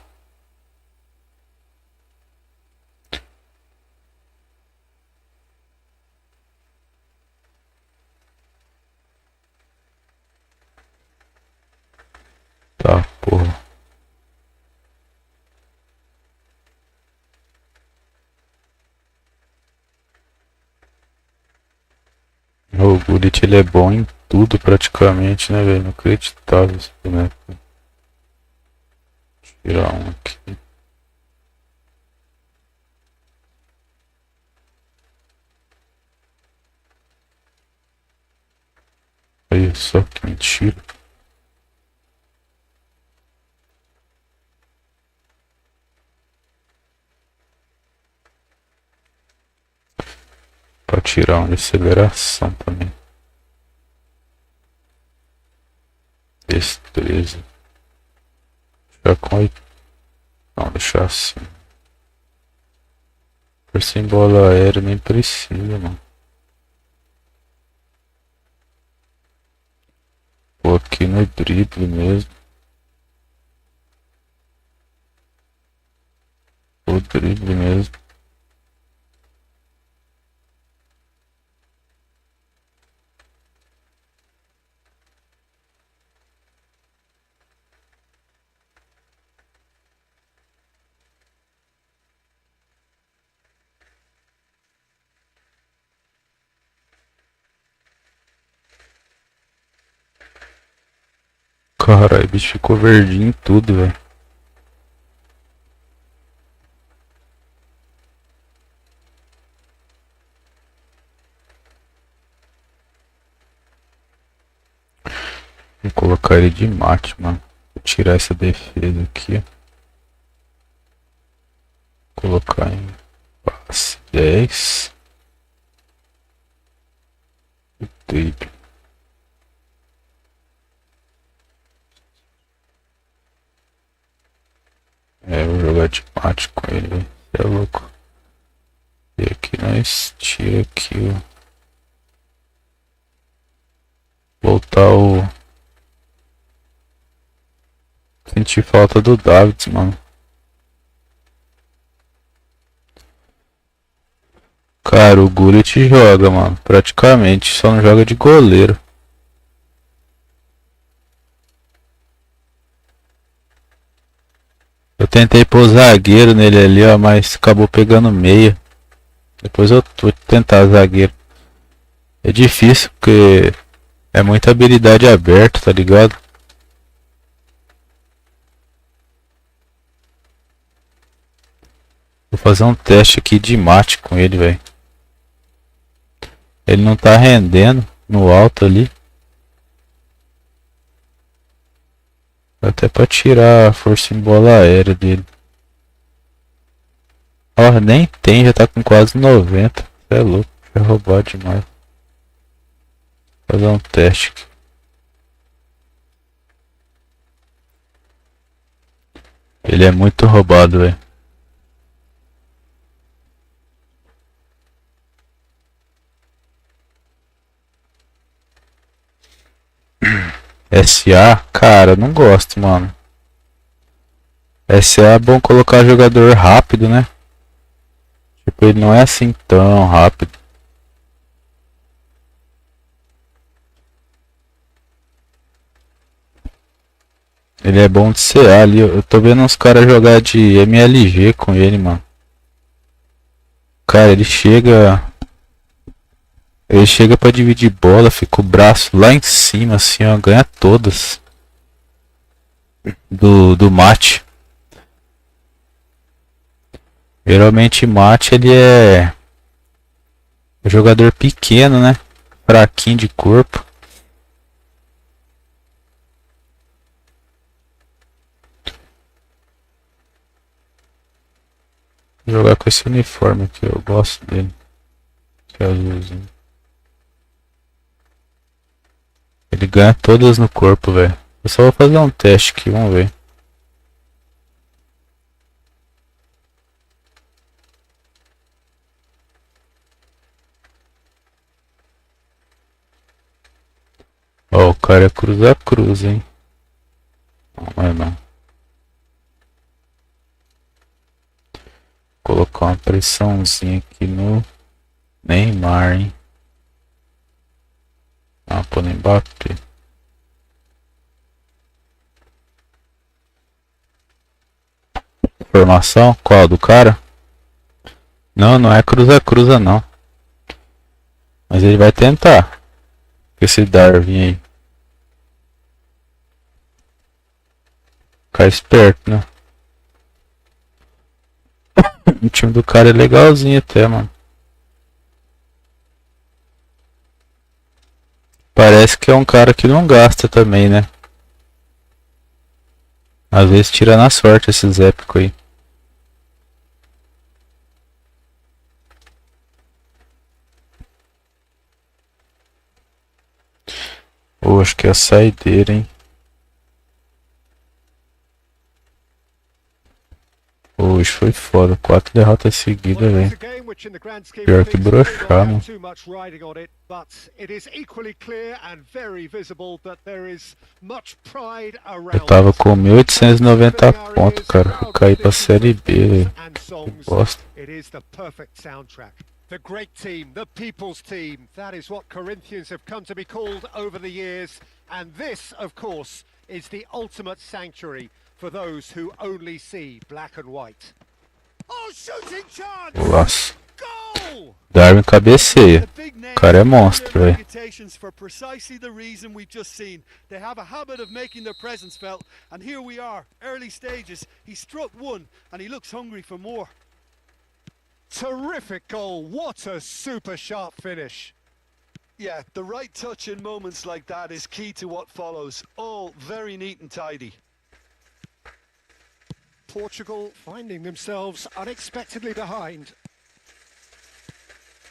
Tá, porra. O Gullit, ele é bom em tudo praticamente, né, velho? Inacreditável esse boneco. Tirar um aqui. Olha só que mentira. Pra tirar uma de aceleração também. Destreza. Deixar com 8. Não, deixar assim. Por sem bola aérea nem precisa, mano. Vou aqui no drible mesmo. O drible mesmo. Caralho, o bicho ficou verdinho em tudo, velho. Vou colocar ele de mate, mano. Vou tirar essa defesa aqui, ó. Colocar em passe 10. E drible. É, vou jogar de mate com ele, velho. Você é louco. E aqui nós tira aqui, ó. Voltar o... Senti falta do Davids, mano. Cara, o Gullit joga, mano. Praticamente, só não joga de goleiro. Eu tentei pôr zagueiro nele ali, ó, mas acabou pegando meia. Depois eu vou tentar zagueiro. É difícil porque é muita habilidade aberta, tá ligado? Vou fazer um teste aqui de mate com ele, velho. Ele não tá rendendo no alto ali. Até pra tirar a força em bola aérea dele. Ó, nem tem, já tá com quase 90. Você é louco, é roubado demais. Vou fazer um teste aqui. Ele é muito roubado, velho. SA, cara, não gosto, mano. SA é bom colocar jogador rápido, né? Tipo, ele não é assim tão rápido. Ele é bom de CA ali. Eu tô vendo uns caras jogar de MLG com ele, mano. Cara, ele chega. Ele chega pra dividir bola, fica o braço lá em cima, assim, ó. Ganha todas. Do mate. Geralmente mate ele é jogador pequeno, né? Fraquinho de corpo. Vou jogar com esse uniforme aqui, eu gosto dele. Que é azulzinho. Ele ganha todas no corpo, velho. Eu só vou fazer um teste aqui, vamos ver. Ó, o cara é cruz a cruz, hein. Não é não. Vou colocar uma pressãozinha aqui no Neymar, hein. Ah, pô, no Mbappé. Formação? Qual? Do cara? Não, não é cruza não. Mas ele vai tentar. Esse Darwin aí. Ficar esperto, né? O time do cara é legalzinho até, mano. Parece que é um cara que não gasta também, né? Às vezes tira na sorte esses épicos aí. Ou acho que é a saideira, hein? Hoje foi foda, 4 derrotas seguidas, velho. Pior que broxar, mano. Eu tava com 1.890 pontos, cara. Caí pra série B, velho. Bosta. The great team, the people's team. That is what Corinthians have come to be called over the years. And this, of course, is the ultimate sanctuary for those who only see black and white. Oh, shooting chance! Nossa. Goal! Darwin cabeceia. O cara é monstro, velho. For precisely the reason we've just seen. They have a habit of making their presence felt. And here we are, early stages. He struck one and he looks hungry for more. Terrific goal. What a super sharp finish. Yeah, the right touch in moments like that is key to what follows. All very neat and tidy. Portugal finding themselves unexpectedly behind.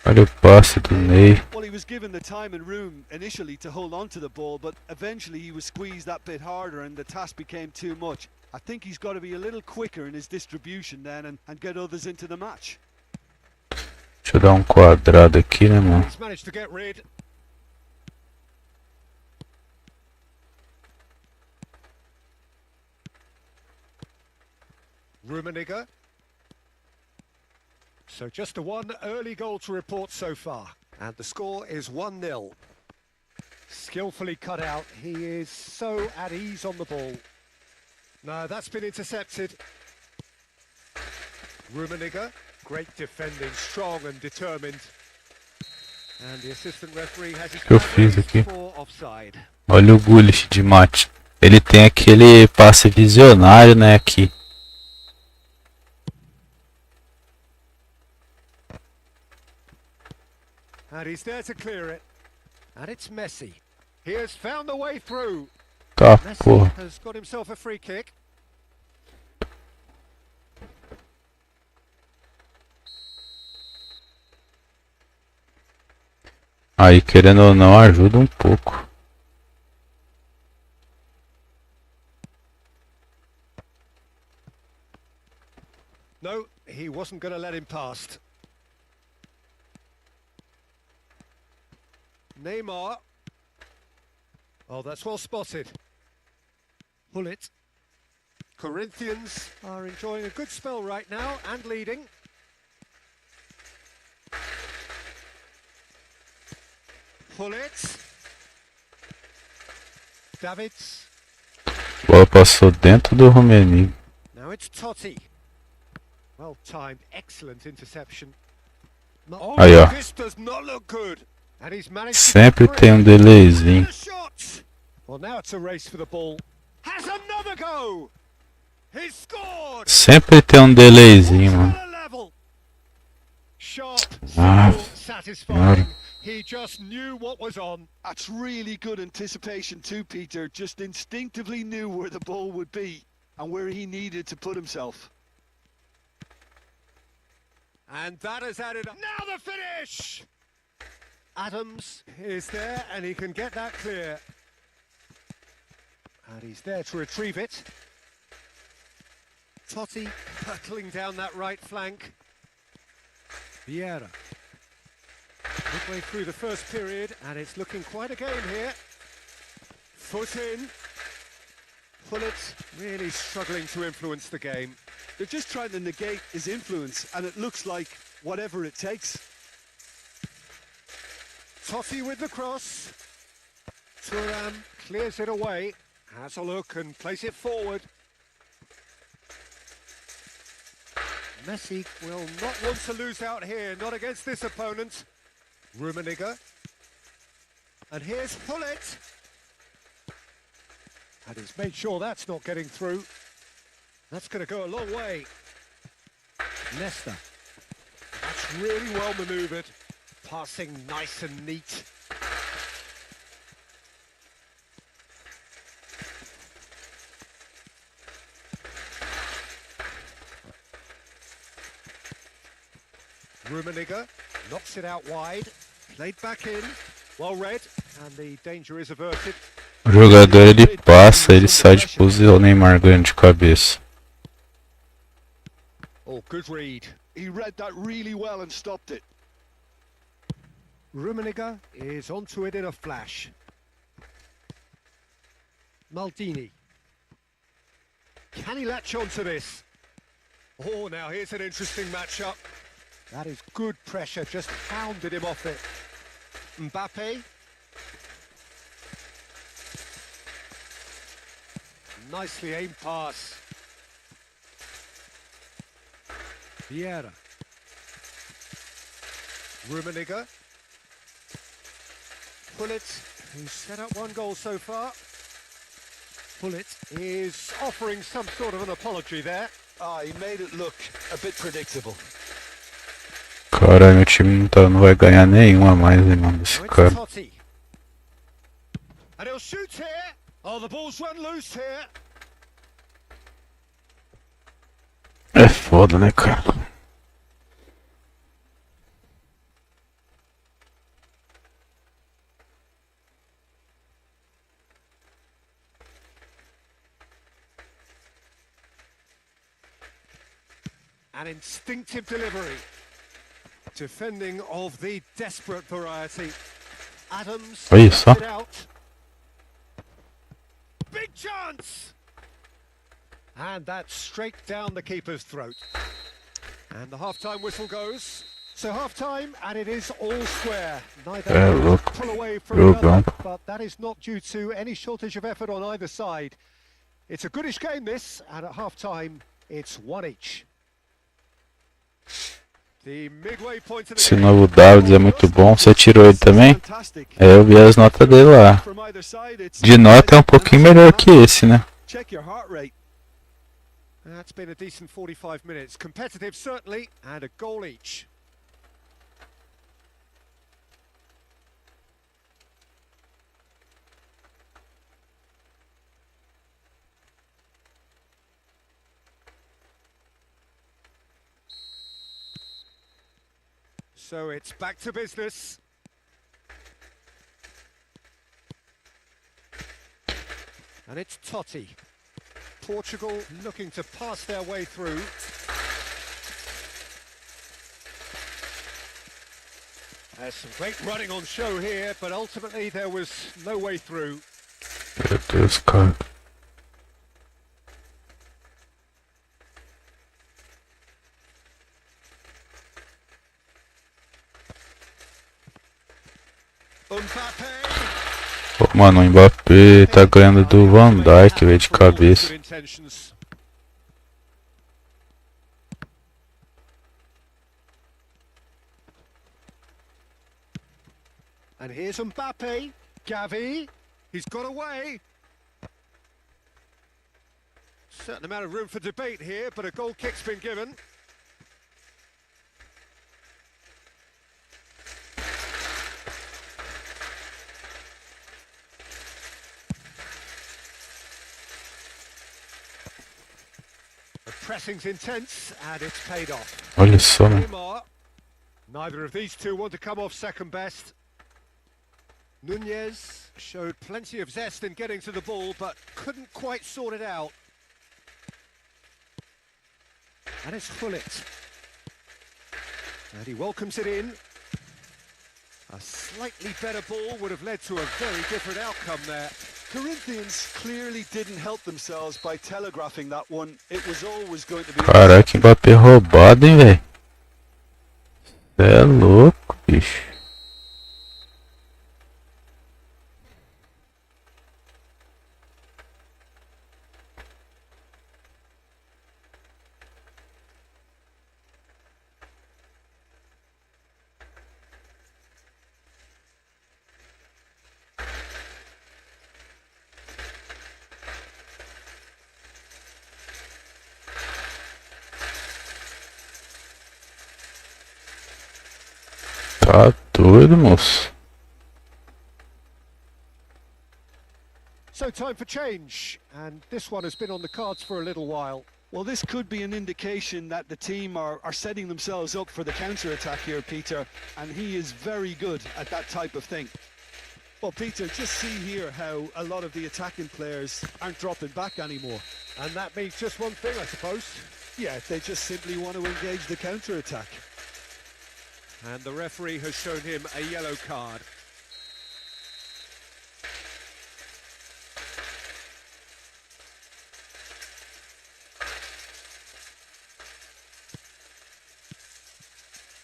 Olha o passe do Ney. Well, he was given the time and room initially to hold on to the ball, but eventually he was squeezed that bit harder and the task became too much. I think he's got to be a little quicker in his distribution then and get others into the match. Deixa eu dar um quadrado aqui, né, mano? He's managed to get rid. Rummenigge. So just the one early goal to report so far. And the score is 1-0. Skillfully cut out. He is so at ease on the ball. No, that's been intercepted. Rummenigge. Great defending, strong and determined. And the assistant referee has his Que eu fiz aqui? for offside. Olha o Gullit de mate. Ele tem aquele passe visionário, né, aqui. And he's there to clear it. And it's Messi. He has found the way through. Tá, Messi porra. has got himself a free kick. Aí, querendo ou não, ajuda um pouco. No, he wasn't going to let him past. Neymar. Oh, that's well spotted. Pull it. Corinthians are enjoying a good spell right now and leading. Pull it. Davids. A bola passou dentro do Rummenigge. Now it's Totti. Well timed, excellent interception. Oh, Aí, ó. this does not look good. And he's managed Sempre to tem um delayzinho. the shot. Well, now it's a race for the ball. Has another go. He's scored. Sempre tem um delayzinho, mano. Another level. Sharp, Ah, simple, satisfying. He just knew what was on. That's really good anticipation too, Peter. Just instinctively knew where the ball would be and where he needed to put himself. And that has added up. Now the finish! Adams is there and he can get that clear. And he's there to retrieve it. Totti hurtling down that right flank. Vieira. Midway through the first period, and it's looking quite a game here. Foot in. Pullet really struggling to influence the game. They're just trying to negate his influence, and it looks like whatever it takes. Totti with the cross. Thuram clears it away. Has a look and plays it forward. Messi will not want to lose out here, not against this opponent. Rummenigge. And here's Pullet. And he's made sure that's not getting through. That's going to go a long way. Nesta. That's really well manoeuvred. Passing nice and neat. Rummenigge knocks it out wide, played back in, well read, and the danger is averted. O jogador ele passa, ele sai de posição, o Neymar ganha de cabeça. Oh, good read. He read that really well and stopped it. Rummenigge is onto it in a flash. Maldini. Can he latch onto this? Oh, now here's an interesting matchup. That is good pressure, just hounded him off it. Mbappe. Nicely aimed pass. Vieira. Rummenigge. Pullet, who's set up one goal so far. Pullet is offering some sort of an apology there. He made it look a bit predictable. Caralho, meu time não vai ganhar nenhuma mais, hein, mano, desse cara. Totti. And he'll shoot here. Oh, the ball's run loose here. É foda, né, cara? An instinctive delivery. Defending of the desperate variety. Adams. Olha só. It out. Big chance! And that's straight down the keeper's throat. And the half-time whistle goes. So half-time, and it is all square. Neither look. pull away from Look, the other, bro. but that is not due to any shortage of effort on either side. It's a goodish game, this, and at half-time, it's one each. The midway point of the Esse game. novo Davids é muito bom. Você tirou ele também? É, eu vi as notas dele lá. De nota é um pouquinho melhor que esse, né? Check your heart rate. That's been a decent 45 minutes. Competitive, certainly, and a goal each. So it's back to business. And it's Totti. Portugal looking to pass their way through. There's some great running on show here, but ultimately there was no way through. Meu Deus, cara. Pô, mano, o Mbappé tá ganhando do Van Dijk, velho, de cabeça. And here's Mbappe. Gavi. He's got away. Certain amount of room for debate here, but a goal kick's been given. The pressing's intense, and it's paid off. Olha só, né? Neymar. Neither of these two want to come off second best. Nunez showed plenty of zest in getting to the ball, but couldn't quite sort it out. And it's Gullit. And he welcomes it in. A slightly better ball would have led to a very different outcome there. Corinthians clearly didn't help themselves by telegraphing that one. It was always going to be... Caraca, que Mbappé roubado, hein, velho? Cê é louco, bicho. Tá doido, moço. So time for change, and this one has been on the cards for a little while. Well, this could be an indication that the team are setting themselves up for the counter-attack here, Peter, and he is very good at that type of thing. Well, Peter, just see here how a lot of the attacking players aren't dropping back anymore. And that means just one thing, I suppose. Yeah, they just simply want to engage the counter-attack. And the referee has shown him a yellow card.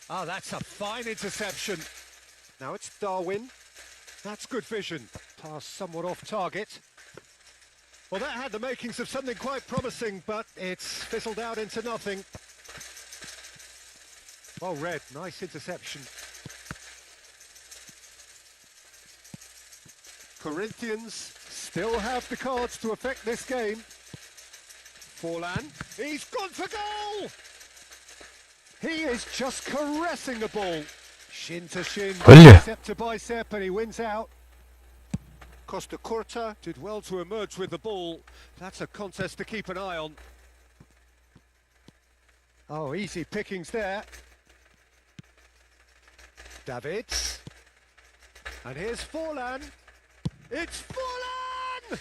Ah, that's a fine interception. Now it's Darwin. That's good vision. Pass somewhat off target. Well, that had the makings of something quite promising, but it's fizzled out into nothing. Well read, nice interception. Corinthians still have the cards to affect this game. Forlan, he's gone for goal! He is just caressing the ball. Shin to shin, bicep to bicep, and he wins out. Costa Curta did well to emerge with the ball. That's a contest to keep an eye on. Oh, easy pickings there. Davids. And here's Forlan. It's Forlan!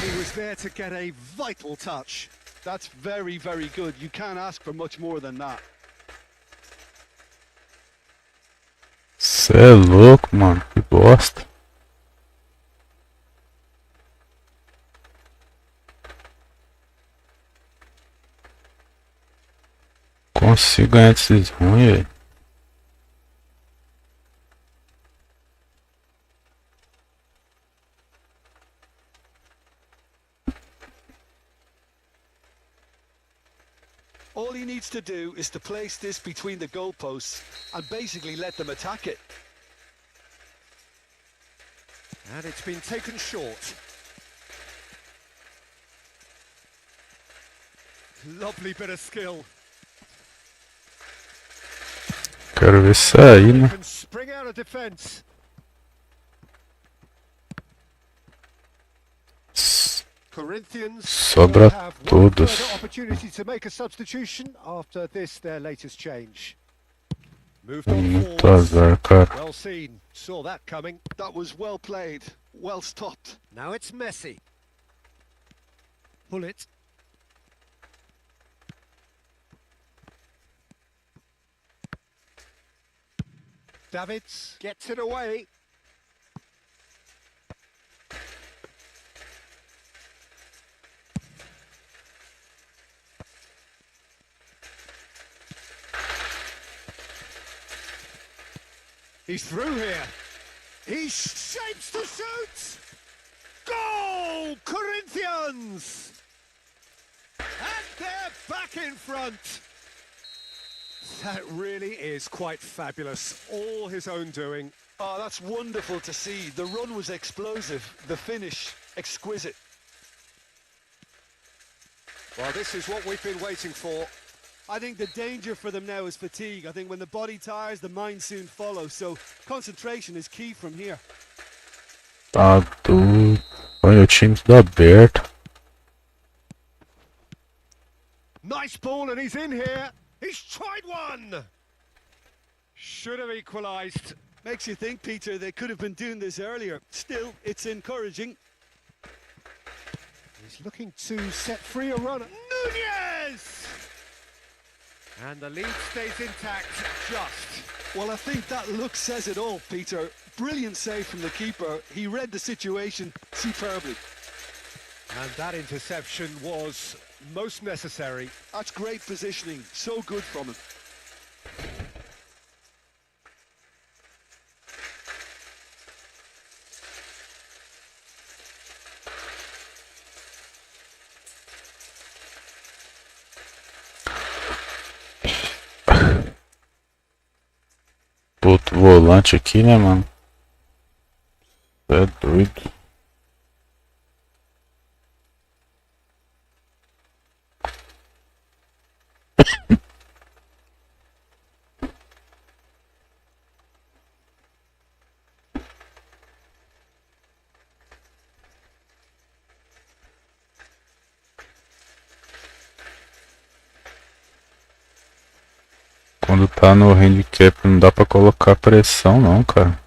He was there to get a vital touch. That's very, very good. You can't ask for much more than that. Cê é louco, mano. Que bosta. Consigo ganhar desses ruins, velho. All he needs to do is to place this between the goalposts and basically let them attack it. And it's been taken short. Lovely bit of skill. Quero ver sair, né? Can spring out of defense. Corinthians Sobra have one todos. further opportunity to make a substitution after this, their latest change. Moved on Muito forwards. azar, cara. Well seen. Saw that coming. That was well played, well stopped. Now it's Messi. Pull it. Davids gets it away. He's through here. He shapes to shoot. Goal, Corinthians! And they're back in front. That really is quite fabulous. All his own doing. Oh, that's wonderful to see. The run was explosive, the finish exquisite. Well, this is what we've been waiting for. I think the danger for them now is fatigue. I think when the body tires, the mind soon follows. So concentration is key from here. Tá doido. Olha o time tudo aberto. Nice ball, and he's in here. He's tried one. Should have equalised. Makes you think, Peter, they could have been doing this earlier. Still, it's encouraging. He's looking to set free a runner. Nunez! And the lead stays intact, just. Well, I think that look says it all, Peter. Brilliant save from the keeper. He read the situation superbly. And that interception was most necessary. That's great positioning. So good from him. Outro volante aqui, né, mano? É doido. Quando tá no handicap não dá pra colocar pressão não, cara.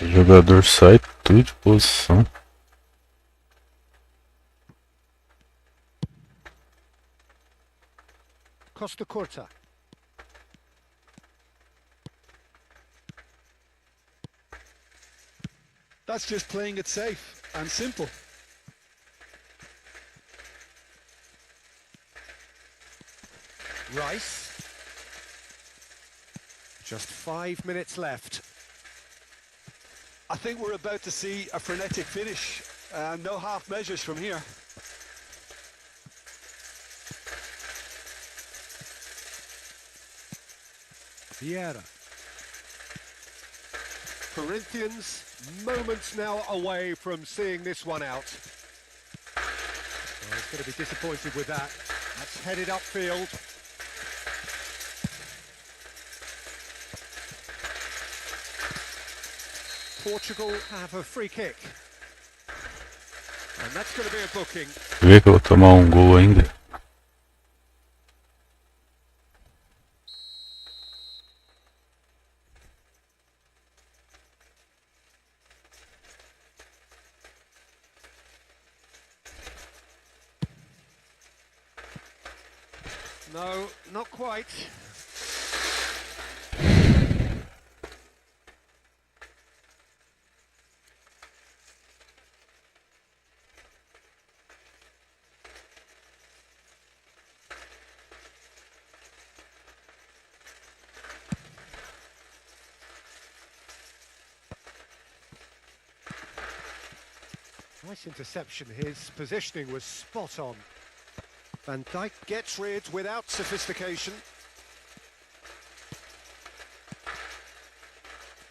O jogador sai tudo de posição. Costa Curta. That's just playing it safe and simple. Rice. Just 5 minutes left. I think we're about to see a frenetic finish. No half measures from here. Vieira. Corinthians, moments now away from seeing this one out. Well, he's going to be disappointed with that. That's headed upfield. Portugal have a free kick. And that's going to be a booking. Vê que eu vou tomar um gol ainda. No, not quite. Nice interception. His positioning was spot on. Van Dijk gets rid without sophistication.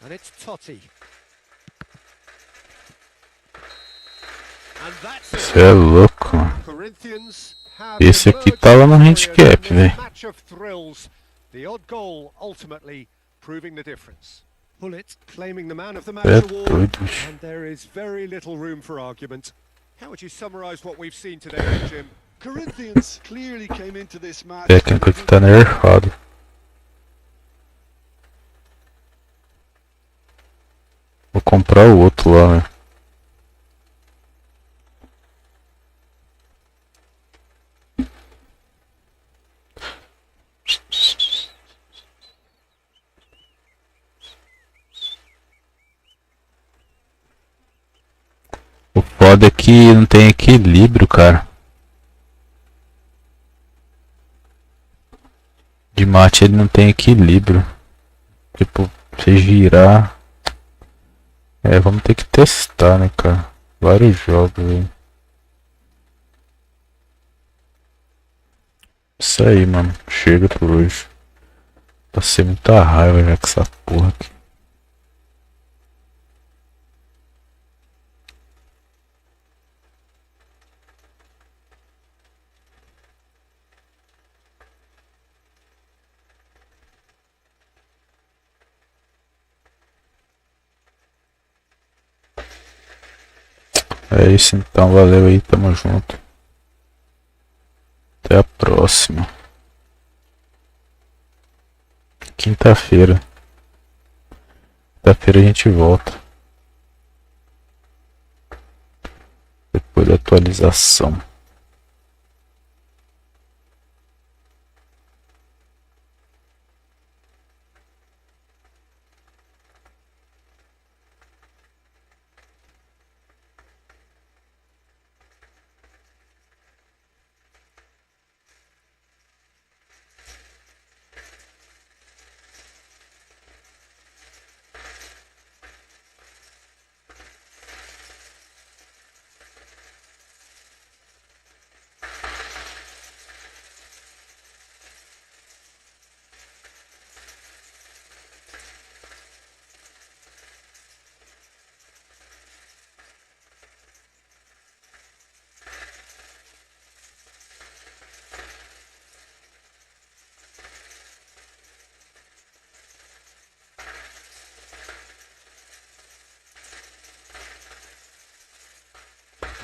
And it's Totti. And that's it. Cê é louco, mano. Corinthians have Esse aqui tava no handicap, velho. match of thrills. The odd goal ultimately proving the difference. Pullet claiming the man of the match É award. doido, bicho. And there is very little room for argument. How would you summarize what we've seen today, Jim? Corinthians clearly came into this match. Técnico que tá nerfado. Vou comprar o outro lá, velho. O foda é que não tem equilíbrio, cara. De mate ele não tem equilíbrio. Tipo, se girar. É, vamos ter que testar, né, cara? Vários jogos aí. Isso aí, mano. Chega por hoje. Passei muita raiva já com essa porra aqui. É isso então, valeu aí, tamo junto. Até a próxima. Quinta-feira. Quinta-feira a gente volta. Depois da atualização.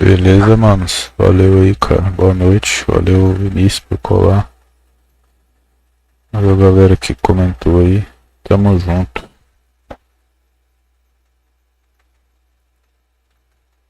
Beleza, manos. Valeu aí, cara. Boa noite. Valeu, Vinícius, por colar. Valeu, galera que comentou aí. Tamo junto.